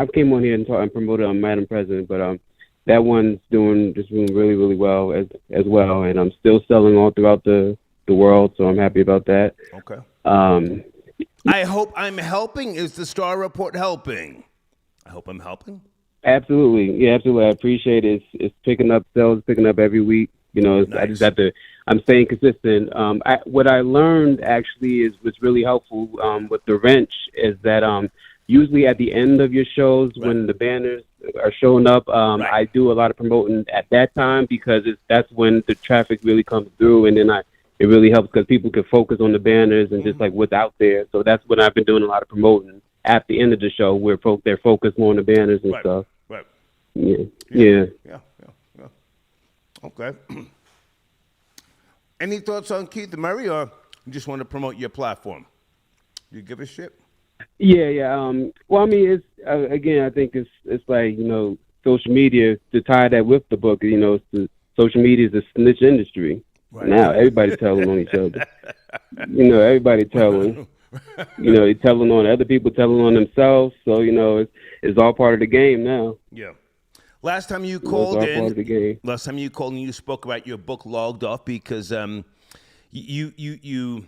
came on here and promoted Madam President, but that one's doing really well as well, and I'm still selling all throughout the world, so I'm happy about that. Okay. I hope I'm helping. Is the Star Report helping? I hope I'm helping. Absolutely. Yeah, absolutely. I appreciate it. It's picking up, sales picking up every week. You know, I just have to, I'm staying consistent. What I learned actually was really helpful with the wrench is that usually at the end of your shows when the banners are showing up, I do a lot of promoting at that time because that's when the traffic really comes through, and then it really helps because people can focus on the banners and just like what's out there. So that's what I've been doing a lot of promoting at the end of the show where they're focused more on the banners and stuff. Right. Yeah. Okay. Any thoughts on Keith Murray, or you just want to promote your platform? You give a shit? Yeah. Well, I mean, it's again, I think it's like, you know, social media, to tie that with the book, you know, social media is a snitch industry. Right. Now everybody's telling on each other. You know, everybody telling. You know, they're telling on other people, telling on themselves. So, you know, it's all part of the game now. Yeah. Last time you called in, part of the game. Last time you called and you spoke about your book Logged Off because you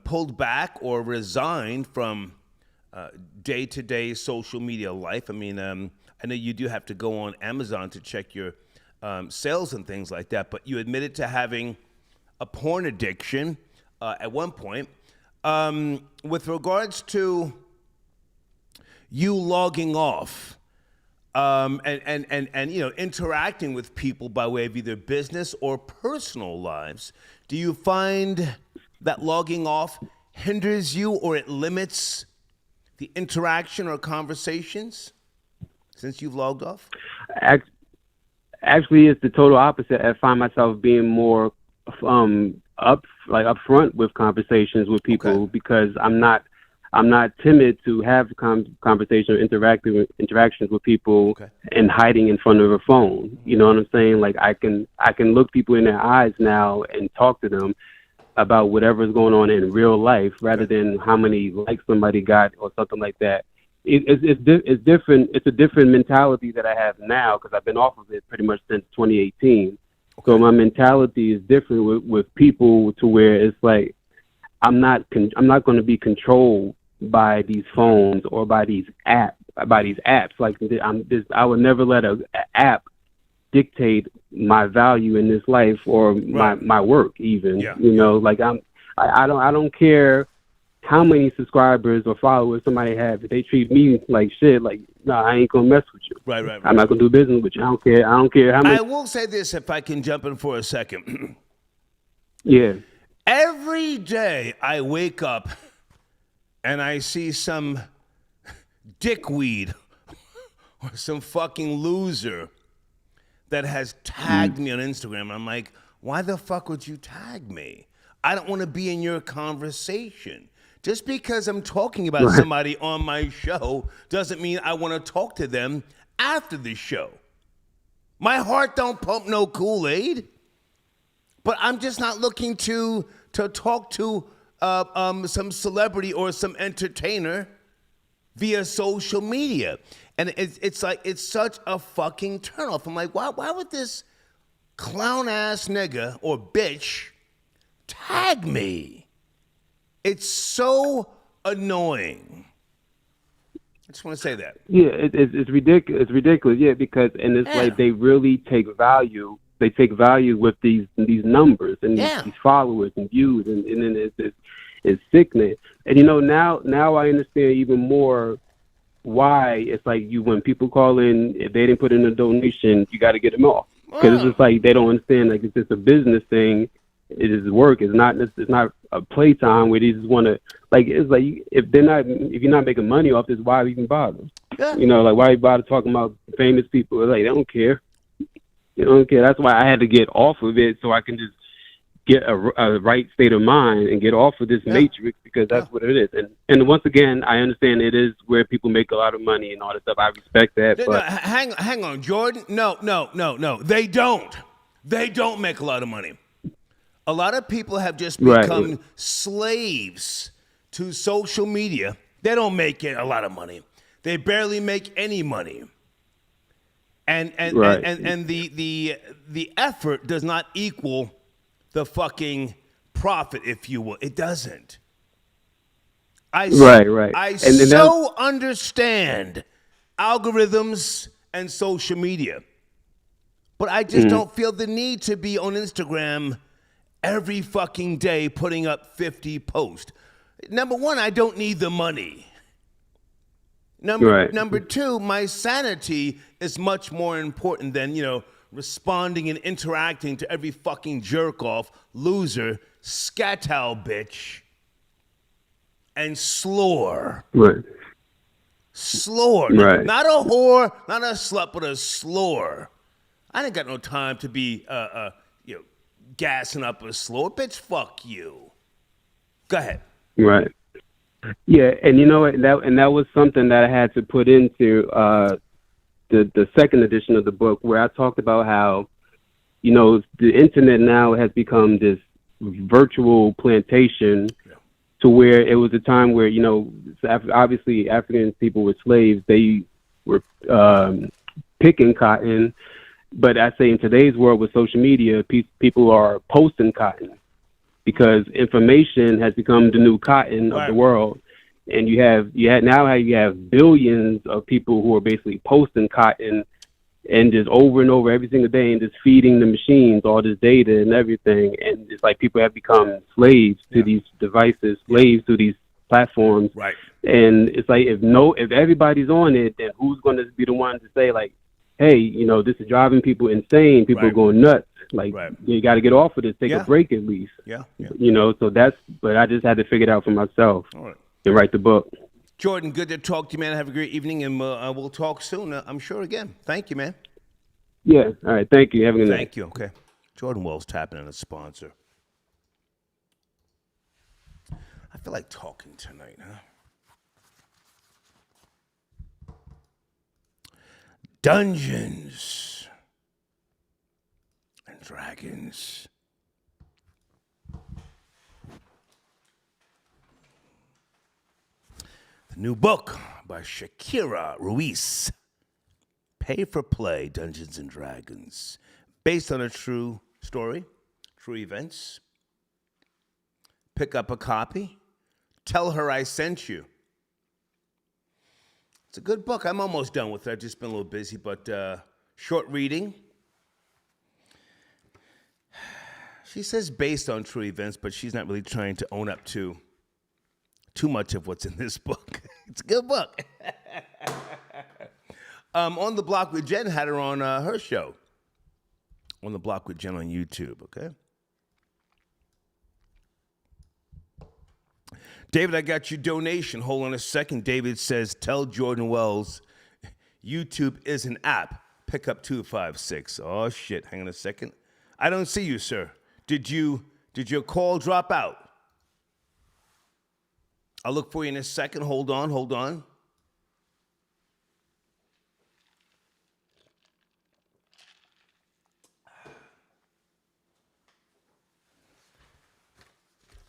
pulled back or resigned from day-to-day social media life. I mean, I know you do have to go on Amazon to check your sales and things like that, but you admitted to having a porn addiction at one point. With regards to you logging off and you know, interacting with people by way of either business or personal lives, do you find that logging off hinders you or it limits the interaction or conversations since you've logged off? Actually, it's the total opposite. I find myself being more upfront with conversations with people because I'm not timid to have conversation or interactions with people and hiding in front of a phone. You know what I'm saying? Like I can look people in their eyes now and talk to them about whatever's going on in real life rather than how many likes somebody got or something like that. It's different. It's a different mentality that I have now because I've been off of it pretty much since 2018. So my mentality is different with people to where it's like I'm not going to be controlled by these phones or by these apps. Like I would never let an app dictate my value in this life or my work even. You know, like I don't care how many subscribers or followers somebody have. If they treat me like shit, like, nah, I ain't gonna mess with you. Right. I'm not gonna do business with you. I don't care how many. I will say this, if I can jump in for a second. Yeah. Every day I wake up and I see some dickweed or some fucking loser that has tagged me on Instagram. I'm like, why the fuck would you tag me? I don't want to be in your conversation. Just because I'm talking about somebody on my show doesn't mean I want to talk to them after the show. My heart don't pump no Kool-Aid, but I'm just not looking to talk to some celebrity or some entertainer via social media. And it's like, it's such a fucking turnoff. I'm like, why would this clown-ass nigga or bitch tag me? It's so annoying. I just want to say that. Yeah, it's ridiculous. It's ridiculous. Yeah, because and it's like they really take value. They take value with these numbers and these followers and views, and then it's sickening. And you know, now I understand even more why it's like when people call in, if they didn't put in a donation, you got to get them off because it's just like they don't understand. Like it's just a business thing. It is work. It's not a playtime where they just want to, like, it's like if you're not making money off this, why even bother? Yeah. You know, like, why you bother talking about famous people? Like, they don't care. They don't care. That's why I had to get off of it so I can just get a right state of mind and get off of this matrix, because that's what it is. And once again, I understand it is where people make a lot of money and all that stuff. I respect that. No, but hang on, Jordan. No. They don't. They don't make a lot of money. A lot of people have just become slaves to social media. They don't make a lot of money. They barely make any money. And the effort does not equal the fucking profit, if you will. It doesn't. I so understand algorithms and social media, but I just don't feel the need to be on Instagram every fucking day putting up 50 posts. Number one, I don't need the money. Number two, my sanity is much more important than, responding and interacting to every fucking jerk-off, loser, scatal bitch, and slore. Right. Slore. Right. Not a whore, not a slut, but a slore. I ain't got no time to be, gassing up a slore. Bitch, fuck you. Go ahead. Right. Yeah, and you know what? That was something that I had to put into the second edition of the book, where I talked about how, the internet now has become this virtual plantation, to where it was a time where, obviously African people were slaves. They were picking cotton. But I say in today's world with social media, people are posting cotton, because information has become the new cotton of the world. And you have billions of people who are basically posting cotton and just over and over every single day and just feeding the machines all this data and everything. And it's like people have become slaves to these devices, slaves to these platforms. Right. And it's like, if everybody's on it, then who's going to be the one to say, like, hey, this is driving people insane. People are going nuts. Like, you got to get off of this. Take a break at least. Yeah. But I just had to figure it out for myself. All right. And write the book. Jordan, good to talk to you, man. Have a great evening, and we'll talk soon, I'm sure, again. Thank you, man. Yeah. All right. Thank you. Have a good night. Thank you. Okay. Jordan Wells tapping in a sponsor. I feel like talking tonight, huh? Dungeons and Dragons. The new book by Shakira Ruiz. Pay for Play, Dungeons and Dragons. Based on a true story, true events. Pick up a copy. Tell her I sent you. It's a good book. I'm almost done with it. I've just been a little busy, but short reading. She says based on true events, but she's not really trying to own up to too much of what's in this book. It's a good book. On the Block with Jen had her on her show. On the Block with Jen on YouTube, okay? David, I got your donation. Hold on a second. David says, tell Jordan Wells, YouTube is an app. Pick up 256. Oh, shit. Hang on a second. I don't see you, sir. Did your call drop out? I'll look for you in a second. Hold on.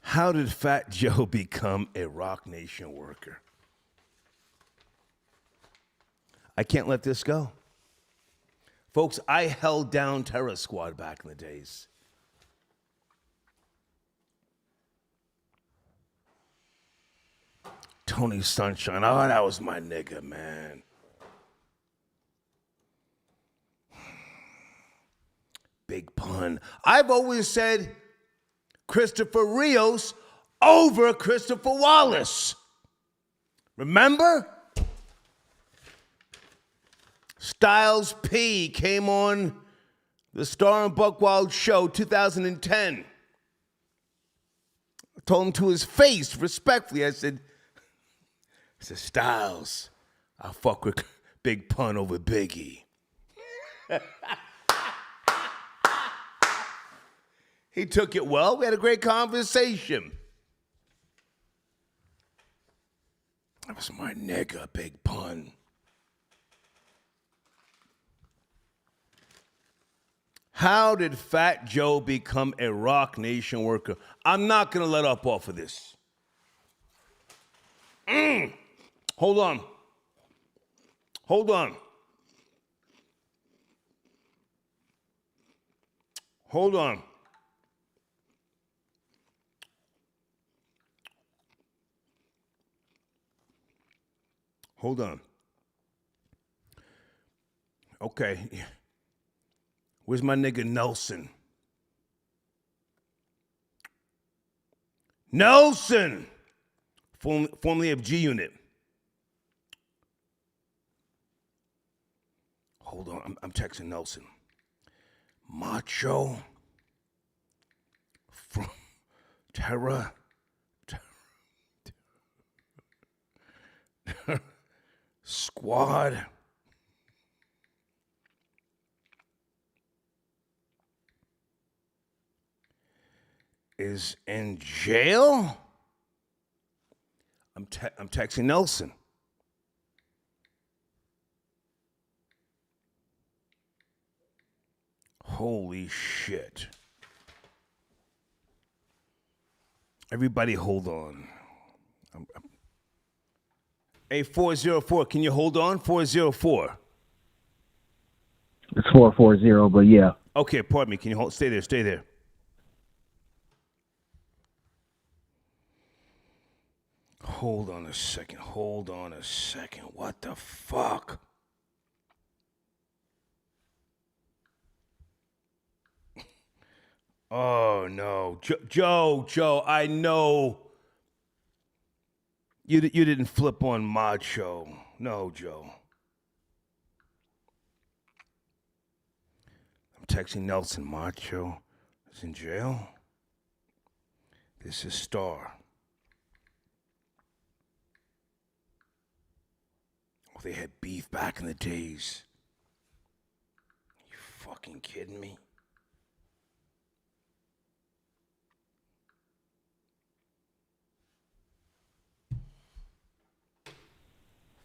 How did Fat Joe become a Rock Nation worker? I can't let this go. Folks, I held down Terror Squad back in the days. Tony Sunshine. Oh, that was my nigga, man. Big pun. I've always said Christopher Rios over Christopher Wallace. Remember? Styles P came on the Star and Buckwild show 2010. told him to his face, respectfully. I said, Styles, I'll fuck with Big Pun over Biggie. He took it well. We had a great conversation. That was my nigga, Big Pun. How did Fat Joe become a Rock Nation worker? I'm not going to let up off of this. Hold on. Hold on. Hold on. Hold on. Okay. Where's my nigga Nelson? Nelson! Formerly of G Unit. Hold on, I'm texting Nelson. Macho from Terra. Squad. Is in jail? I'm texting Nelson. Holy shit. Everybody hold on. Hey, 404, can you hold on? 404. It's 440, but yeah. Okay, pardon me. Can you hold? Stay there, stay there. Hold on a second. Hold on a second. What the fuck? Oh, no. Joe, I know you didn't flip on Macho. No, Joe. I'm texting Nelson. Macho is in jail. This is Star. Oh, they had beef back in the days. You fucking kidding me?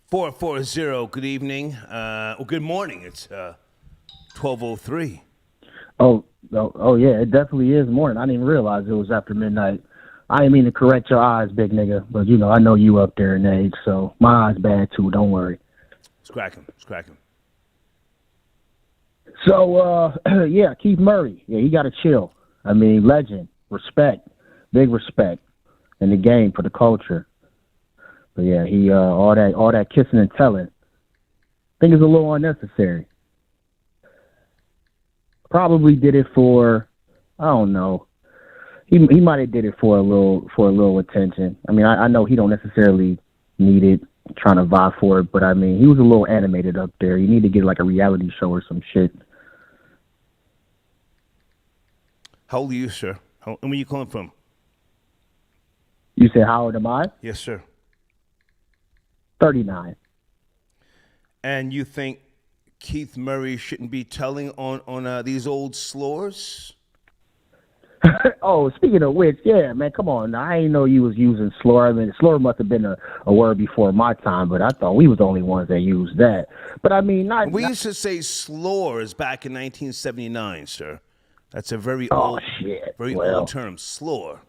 $440. Good evening. Good morning. It's 12:03. Oh, yeah, it definitely is morning. I didn't even realize it was after midnight. I didn't mean to correct your eyes, big nigga, but I know you up there in age, so my eyes bad too. Don't worry. It's cracking. So, yeah, Keith Murray. Yeah, he got to chill. I mean, legend, respect, big respect in the game for the culture. But yeah, he all that kissing and telling, I think it's a little unnecessary. Probably did it for, I don't know. He might have did it for a little attention. I mean, I know he don't necessarily need it, trying to vie for it, but I mean, he was a little animated up there. You need to get like a reality show or some shit. How old are you, sir? And where you calling from? You said, how old am I? Yes, sir. 39. And you think Keith Murray shouldn't be telling on these old slurs? Oh, speaking of which, yeah, man, come on. I ain't know you was using slur. I mean, slur must have been a word before my time, but I thought we was the only ones that used that. But I mean, we used to say slurs back in 1979, sir. That's a very old term, slur.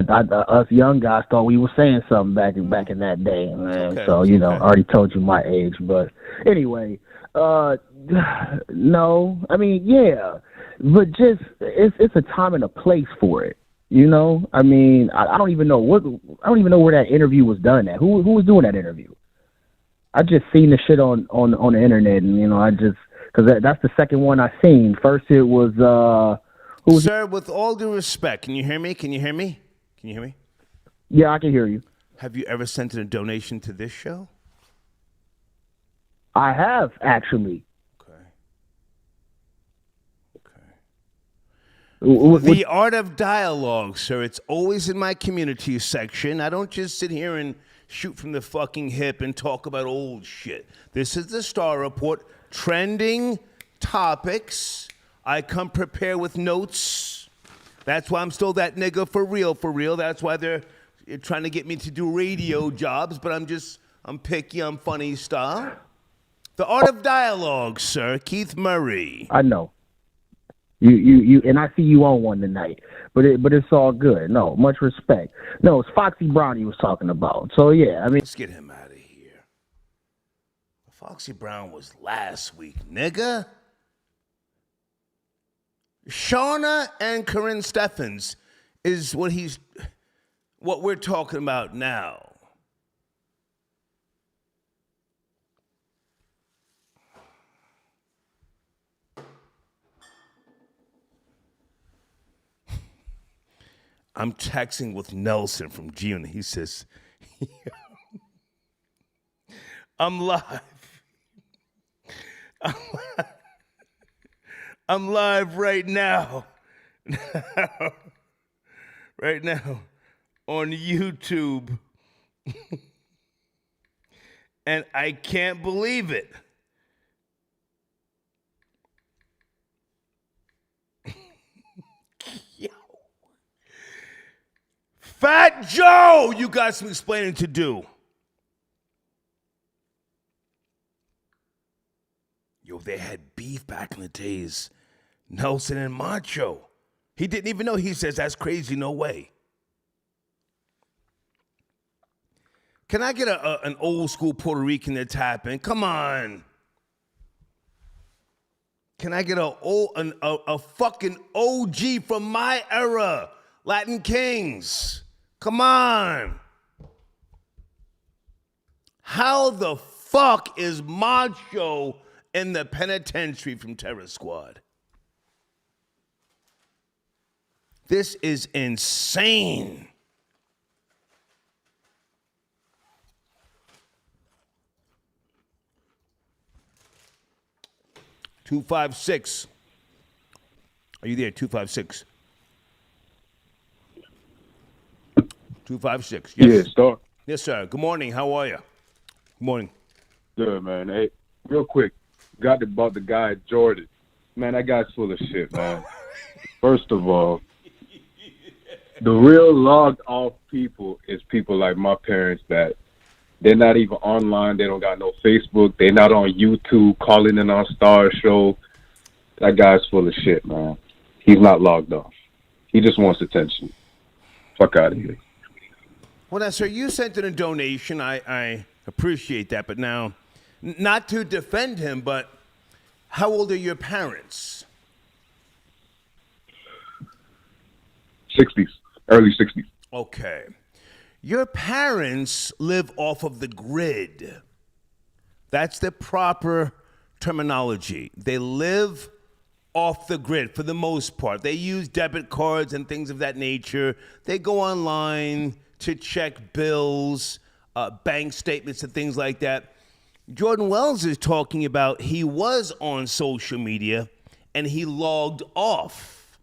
Us young guys thought we were saying something back in that day, man. Okay, So, I already told you my age. But anyway, no. I mean, yeah. But just, it's a time and a place for it. I mean, I don't even know where that interview was done at. Who was doing that interview? I just seen the shit on the internet, and, because that's the second one I seen. First it was, Sir, with all due respect, can you hear me? Can you hear me? Yeah, I can hear you. Have you ever sent in a donation to this show? I have, actually. Okay. The art of dialogue, sir. It's always in my community section. I don't just sit here and shoot from the fucking hip and talk about old shit. This is the Star Report. Trending topics. I come prepared with notes. That's why I'm still that nigga for real, for real. That's why they're trying to get me to do radio jobs, but I'm picky, I'm funny style. The art of dialogue, sir. Keith Murray. I know. You, and I see you on one tonight, but it's all good. No, much respect. No, it's Foxy Brown he was talking about. So yeah, I mean, let's get him out of here. Foxy Brown was last week, nigga. Shawnna and Karrine Steffans is what we're talking about now. I'm texting with Nelson from June. He says, I'm live. I'm live right now. Right now on YouTube. And I can't believe it. Fat Joe, you got some explaining to do. Yo, they had beef back in the days. Nelson and Macho. He didn't even know. He says, that's crazy, no way. Can I get an old school Puerto Rican to tap in? Come on. Can I get a fucking OG from my era? Latin Kings. Come on. How the fuck is Macho in the penitentiary from Terror Squad? This is insane. $256. Are you there? 256. 256. Yes. Yeah, Star. Yes, sir. Good morning. How are you? Good morning. Good, man. Hey, real quick, got about the guy Jordan. Man, that guy's full of shit, man. First of all, the real logged off people is people like my parents that they're not even online. They don't got no Facebook. They're not on YouTube calling in on Star Show. That guy's full of shit, man. He's not logged off. He just wants attention. Fuck out of here. Well, now, sir, you sent in a donation. I appreciate that. But now, not to defend him, but how old are your parents? 60s, early 60s. Okay. Your parents live off of the grid. That's the proper terminology. They live off the grid for the most part. They use debit cards and things of that nature. They go online to check bills, bank statements and things like that. Jordan Wells is talking about he was on social media and he logged off.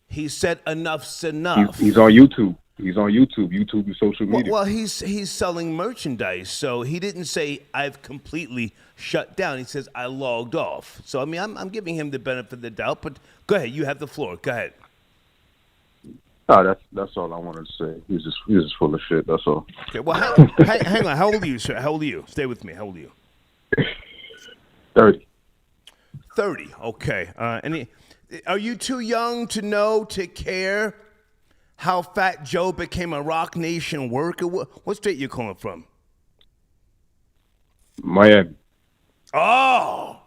He said enough's enough. He's on YouTube. He's on YouTube. YouTube is social media. Well, he's selling merchandise, so he didn't say I've completely shut down. He says I logged off. So I mean, I'm giving him the benefit of the doubt. But go ahead, you have the floor. Go ahead. Oh, that's all I wanted to say. He's just full of shit. That's all. Okay. Well, hang on. How old are you, sir? How old are you? Stay with me. How old are you? 30. 30. Okay. Are you too young to know, to care how Fat Joe became a Rock Nation worker? What state you calling from? Miami. Oh.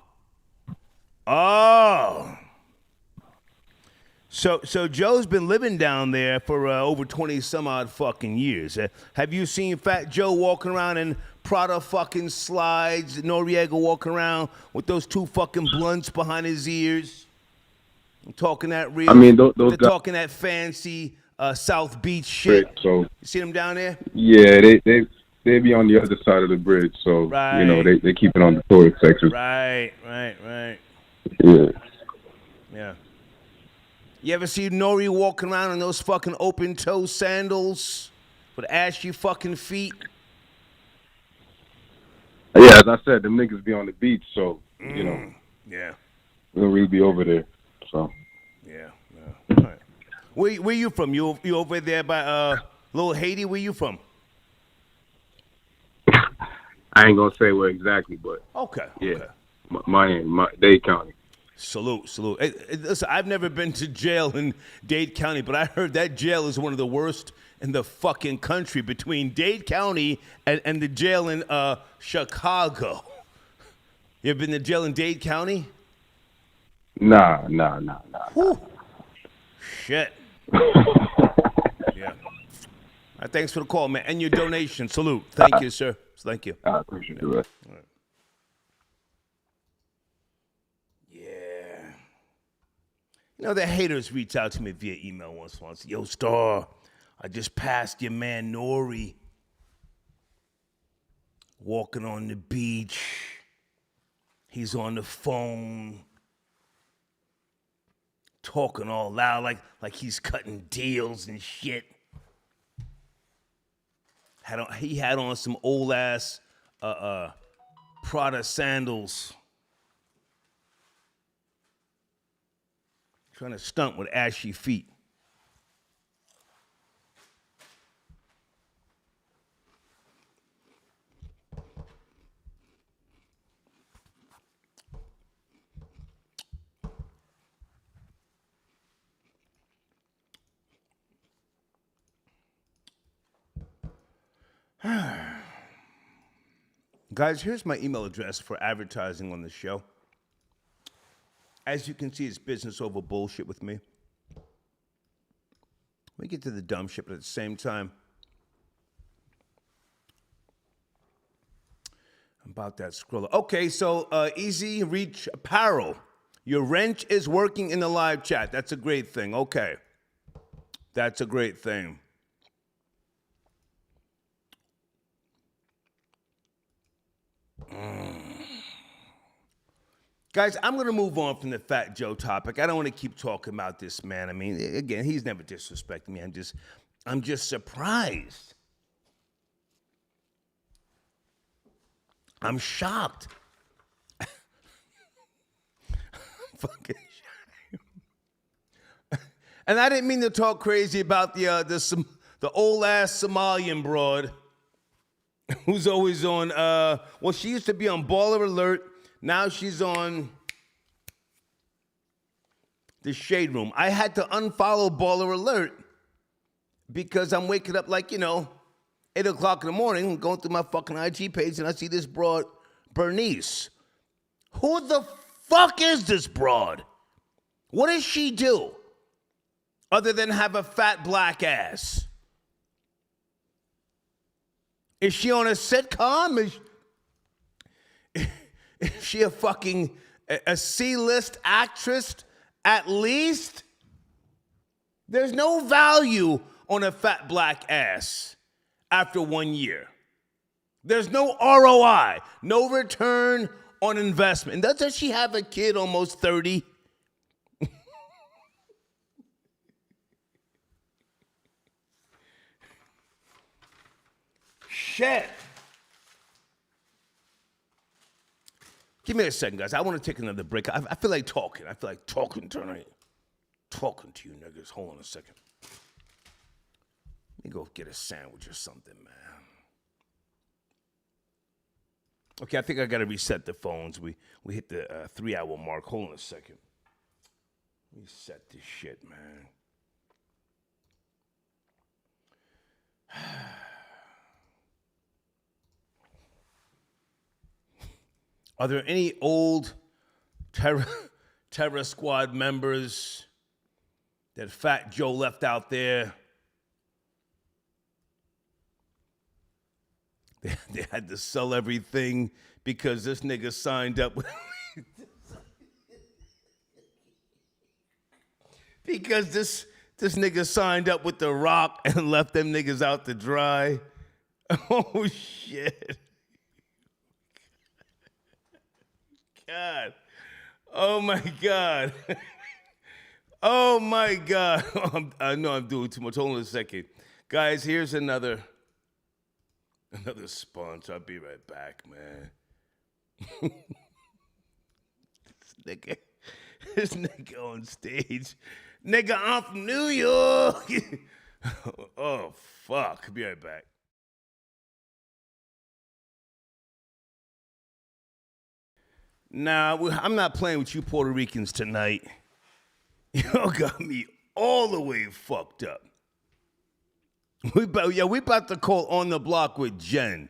So Joe's been living down there for over 20 some odd fucking years. Have you seen Fat Joe walking around in Prada fucking slides, Noriega walking around with those two fucking blunts behind his ears? I'm talking that real. I mean, those they're guys, talking that fancy South Beach shit. So you see them down there? Yeah, they be on the other side of the bridge, so right. You know they keep it on the tourist section. Right. Yeah. You ever see Nori walking around in those fucking open toe sandals with ashy fucking feet? Yeah, as I said, them niggas be on the beach, so you know. Yeah. We don't really be over there. So. Yeah. All right. Where you from? You over there by Little Haiti? Where you from? I ain't gonna say where exactly, but Okay. yeah, Okay. Miami, Dade County. Salute. Hey, listen, I've never been to jail in Dade County, but I heard that jail is one of the worst in the fucking country, between Dade County and the jail in Chicago. You ever been to jail in Dade County? Nah. Whew. Shit. Yeah. Thanks for the call, man, and your donation. Salute. Thank you, sir. Thank you. I appreciate it. Right. All right. You know, the haters reach out to me via email once. Yo, Star, I just passed your man Nori walking on the beach. He's on the phone, talking all loud like he's cutting deals and shit. He had on some old ass Prada sandals. Trying to stunt with ashy feet. Guys, here's my email address for advertising on the show. As you can see, it's business over bullshit with me. We get to the dumb shit, but at the same time, I'm about that scroller. Okay, so Easy Reach Apparel. Your wrench is working in the live chat. That's a great thing. Okay. That's a great thing. Guys, I'm going to move on from the Fat Joe topic. I don't want to keep talking about this man. I mean, again, he's never disrespected me. I'm just surprised. I'm shocked. Fucking shocked. And I didn't mean to talk crazy about the old ass Somalian broad who's always on. Well, she used to be on Baller Alert. Now she's on the Shade Room. I had to unfollow Baller Alert because I'm waking up 8 o'clock in the morning, I'm going through my fucking IG page, and I see this broad, Bernice. Who the fuck is this broad? What does she do other than have a fat black ass? Is she on a sitcom? Is she a fucking a C-list actress at least? There's no value on a fat black ass after 1 year. There's no ROI, no return on investment. And doesn't she have a kid almost 30? Shit. Give me a second, guys. I want to take another break. I feel like talking. I feel like talking tonight. Talking to you niggas. Hold on a second. Let me go get a sandwich or something, man. Okay, I think I got to reset the phones. We hit the 3-hour mark. Hold on a second. Reset this shit, man. Are there any old Terror Squad members that Fat Joe left out there? They had to sell everything because this nigga signed up with because this nigga signed up with The Rock and left them niggas out to dry. Oh shit. God. Oh my God. Oh my God. I know I'm doing too much. Hold on a second. Guys, here's another sponsor. I'll be right back, man. This nigga on stage. Nigga, I'm from New York. Oh, fuck. Be right back. Nah, I'm not playing with you Puerto Ricans tonight. Y'all got me all the way fucked up. We about to call On the Block with Jen.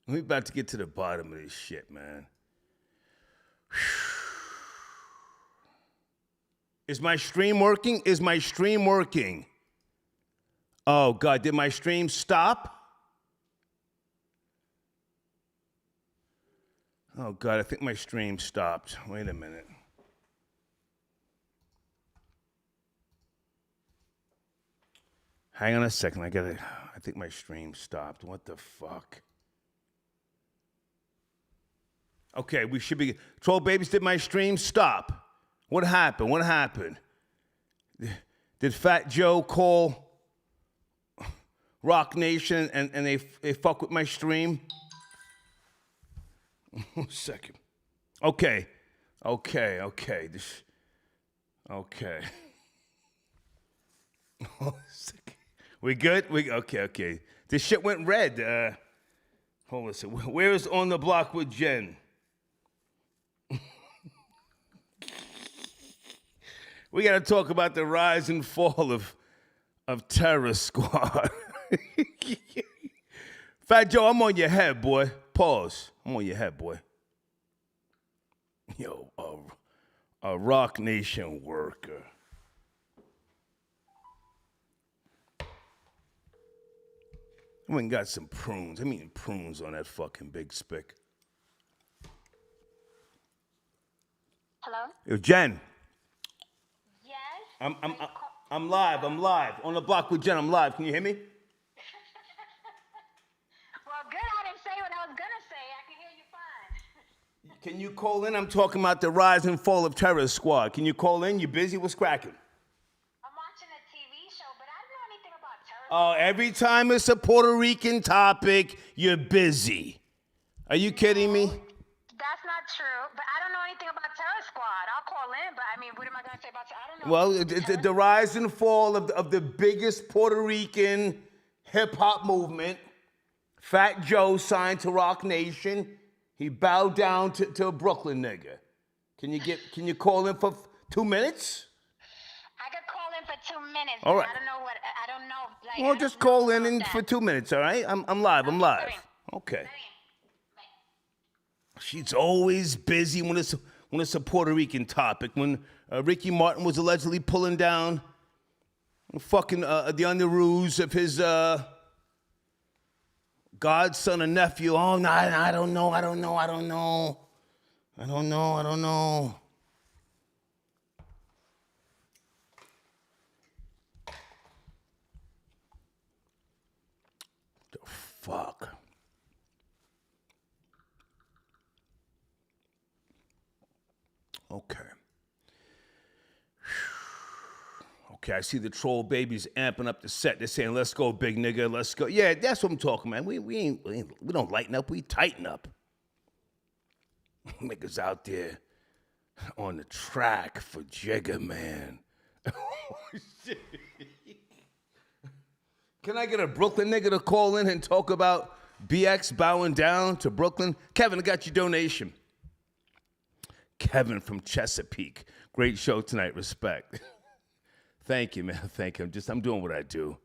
We about to get to the bottom of this shit, man. Is my stream working? Is my stream working? Oh, God, did my stream stop? Oh, God, I think my stream stopped. Wait a minute. Hang on a second. I think my stream stopped. What the fuck? Okay, we should be. Troll Babies, did my stream stop? What happened? What happened? Did Fat Joe call Rock Nation and they fuck with my stream? One second. Okay. Okay. Okay. We good? Okay. This shit went red. Hold on a second. Where is On the Block with Jen? We got to talk about the rise and fall of Terror Squad. Fat Joe, I'm on your head, boy. Pause. I'm on your head, boy. Yo, a Rock Nation worker. I went and got some prunes. I'm eating prunes on that fucking big spick. Hello? Yo, Jen. Yes? I'm live. On the Block with Jen, I'm live. Can you hear me? Well, good. I didn't say what I was going to say. I can hear you fine. Can you call in? I'm talking about the rise and fall of Terror Squad. Can you call in? You busy? What's cracking? I'm watching a TV show, but I don't know anything about Terror Oh, every time it's a Puerto Rican topic, you're busy. Are you kidding me? That's not true, but I don't know anything about Terror Squad. I'll call in, but I mean, what am I going to say about I don't know. Well, the rise and fall of the biggest Puerto Rican hip-hop movement. Fat Joe signed to Rock Nation. He bowed down to a Brooklyn nigga. Can you call in for 2 minutes? I could call in for 2 minutes. All right. I don't know. Like, Well, just call in for 2 minutes, all right? I'm live. Okay. She's always busy when it's a Puerto Rican topic. When Ricky Martin was allegedly pulling down fucking the underoos of his godson and nephew. Oh, no, I don't know. The fuck? Okay. Okay, I see the Troll Babies amping up the set. They're saying, "Let's go, big nigga, let's go." Yeah, that's what I'm talking, man. We don't lighten up, we tighten up. Niggas out there on the track for Jigga, man. Shit. Can I get a Brooklyn nigga to call in and talk about BX bowing down to Brooklyn? Kevin, I got your donation. Kevin from Chesapeake. Great show tonight. Respect. Thank you, man. Thank you. I'm doing what I do.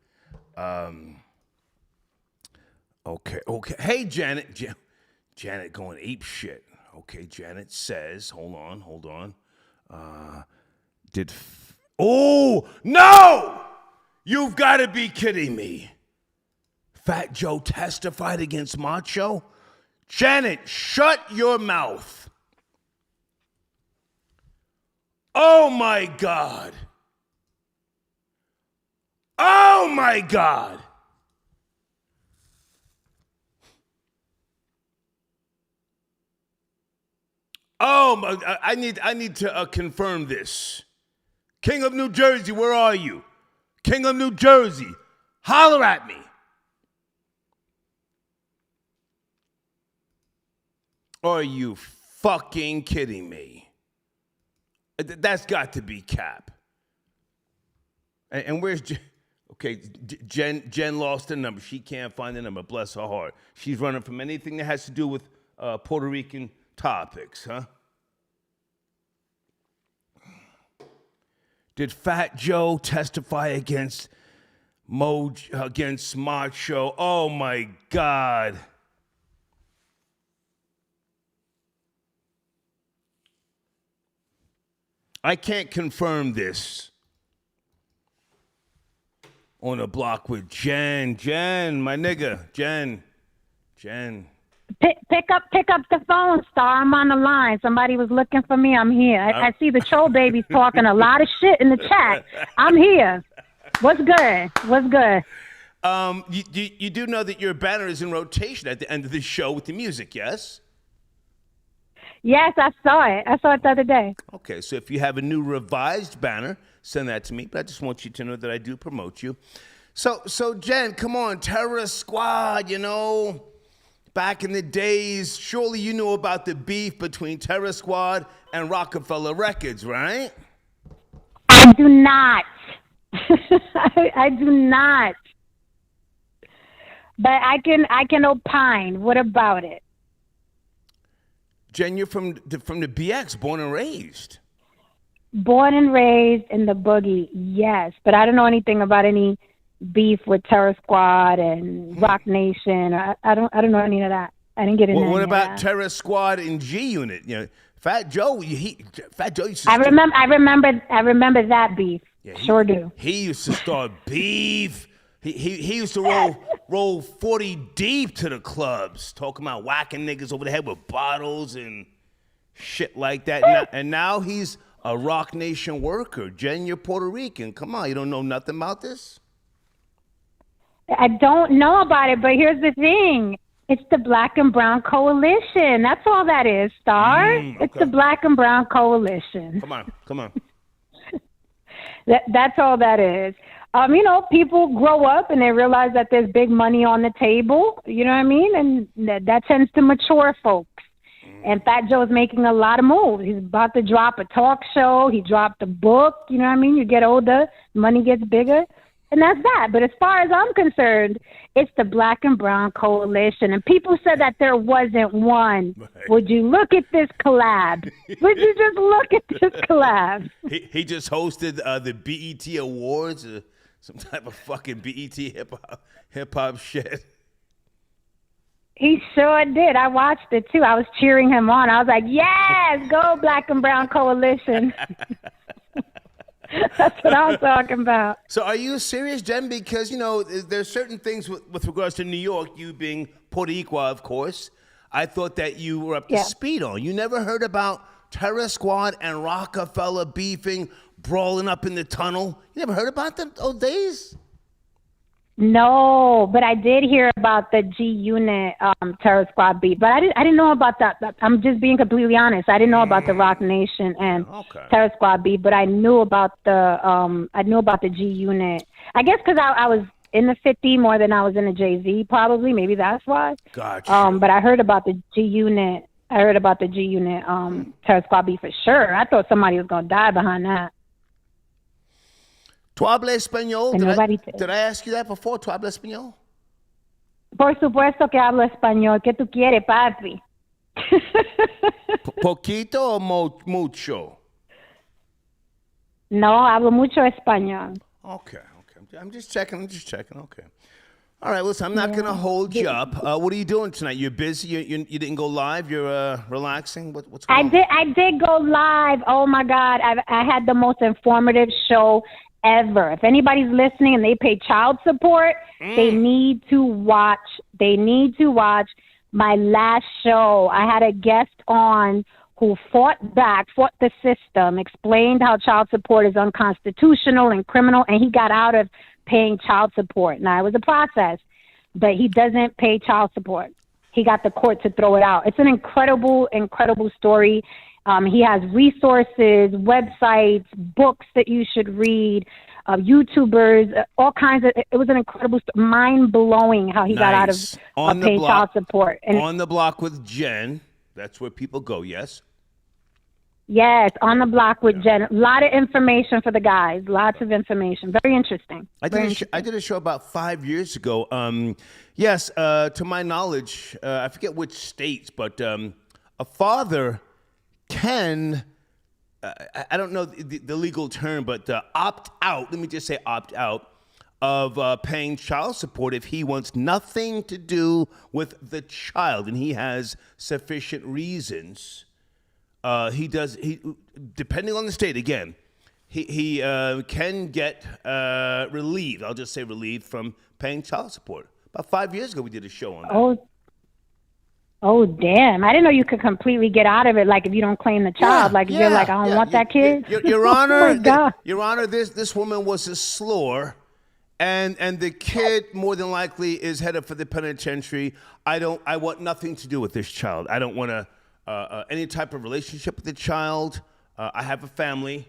Okay. Hey, Janet. Janet going ape shit. Okay, Janet says, hold on. Oh, no! You've got to be kidding me. Fat Joe testified against Macho? Janet, shut your mouth. Oh, my God. Oh, my God. Oh, I need to confirm this. King of New Jersey, where are you? King of New Jersey, holler at me. Are you fucking kidding me? That's got to be cap. And where's Jen? Okay, Jen lost her number. She can't find the number. Bless her heart. She's running from anything that has to do with Puerto Rican topics, huh? Did Fat Joe testify against Smart Show? Oh my God. I can't confirm this on a block with Jen, my nigga, Jen. Pick up the phone, Star. I'm on the line. Somebody was looking for me. I'm here. I see the troll babies talking a lot of shit in the chat. I'm here. What's good? You do know that your banner is in rotation at the end of the show with the music, yes? Yes, I saw it. I saw it the other day. Okay, so if you have a new revised banner, send that to me. But I just want you to know that I do promote you. So Jen, come on, Terrorist Squad, back in the days, surely you knew about the beef between Terror Squad and Rockefeller Records, right? I do not. I do not. But I can opine. What about it? Jen, you're from the BX, born and raised. Born and raised in the boogie, yes. But I don't know anything about any beef with Terror Squad and Rock Nation. I don't know any of that. I didn't get into What any about of that. Terror Squad and G Unit? Fat Joe, Fat Joe used to I remember that beef. Sure do. He used to start beef. He used to roll 40 deep to the clubs, talking about whacking niggas over the head with bottles and shit like that. And now he's a Rock Nation worker. Jen, you're Puerto Rican. Come on, you don't know nothing about this? I don't know about it, but here's the thing. It's the Black and Brown Coalition. That's all that is, Star. Okay. It's the Black and Brown Coalition. Come on. That's all that is. People grow up and they realize that there's big money on the table. You know what I mean? And that tends to mature folks. And Fat Joe's making a lot of moves. He's about to drop a talk show. He dropped a book. You know what I mean? You get older, money gets bigger. And that's that. But as far as I'm concerned, it's the Black and Brown Coalition. And people said that there wasn't one. Right. Would you look at this collab? Would you just look at this collab? He just hosted the BET Awards, some type of fucking BET hip hop shit. He sure did. I watched it too. I was cheering him on. I was like, yes, go Black and Brown Coalition. That's what I'm talking about. So are you serious, Jen? Because, there's certain things with regards to New York, you being Puerto Rico, of course, I thought that you were up to speed on. You never heard about Terror Squad and Rockefeller beefing, brawling up in the tunnel? You never heard about those days? No, but I did hear about the G Unit Terror Squad beef, but I didn't know about that. I'm just being completely honest. I didn't know about the Rock Nation and Terror Squad beef, but I knew about the G Unit. I guess because I was in the 50 more than I was in the Jay-Z, probably. Maybe that's why. Gotcha. But I heard about the G Unit. Terror Squad beef for sure. I thought somebody was gonna die behind that. ¿Tú hablas español? Did I ask you that before? ¿Tú hablas español? Por supuesto que hablo español. ¿Qué tú quieres, papi? ¿Poquito o mucho? No, hablo mucho español. Okay. I'm just checking. Okay. All right, listen, I'm not going to hold you up. What are you doing tonight? You're busy? You didn't go live? You're relaxing? What's going on? I did go live. Oh, my God. I had the most informative show ever. If anybody's listening and they pay child support, they need to watch. My last show. I had a guest on who fought the system, explained how child support is unconstitutional and criminal, and he got out of paying child support. Now, it was a process, but he doesn't pay child support. He got the court to throw it out. It's an incredible, incredible story. He has resources, websites, books that you should read, YouTubers, all kinds of. It was an incredible, mind blowing how he got out of paying child support. And On the Block with Jen. That's where people go. Yes. Yes, On the Block with Jen. A lot of information for the guys. Lots of information. Very interesting. I did a show about 5 years ago. Yes, to my knowledge, I forget which states, but a father can, I don't know the legal term, but opt out, let me just say opt out, of paying child support if he wants nothing to do with the child and he has sufficient reasons. He depending on the state, again, he can get relieved. I'll just say relieved from paying child support. About 5 years ago, we did a show on that. Oh, damn. I didn't know you could completely get out of it, like if you don't claim the child. If you're like, I don't want that kid. Your Honor, oh, my God. Your Honor, this woman was a slore, and the kid more than likely is headed for the penitentiary. I want nothing to do with this child. I don't want any type of relationship with the child. I have a family,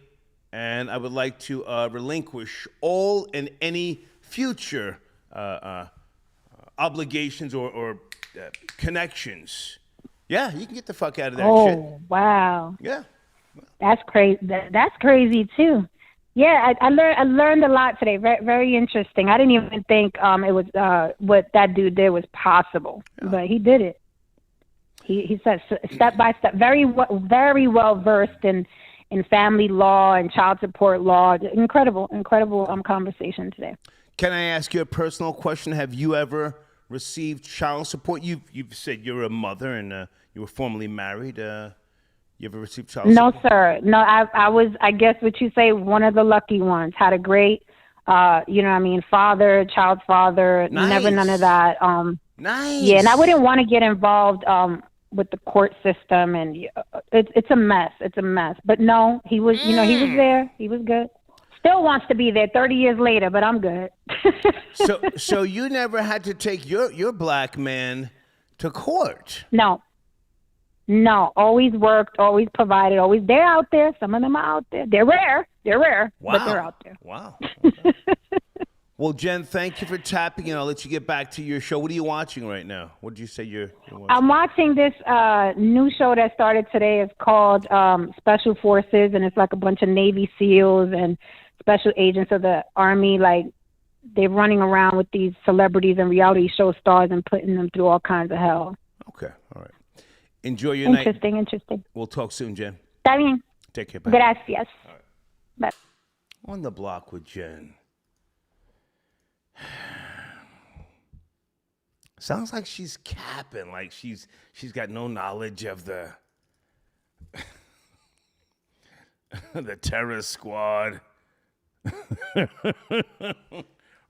and I would like to relinquish all and any future obligations or connections. Yeah, you can get the fuck out of that shit. Oh, wow. Yeah. That's crazy. That's crazy, too. Yeah, I learned a lot today. Very, very interesting. I didn't even think it was what that dude did was possible, but he did it. He said step by step, very well versed in family law and child support law. Incredible conversation today. Can I ask you a personal question? Have you ever received child support? You've said you're a mother and you were formerly married. You ever received child support? No, sir. No, I was, I guess what you say, one of the lucky ones. Had a great, father, child's father. Nice. Never none of that. Nice. Yeah, and I wouldn't want to get involved with the court system, and it's a mess. It's a mess. But no, he was, he was there. He was good. Still wants to be there 30 years later, but I'm good. So you never had to take your black man to court? No, always worked, always provided, always. They're out there. Some of them are out there. They're rare, wow. but they're out there. Wow. Okay. Well, Jen, thank you for tapping in. I'll let you get back to your show. What are you watching right now? What did you say you're watching? I'm watching this new show that started today. It's called Special Forces, and it's like a bunch of Navy SEALs and special agents of the Army. Like, they're running around with these celebrities and reality show stars and putting them through all kinds of hell. Okay, all right. Enjoy your night. Interesting. We'll talk soon, Jen. Está bien. Take care. Bye. Gracias. All right. Bye. On the Block with Jen. Sounds like she's capping, like she's got no knowledge of the the terror squad.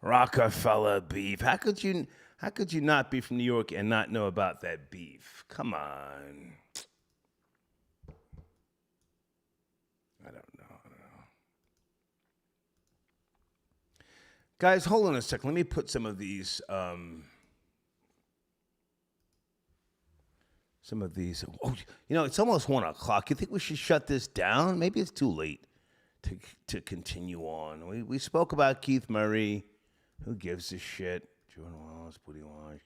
Rockefeller beef. How could you not be from New York and not know about that beef? Come on. I don't know. Guys, hold on a second. Let me put some of these. Oh, it's almost 1 o'clock. You think we should shut this down? Maybe it's too late to continue on. We spoke about Keith Murray. Who gives a shit? Jordan Wallace, Booty Wash.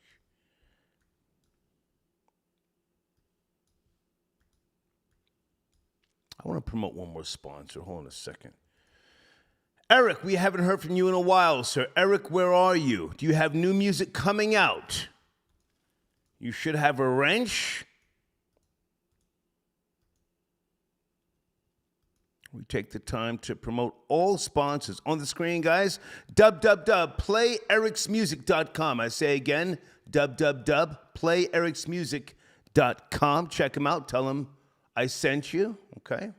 I want to promote one more sponsor. Hold on a second. Eric, we haven't heard from you in a while, sir. Eric, where are you? Do you have new music coming out? You should have a wrench. We take the time to promote all sponsors. On the screen, guys, www.playericsmusic.com. I say again, www.playericsmusic.com. Check them out. Tell them I sent you, okay?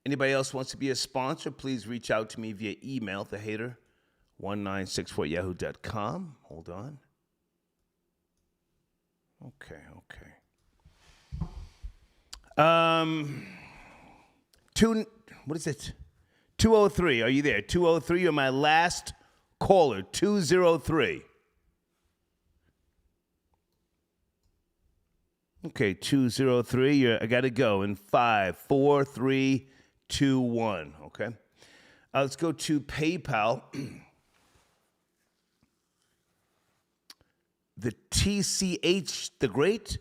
Anybody else wants to be a sponsor, please reach out to me via email, thehater1964yahoo.com. Hold on. Okay. What is it? 203. Are you there? 203. You're my last caller. 203. Okay, 203. I got to go in 5, 4, 3, 2, 1. Okay. Let's go to PayPal. The TCH the Great.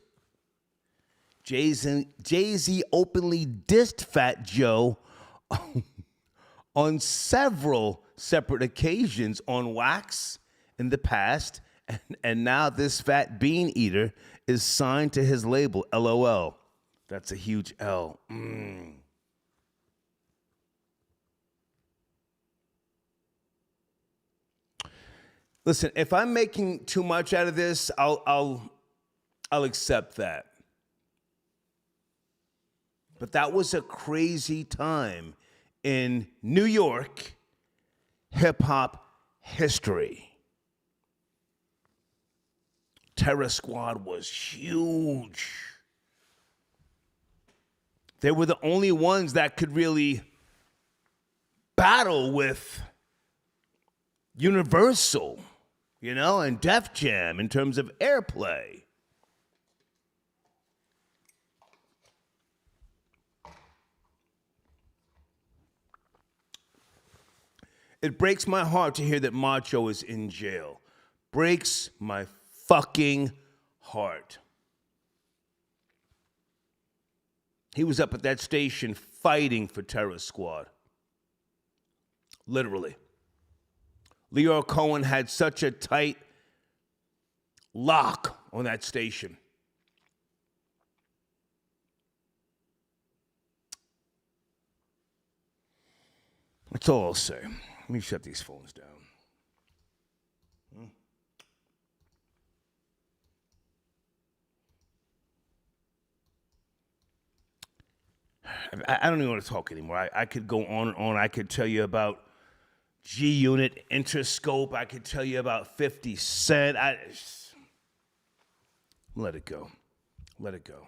Jay-Z openly dissed Fat Joe on several separate occasions on wax in the past, and now this fat bean eater is signed to his label, LOL. That's a huge L. Listen, if I'm making too much out of this, I'll accept that. But that was a crazy time in New York hip-hop history. Terror Squad was huge. They were the only ones that could really battle with Universal, and Def Jam in terms of airplay. It breaks my heart to hear that Macho is in jail. Breaks my fucking heart. He was up at that station fighting for Terror Squad. Literally. Lyor Cohen had such a tight lock on that station. That's all I'll say. Let me shut these phones down. I don't even want to talk anymore. I could go on and on. I could tell you about G-Unit, Interscope. I could tell you about 50 Cent. Let it go. Let it go.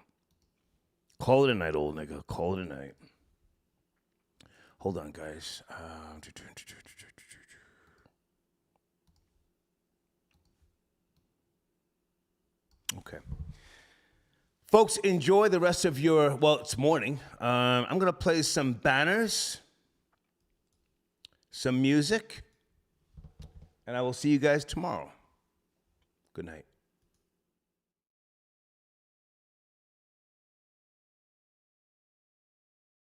Call it a night, old nigga. Call it a night. Hold on, guys. Okay. Folks, enjoy the rest of your, it's morning. I'm going to play some banners, some music, and I will see you guys tomorrow. Good night.